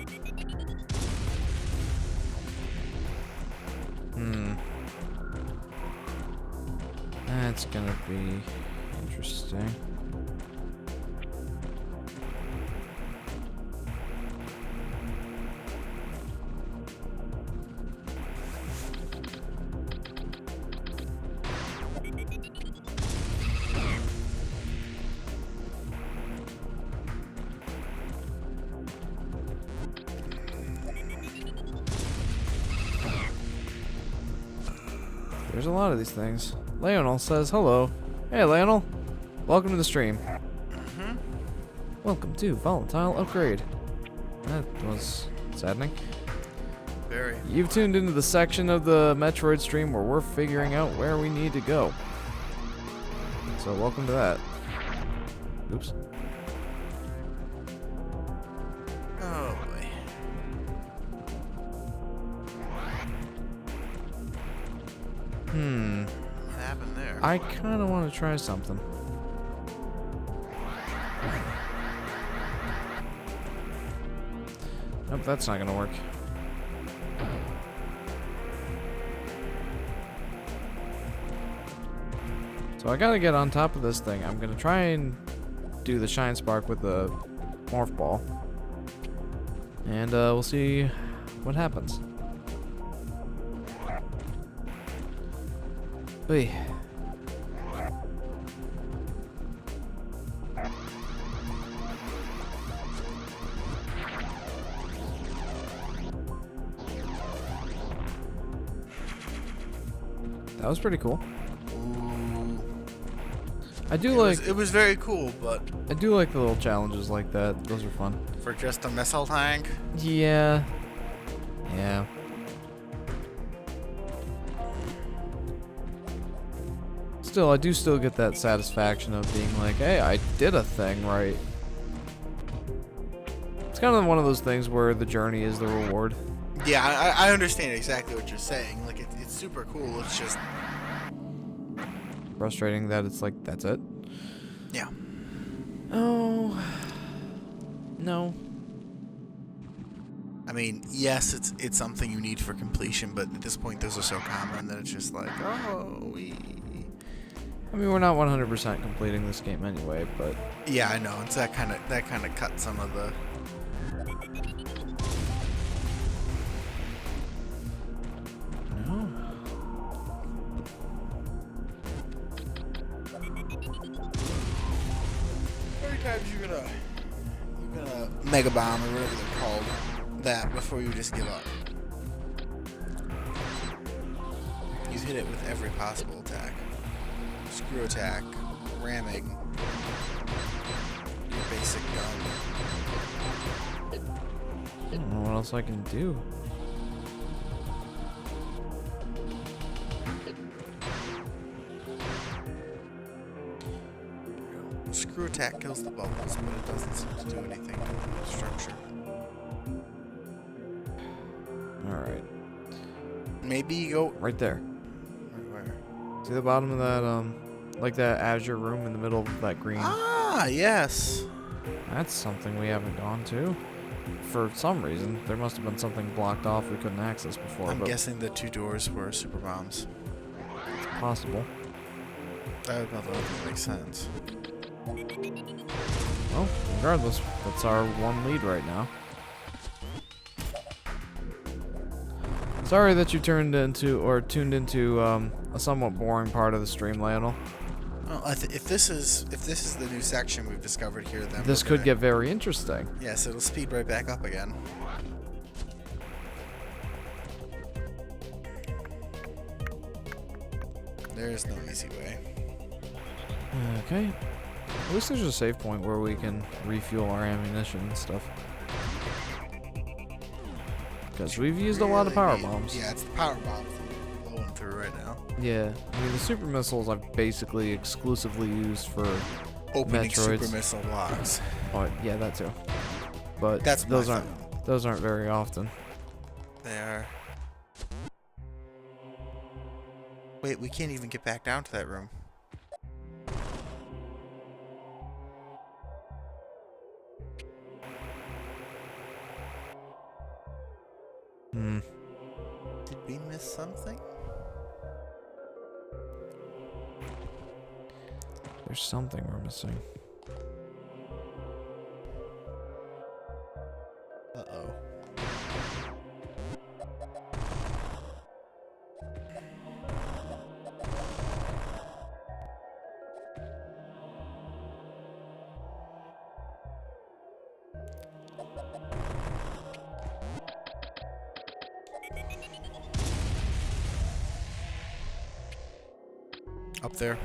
That's gonna be interesting. There's a lot of these things. Lionel says hello. Hey, Lionel. Welcome to the stream. Welcome to Volatile Upgrade. That was saddening. Very. You've tuned into the section of the Metroid stream where we're figuring out where we need to go. So welcome to that. Oops. Oh boy. What happened there? I kind of want to try something. Nope, that's not gonna work. So I gotta get on top of this thing. I'm gonna try and do the Shine Spark with the Morph Ball. And we'll see what happens. Oy. That was pretty cool. I do like. It was very cool, but I do like the little challenges like that. Those are fun. for just a missile tank. Yeah. Yeah. Still, I do still get that satisfaction of being like, hey, I did a thing right. It's kind of one of those things where the journey is the reward. Yeah, I understand exactly what you're saying. Like, it's super cool. It's just Frustrating that it's like, that's it. yeah. Oh. No. I mean, yes, it's something you need for completion, but at this point, those are so common that it's just like, oh, I mean, we're not 100% completing this game anyway, but yeah, I know. It's that kind of cuts some of the. no. How many times you're gonna mega bomb or whatever they're called that before you just give up? You hit it with every possible attack. Screw attack, ramming, your basic gun. I don't know what else I can do. Screw attack kills the bubbles, but it doesn't seem to do anything to the structure. Alright. Maybe you go Right there. where? See the bottom of that, like that azure room in the middle of that green? Ah, yes. That's something we haven't gone to. For some reason, there must have been something blocked off we couldn't access before, I'm but guessing the two doors were super bombs. it's possible. That would make sense. Well, regardless, that's our one lead right now. Sorry that you tuned into a somewhat boring part of the stream, Lionel. Well, if this is the new section we've discovered here, then This could get very interesting. yes, it'll speed right back up again. There is no easy way. Okay. At least there's a save point where we can refuel our ammunition and stuff. Because we've used a lot of power bombs. Yeah, it's the power bombs I'm blowing through right now. Yeah, I mean the super missiles I've basically exclusively used for Opening Metroids. super missile locks. Oh yeah, that too. But That's those my aren't very often. They are. Wait, we can't even get back down to that room. Did we miss something? There's something we're missing. Uh-oh. Up there?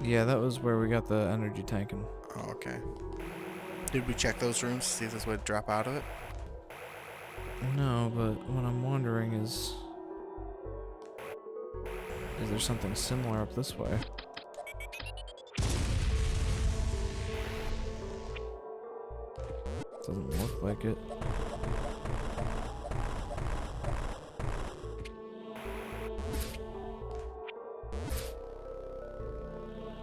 Yeah, that was where we got the energy tanking. Oh, okay. Did we check those rooms to see if this would drop out of it? No, but what I'm wondering is there something similar up this way? Doesn't look like it.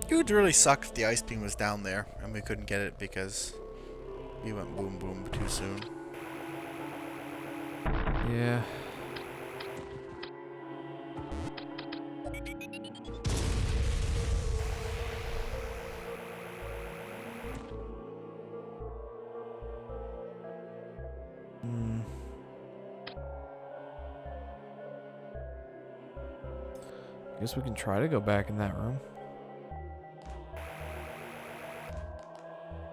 It would really suck if the ice beam was down there and we couldn't get it because we went boom boom too soon. Yeah. Guess we can try to go back in that room.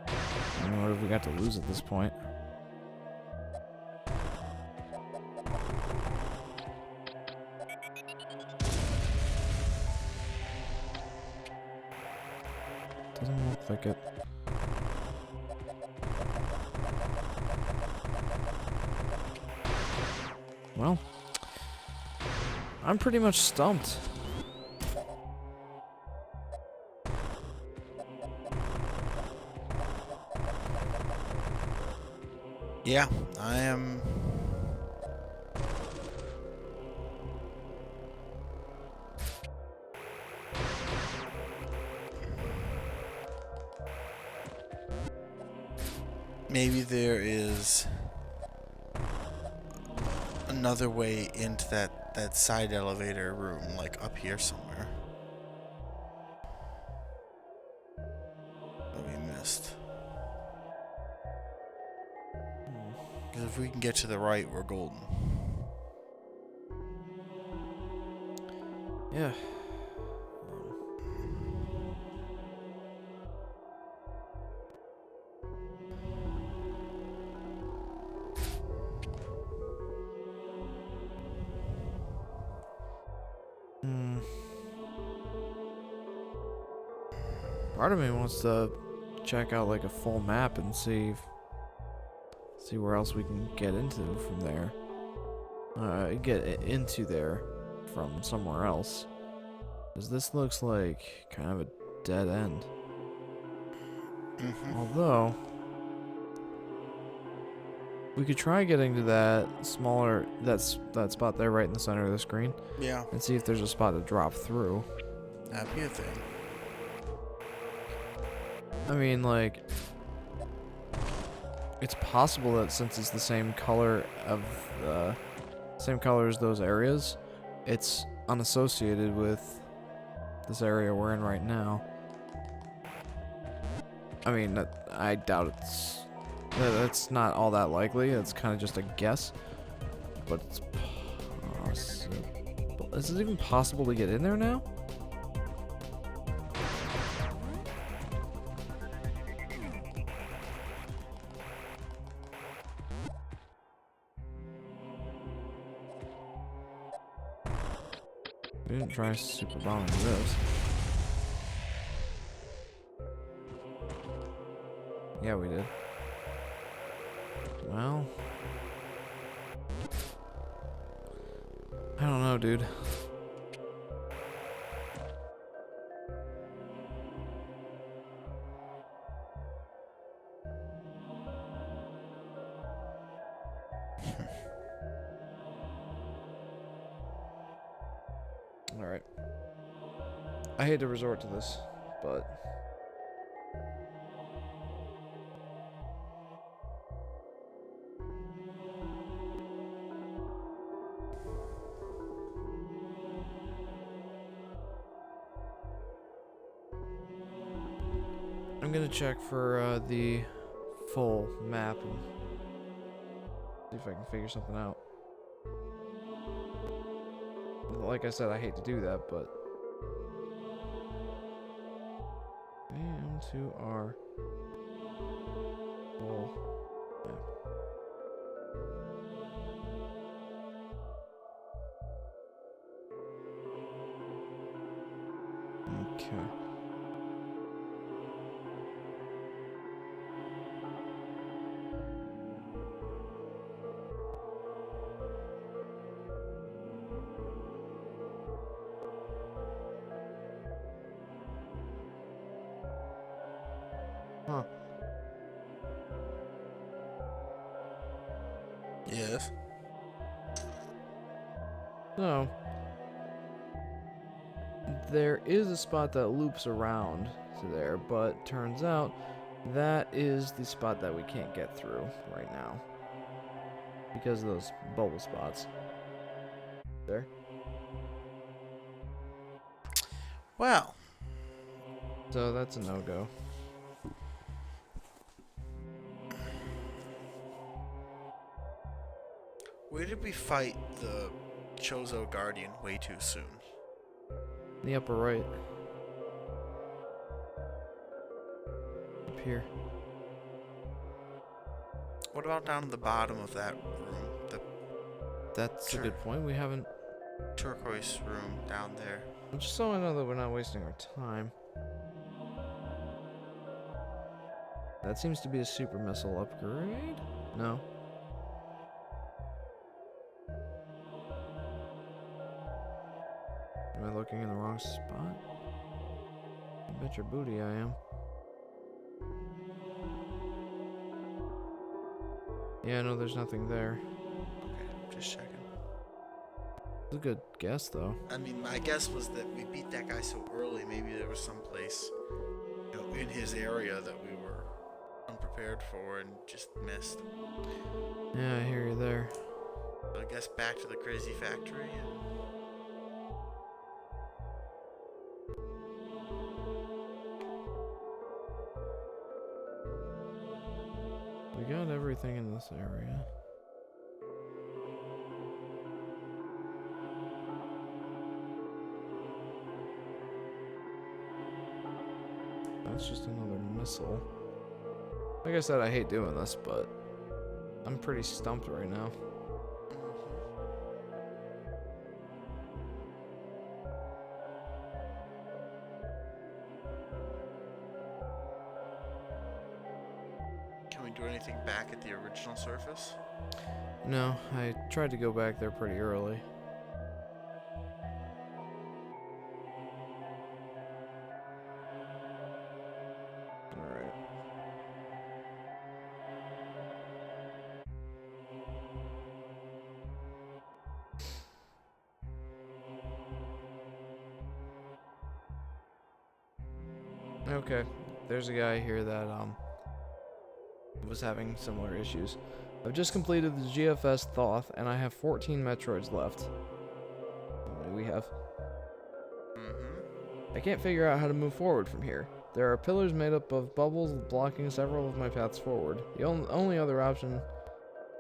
I mean, what have we got to lose at this point? Doesn't look like it. Well, I'm pretty much stumped. Yeah, I am. Maybe there is another way into that side elevator room, like up here somewhere. That we missed. Because if we can get to the right, we're golden. Yeah. Part of me wants to check out like a full map and see where else we can get into from there. Get into there from somewhere else. Because this looks like kind of a dead end. Although we could try getting to that smaller that spot there right in the center of the screen. Yeah. And see if there's a spot to drop through. That'd be a thing. I mean, like, it's possible that since it's the same color as those areas, it's unassociated with this area we're in right now. I mean, I doubt that's not all that likely. It's kind of just a guess, but it's possible. Is it even possible to get in there now? We didn't try super bombing this. Yeah, we did. Well, I don't know, dude. Alright. I hate to resort to this, but... I'm gonna check for the full map and see if I can figure something out. Like I said, I hate to do that, but... AM2R full map. Okay. Huh. Yes. So, there is a spot that loops around to there, but turns out that is the spot that we can't get through right now. Because of those bubble spots. There. Well. So that's a no-go. Where did we fight the Chozo Guardian way too soon? In the upper right. Up here. What about down at the bottom of that room? The That's a good point. We haven't... turquoise room down there. Just so I know that we're not wasting our time. That seems to be a super missile upgrade? No. Am I looking in the wrong spot? I bet your booty I am. Yeah, no, there's nothing there. Okay, just checking. It's a good guess, though. I mean, my guess was that we beat that guy so early, maybe there was some place, you know, in his area that we were unprepared for and just missed. Yeah, I hear you there. So I guess back to the crazy factory and... We got everything in this area. That's just another missile. Like I said, I hate doing this, but I'm pretty stumped right now. Can we do anything back at the original surface? No, I tried to go back there pretty early. Alright. Okay, there's a guy here that was having similar issues. I've just completed the GFS Thoth, and I have 14 Metroids left. How many we have? I can't figure out how to move forward from here. There are pillars made up of bubbles blocking several of my paths forward. The only other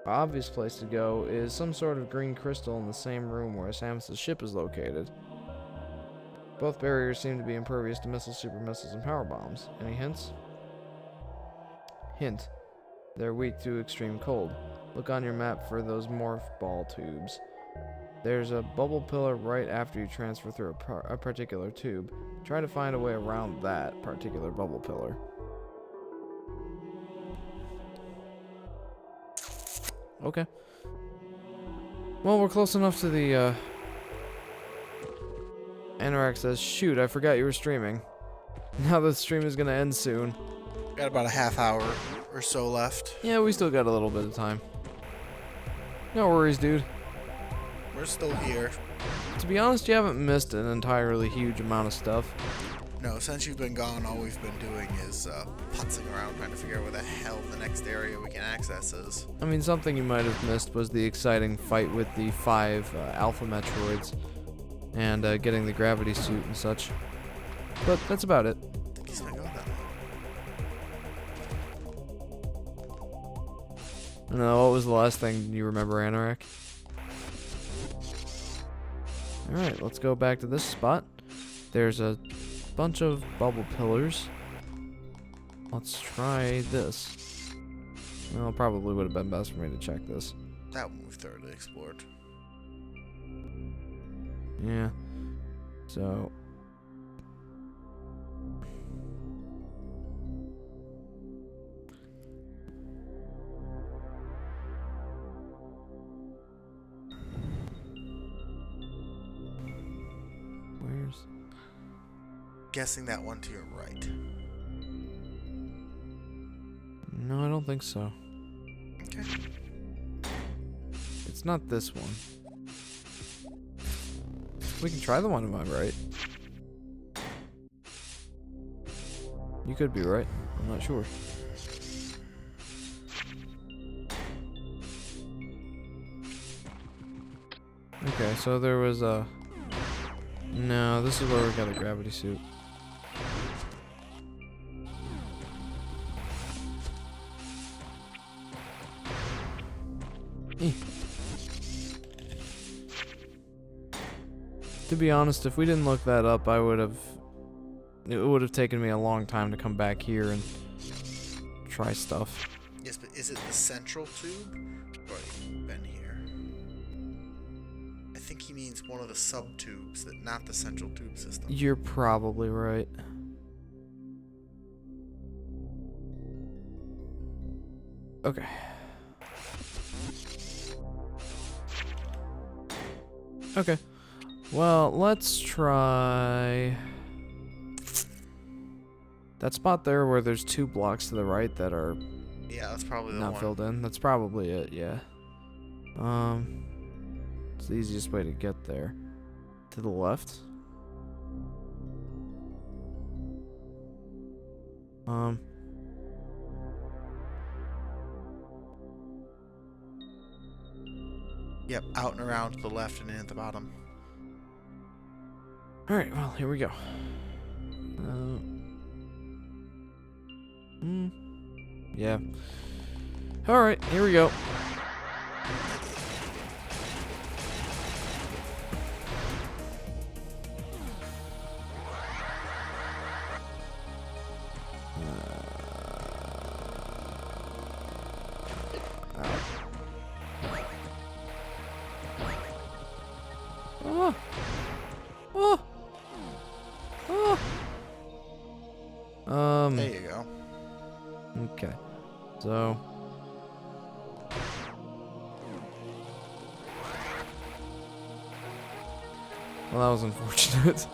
obvious place to go is some sort of green crystal in the same room where Samus' ship is located. Both barriers seem to be impervious to missiles, super missiles, and power bombs. Any hints? Hint. They're weak to extreme cold. Look on your map for those morph ball tubes. There's a bubble pillar right after you transfer through a particular tube. Try to find a way around that particular bubble pillar. Okay. Well, we're close enough to the, Anorak says, shoot, I forgot you were streaming. Now the stream is gonna end soon. Got about a half hour or so left. Yeah, we still got a little bit of time. No worries, dude. We're still here. To be honest, you haven't missed an entirely huge amount of stuff. No, since you've been gone, all we've been doing is putzing around trying to figure out where the hell the next area we can access is. I mean, something you might have missed was the exciting fight with the 5 Alpha Metroids and getting the gravity suit and such. But that's about it. He's not going that long. No, what was the last thing you remember, Anorak? Alright, let's go back to this spot. There's a bunch of bubble pillars. Let's try this. Well, probably would have been best for me to check this. That one we've thoroughly explored. Yeah. So... where's... Guessing that one to your right. No, I don't think so. Okay. It's not this one. We can try the one to my right. You could be right. I'm not sure. Okay, so there was a... No, this is where we got a gravity suit. To be honest, if we didn't look that up, it would have taken me a long time to come back here and try stuff. Yes, but is it the central tube? I've already been here. I think he means one of the sub-tubes, not the central tube system. You're probably right. Okay. Okay. Well, let's try that spot there where there's 2 blocks to the right that are Yeah, that's probably the not one. filled in. That's probably it, yeah. It's the easiest way to get there. To the left. Yep, out and around to the left and in at the bottom. Alright, well, here we go. Yeah. Alright, here we go. Oh. Oh. Oh. There you go. Okay. So. Well, that was unfortunate.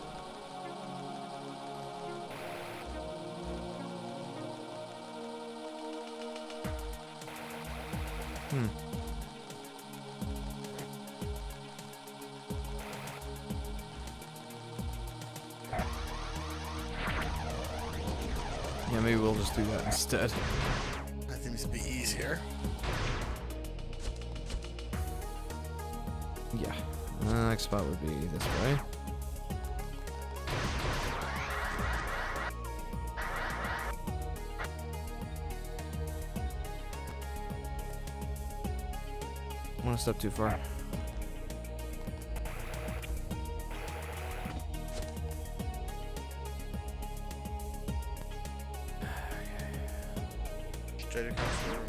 Yeah, maybe we'll just do that instead. That seems to be easier. Yeah. The next spot would be this way. I want to step too far. Straight across the room.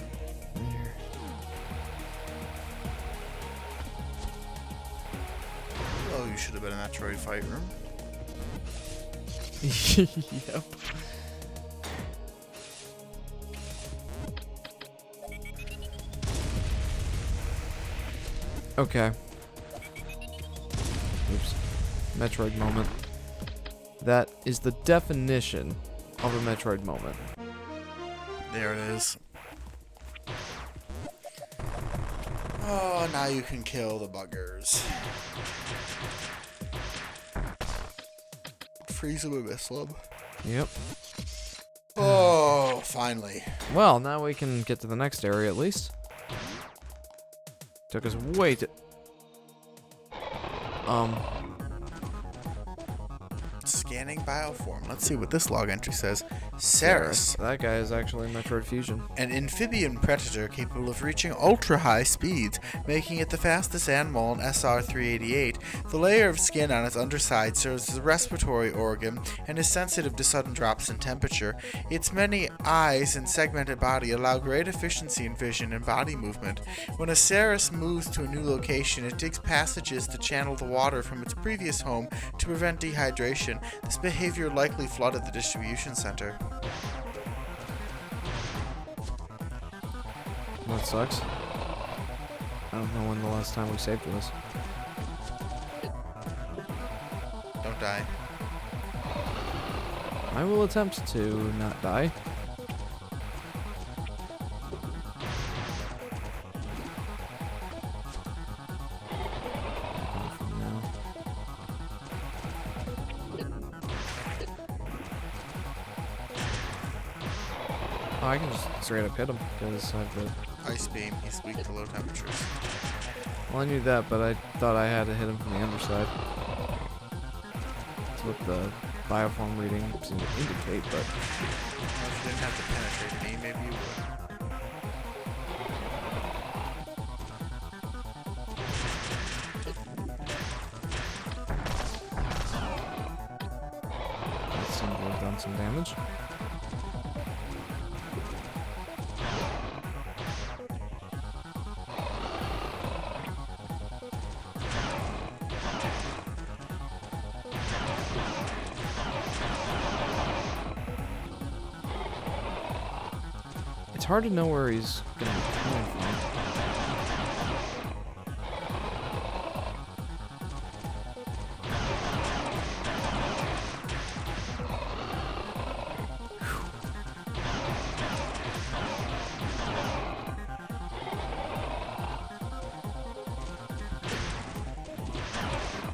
Here. Oh, you should have been in that Metroid fight room. Yep. Okay. Oops. Metroid moment. That is the definition of a Metroid moment. There it is. Oh, now you can kill the buggers. Freeze them and missile them. Yep. Oh, finally. Well, now we can get to the next area at least. Took us way too... Scanning bioform. Let's see what this log entry says. Samus. That guy is actually Metroid Fusion. An amphibian predator capable of reaching ultra-high speeds, making it the fastest animal in SR-388. The layer of skin on its underside serves as a respiratory organ and is sensitive to sudden drops in temperature. Its many eyes and segmented body allow great efficiency in vision and body movement. When a Samus moves to a new location, it digs passages to channel the water from its previous home to prevent dehydration. This behavior likely flooded the distribution center. That sucks. I don't know when the last time we saved was. Don't die. I will attempt to not die. Oh, I can just straight up hit him because I have the... Ice beam. He's weak to low temperatures. Well, I knew that, but I thought I had to hit him from the underside. That's what the bioform reading seemed to indicate, but... Well, if you didn't have to penetrate me, maybe you would. That seemed to have done some damage. It's hard to know where he's gonna be coming from.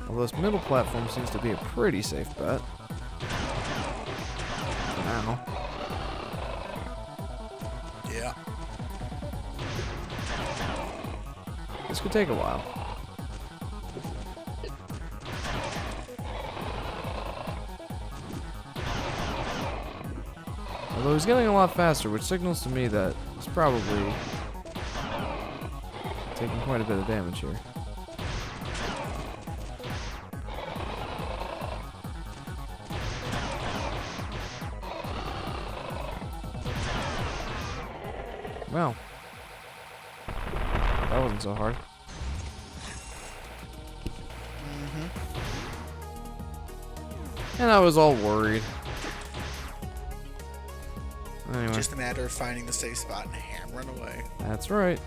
Well, this middle platform seems to be a pretty safe bet. For now. Yeah. This could take a while. Although he's getting a lot faster, which signals to me that he's probably taking quite a bit of damage here. Well, that wasn't so hard. And I was all worried. Anyway, Just a matter of finding the safe spot and hammering away. that's right.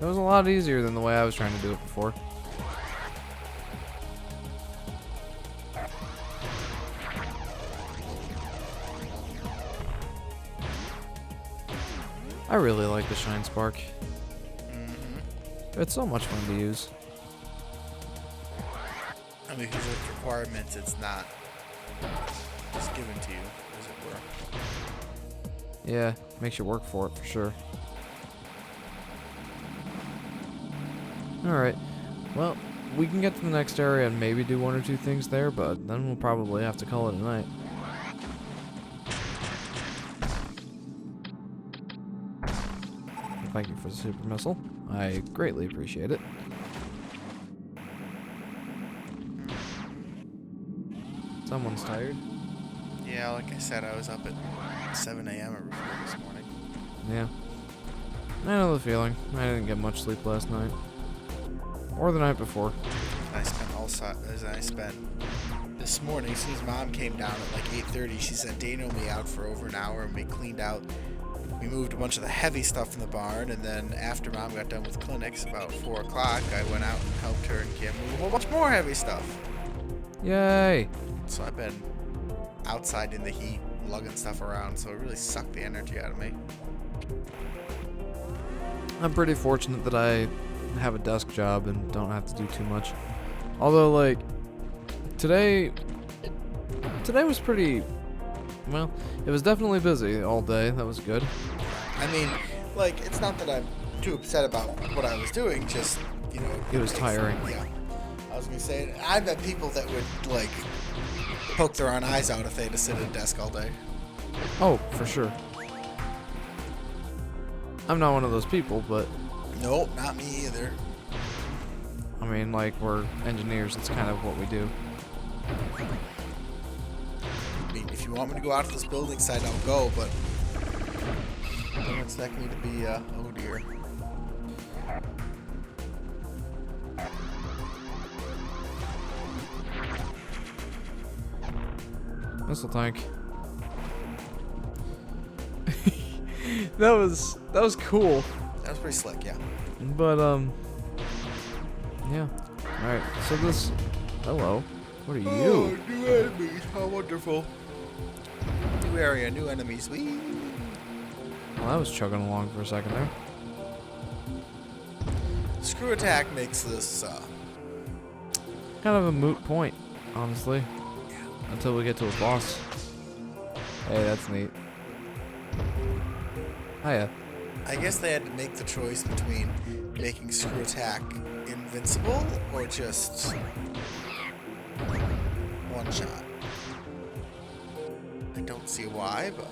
That was a lot easier than the way I was trying to do it before. I really like the Shine Spark. It's so much fun to use. And because of its requirements, it's not just given to you, as it were. Yeah, makes you work for it for sure. Alright, well, we can get to the next area and maybe do one or two things there, but then we'll probably have to call it a night. Thank you for the super missile. I greatly appreciate it. Someone's tired. Yeah, like I said, I was up at 7 a.m. or before this morning. Yeah. I know the feeling. I didn't get much sleep last night. Or the night before. I spent This morning, as soon as Mom came down at like 8:30, she sent Daniel and me out for over an hour, and we cleaned out. We moved a bunch of the heavy stuff in the barn, and then after Mom got done with clinics about 4 o'clock, I went out and helped her and Kim move a whole bunch more heavy stuff. Yay! So I've been outside in the heat, lugging stuff around, so it really sucked the energy out of me. I'm pretty fortunate that I have a desk job and don't have to do too much. Although, like, today was pretty, well, it was definitely busy all day. That was good. I mean, like, it's not that I'm too upset about what I was doing, just, you know. It was tiring. Yeah. I was going to say, I've met people that would, like, poke their own eyes out if they had to sit at a desk all day. Oh, for sure. I'm not one of those people, but... Nope, not me either. I mean, like, we're engineers. It's kind of what we do. I mean, if you want me to go out to this building site, I'll go, but... don't expect me to be, oh dear. Missile tank. That was cool. That was pretty slick, yeah. But yeah. All right. So this. Hello. What are you? Oh, new enemies! How wonderful. New area, new enemies. Whee! Well, I was chugging along for a second there. Screw attack makes this Kind of a moot point, honestly. Until we get to a boss. Hey, that's neat. Hiya. I guess they had to make the choice between making screw attack invincible or just one shot. I don't see why, but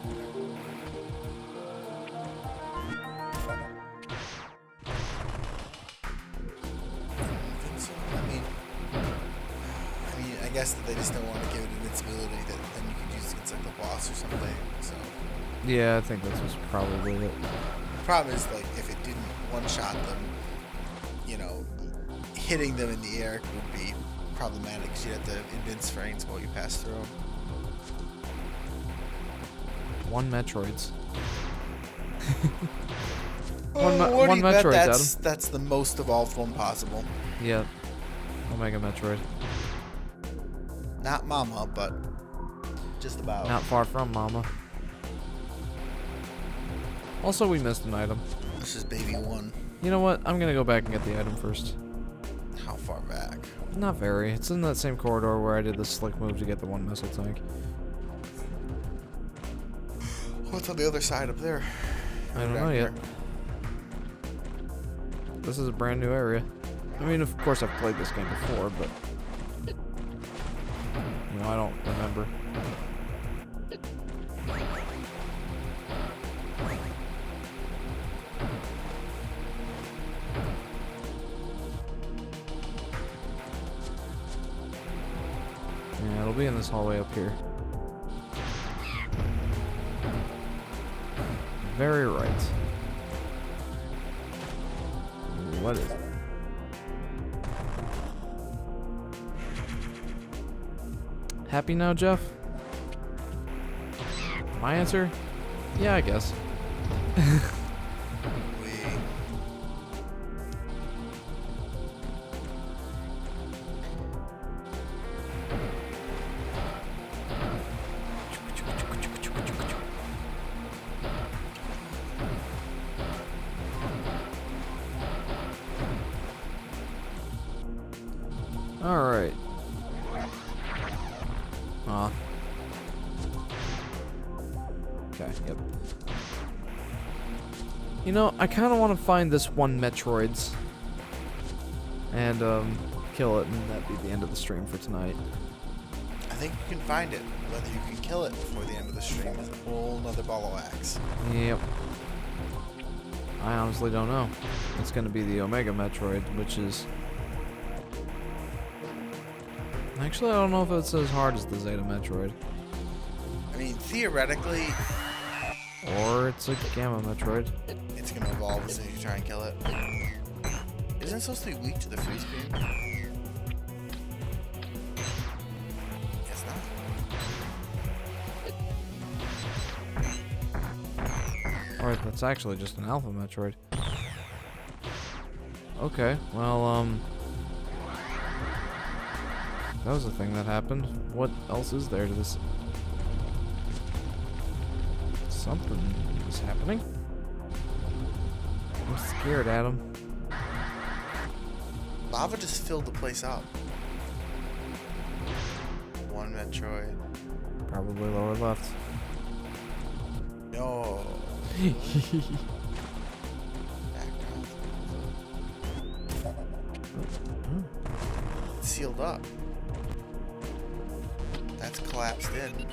I guess that they just don't want to give it invincibility that then you could use against like the boss or something. So Yeah, I think that's what's probably it. the problem is, like, if it didn't one-shot them, you know, hitting them in the air would be problematic because you have to invince frames while you pass through them. One Metroids. What one do you bet Metroids, that's the most evolved one possible. Yep. Omega Metroid. Not Mama, but just about. Not far from Mama. Also, we missed an item. This is baby one. You know what? I'm gonna go back and get the item first. How far back? Not very. It's in that same corridor where I did the slick move to get the one missile tank. What's on the other side up there? I don't know yet. This is a brand new area. I mean, of course I've played this game before, but... you know, I don't remember. Yeah, it'll be in this hallway up here. Very right. What is it? Happy now, Jeff? My answer? Yeah, I guess. Alright. Aw. Okay, yep. You know, I kind of want to find this one Metroids. And, kill it, and that'd be the end of the stream for tonight. I think you can find it. Whether you can kill it before the end of the stream is a whole nother ball of wax. Yep. I honestly don't know. It's gonna be the Omega Metroid, which is... actually, I don't know if it's as hard as the Zeta Metroid. I mean, theoretically... or it's a Gamma Metroid. it's going to evolve as soon as you try and kill it. Isn't it supposed to be weak to the freeze beam? that's actually just an Alpha Metroid. Okay, well, that was a thing that happened. What else is there to this? Something is happening. I'm scared, Adam. Lava just filled the place up. One Metroid. Probably lower left. No. It's sealed up. That's collapsed in. You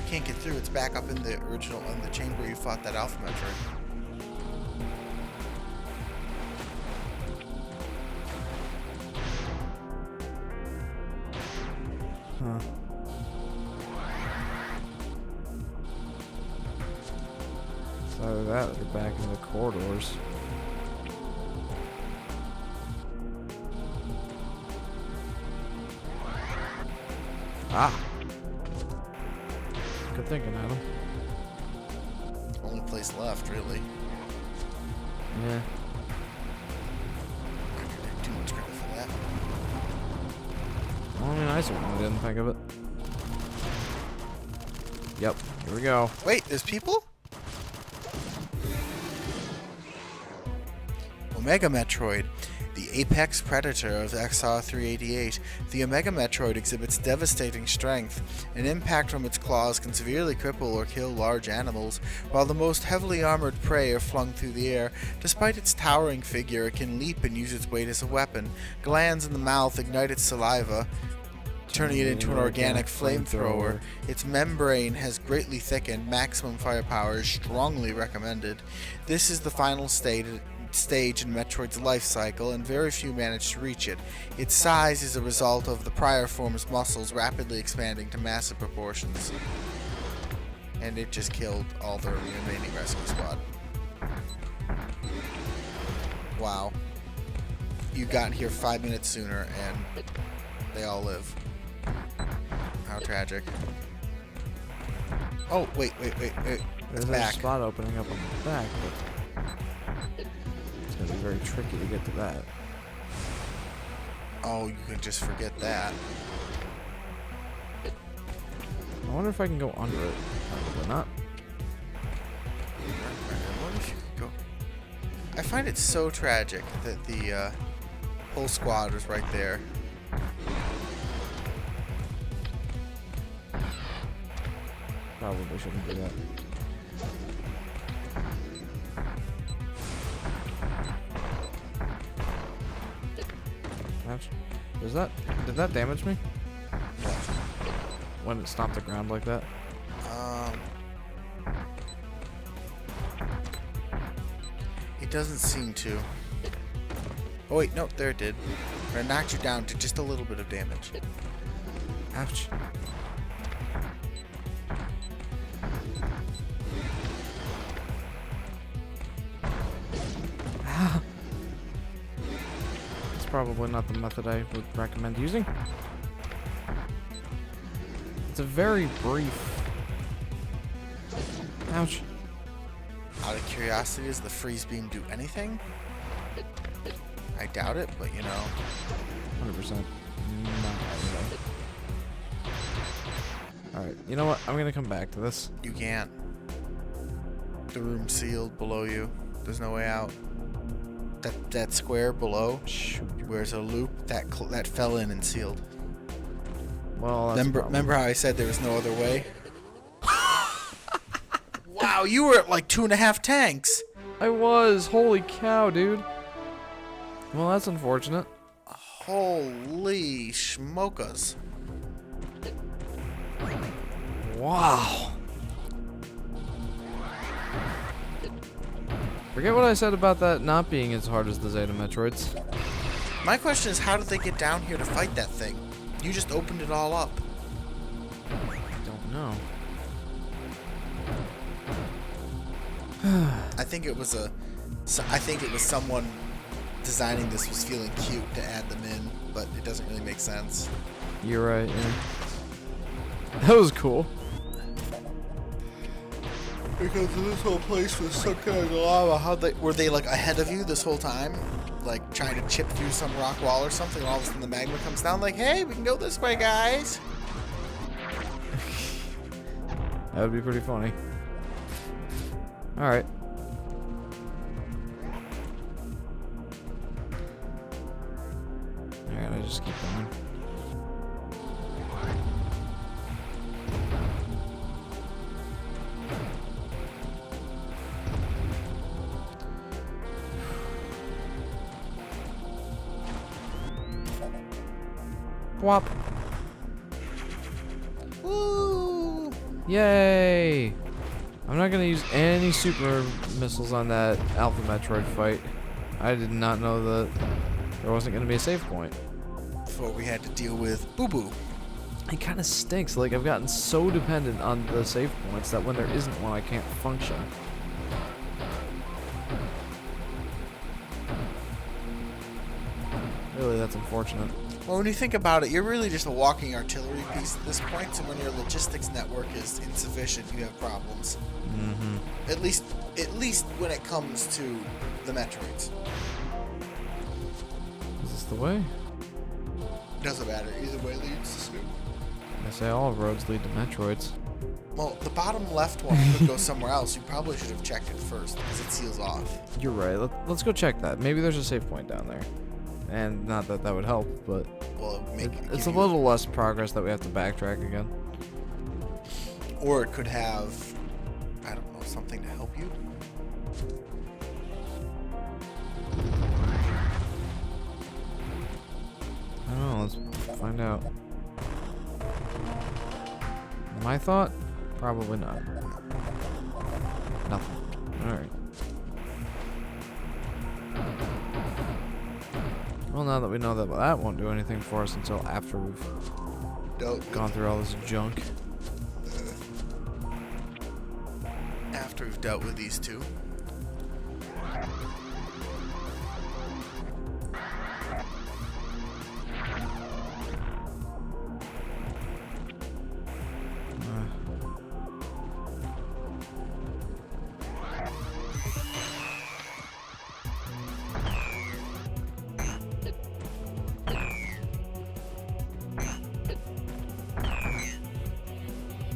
can't get through. It's back up in the original, in the chamber you fought that Alpha Metroid. Huh. It's either that or they're back in the corridors. Ah! Good thinking, Adam. Only place left, really. Yeah. Too much credit for that. Well, I mean, I certainly didn't think of it. Yep, here we go. Wait, there's people? Omega Metroid, the apex predator of XR388. The Omega Metroid exhibits devastating strength. An impact from its claws can severely cripple or kill large animals, while the most heavily armored prey are flung through the air. Despite its towering figure, it can leap and use its weight as a weapon. Glands in the mouth ignite its saliva, turning it into an organic flamethrower. Its membrane has greatly thickened. Maximum firepower is strongly recommended. This is the final stage in Metroid's life cycle, and very few manage to reach it. Its size is a result of the prior form's muscles rapidly expanding to massive proportions. And it just killed all the remaining rescue squad. Wow. You got here 5 minutes sooner, and they all live. How tragic. Oh, wait. There's a spot opening up on the back, but it's gonna be very tricky to get to that. Oh, you can just forget that. I wonder if I can go under it. Probably not. I wonder if you could go. I find it so tragic that the whole squad was right there. Probably shouldn't do that. Ouch. Did that damage me? When it stomped the ground like that? It doesn't seem to. Oh wait, no, there it did. But it knocked you down to just a little bit of damage. Ouch. It's probably not the method I would recommend using. It's a very brief. Ouch. Out of curiosity, does the freeze beam do anything? I doubt it, but you know. 100%. Alright, you know what? I'm gonna come back to this. You can't. The room's sealed below you. There's no way out. That square below, where there's a loop, that fell in and sealed. Well, that's remember how I said there was no other way? Wow, you were at like 2.5 tanks. I was. Holy cow, dude. Well, that's unfortunate. Holy schmokas. Wow. Forget what I said about that not being as hard as the Zeta Metroids. My question is, how did they get down here to fight that thing? You just opened it all up. I don't know. I think it was someone designing this was feeling cute to add them in, but it doesn't really make sense. You're right, yeah. That was cool. Because this whole place was sunk in lava. Were they like ahead of you this whole time? Like trying to chip through some rock wall or something, and all of a sudden the magma comes down like, hey, we can go this way, guys. That would be pretty funny. Alright. Alright, I just keep going. Whop. Woo! Yay! I'm not gonna use any super missiles on that Alpha Metroid fight. I did not know that there wasn't gonna be a save point. Before we had to deal with Boo Boo. It kind of stinks. Like, I've gotten so dependent on the save points that when there isn't one, I can't function. Really, that's unfortunate. Well, when you think about it, you're really just a walking artillery piece at this point, so when your logistics network is insufficient, you have problems. Mm-hmm. At least when it comes to the Metroids. Is this the way? Doesn't matter. Either way leads to Snoop. I say all roads lead to Metroids. Well, the bottom left one could go somewhere else. You probably should have checked it first, because it seals off. You're right. Let's go check that. Maybe there's a save point down there. And not that that would help, but Well, it's a little less progress that we have to backtrack again. Or it could have, I don't know, something to help you. I don't know. Let's find out. My thought? Probably not. Nothing. Alright. Well, now that we know that that won't do anything for us until after we've gone through all this junk. After we've dealt with these two.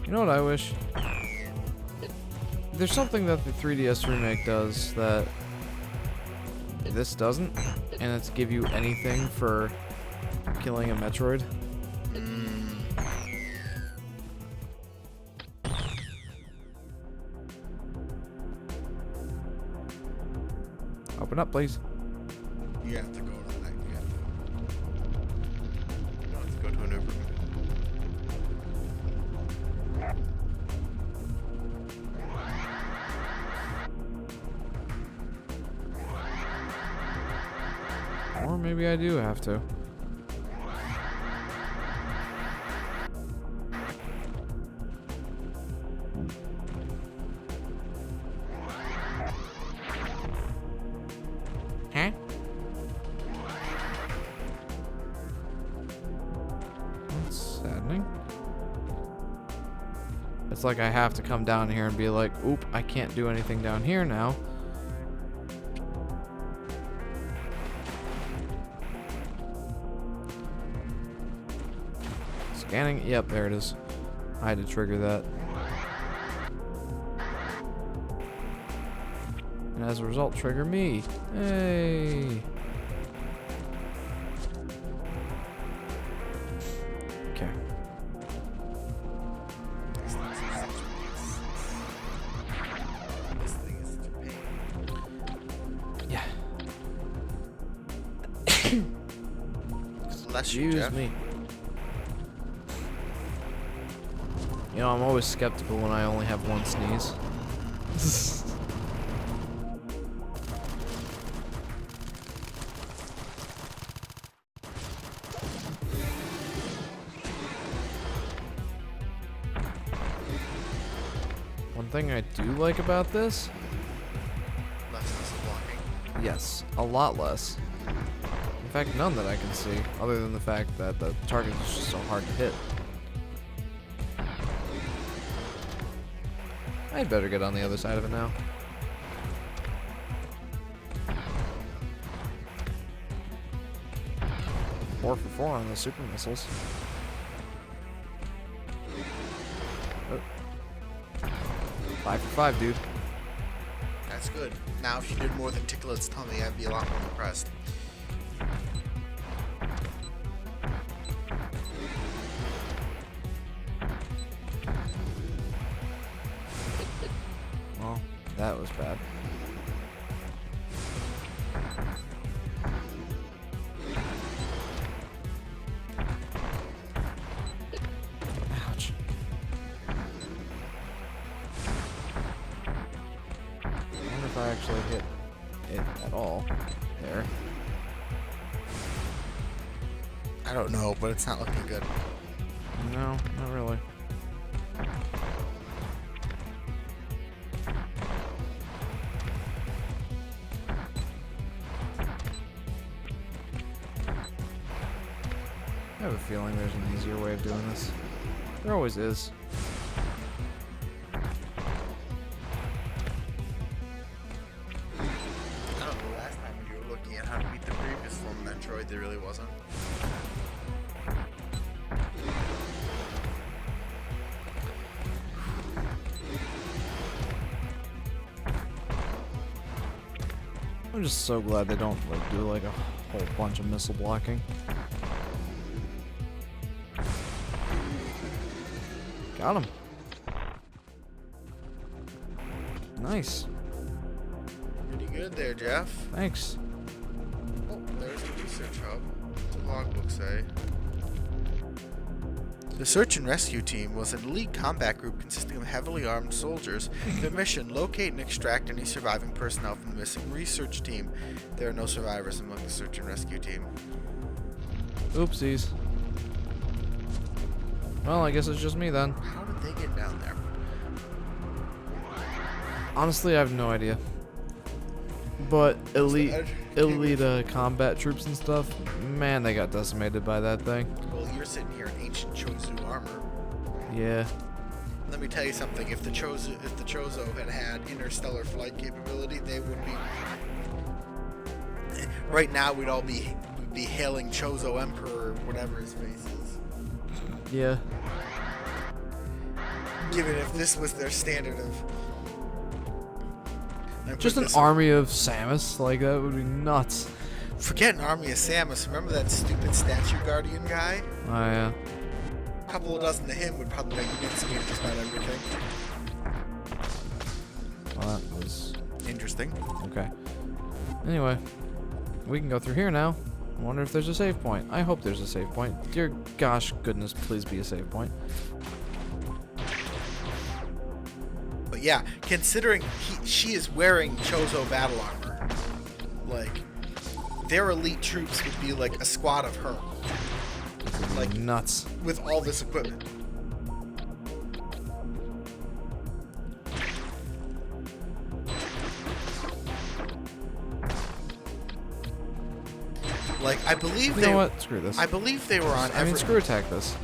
You know what I wish? There's something that the 3DS remake does that this doesn't, and it's give you anything for killing a Metroid. Open up, please. You have to go to that. You have to go to an Uber. Or maybe I do have to. Huh? That's saddening. It's like I have to come down here and be like, oop, I can't do anything down here now. Scanning, yep, there it is. I had to trigger that. And as a result, trigger me. Hey! Okay. Yeah. Excuse me. You know, I'm always skeptical when I only have one sneeze. One thing I do like about this? Less blocking. Yes, a lot less. In fact, none that I can see, other than the fact that the target is just so hard to hit. I'd better get on the other side of it now. Four for 4 on the super missiles. Oh. 5 for 5, dude. That's good. Now, if you did more than tickle its tummy, I'd be a lot more impressed. Well, that was bad. Ouch. I wonder if I actually hit it at all. There. I don't know, but it's not looking good. No, not really. I have a feeling there's an easier way of doing this. There always is. I don't know, last time when you were looking at how to beat the previous form of Metroid, there really wasn't. I'm just so glad they don't like do like a whole bunch of missile blocking. Got him. Nice. Pretty good there, Jeff. Thanks. Oh, there's the research hub. What's the logbook say? The search and rescue team was an elite combat group consisting of heavily armed soldiers. Their mission, locate and extract any surviving personnel from the missing research team. There are no survivors among the search and rescue team. Oopsies. Well, I guess it's just me then. How did they get down there? Honestly, I have no idea. But elite combat troops and stuff, man, they got decimated by that thing. Well, you're sitting here in ancient Chozo armor. Yeah. Let me tell you something. If the Chozo had interstellar flight capability, they would be. Right now, we'd be hailing Chozo Emperor, whatever his face is. Yeah. Given if this was their standard of. Just an army of Samus, like that would be nuts. Forget an army of Samus. Remember that stupid statue guardian guy? Oh yeah. A couple of dozen of him would probably make mincemeat of just about everything. Well, that was Interesting. okay. Anyway, we can go through here now. I wonder if there's a save point. I hope there's a save point. Dear gosh, goodness, please be a save point. But yeah, considering she is wearing Chozo battle armor, like, their elite troops would be like a squad of her. Like, Nuts. with all this equipment. Like, I believe You know what? Screw this. I believe they were on I mean, screw attack this.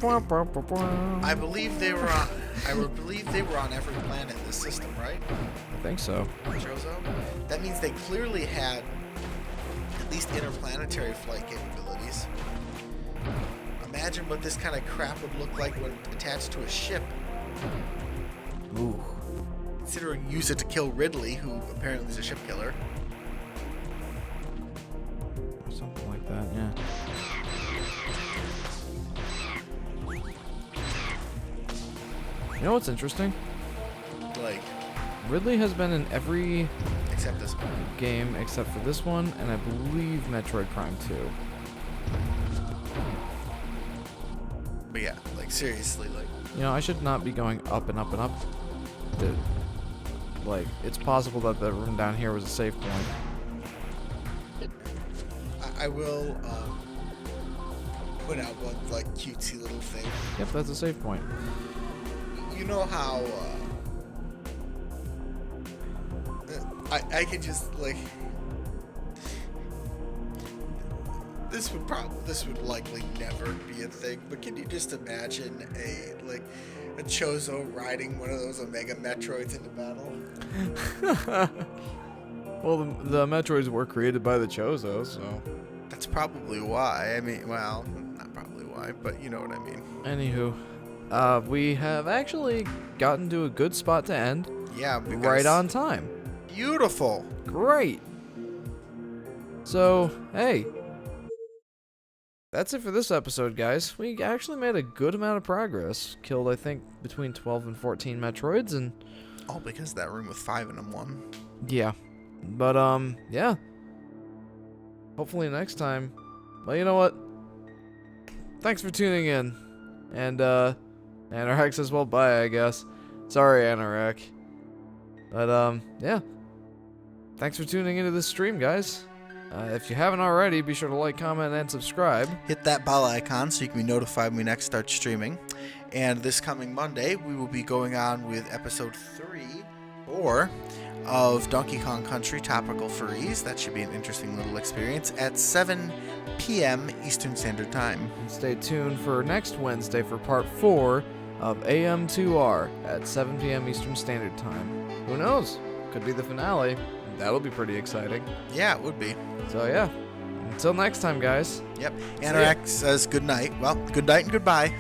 I believe they were on. I believe they were on every planet in the system, right? I think so. Chozo. That means they clearly had at least interplanetary flight capabilities. Imagine what this kind of crap would look like when attached to a ship. Ooh. Considering use it to kill Ridley, who apparently is a ship killer. Something like that, yeah. You know what's interesting? Like, Ridley has been in every except this one. game except for this one, and I believe Metroid Prime 2. But yeah, like, seriously, like. You know, I should not be going up and up and up. Dude. Like, it's possible that the room down here was a save point. I will put out one, like, cutesy little thing. Yep, that's a save point. You know how I could just like this would likely never be a thing, but can you just imagine a Chozo riding one of those Omega Metroids into battle. Well, the Metroids were created by the Chozo, so. That's probably why. I mean, well, not probably why, but you know what I mean. Anywho, we have actually gotten to a good spot to end. Yeah, because Right on time. Beautiful. Great. So, hey. That's it for this episode, guys. We actually made a good amount of progress. Killed, I think, between 12 and 14 Metroids, and... All because that room with 5 in them won. Yeah. But, yeah. Hopefully next time. Well, you know what? Thanks for tuning in. And, Anorak says, well, bye, I guess. Sorry, Anorak. But, yeah. Thanks for tuning into this stream, guys. If you haven't already, be sure to like, comment, and subscribe. Hit that bell icon so you can be notified when we next start streaming. And this coming Monday, we will be going on with episode 4 of Donkey Kong Country Topical Furries. That should be an interesting little experience at 7 p.m. Eastern Standard Time. And stay tuned for next Wednesday for part 4 of AM2R at 7 p.m. Eastern Standard Time. Who knows? Could be the finale. That'll be pretty exciting. Yeah, it would be. So yeah, until next time, guys. Yep. Anorak says good night. Well, good night and goodbye.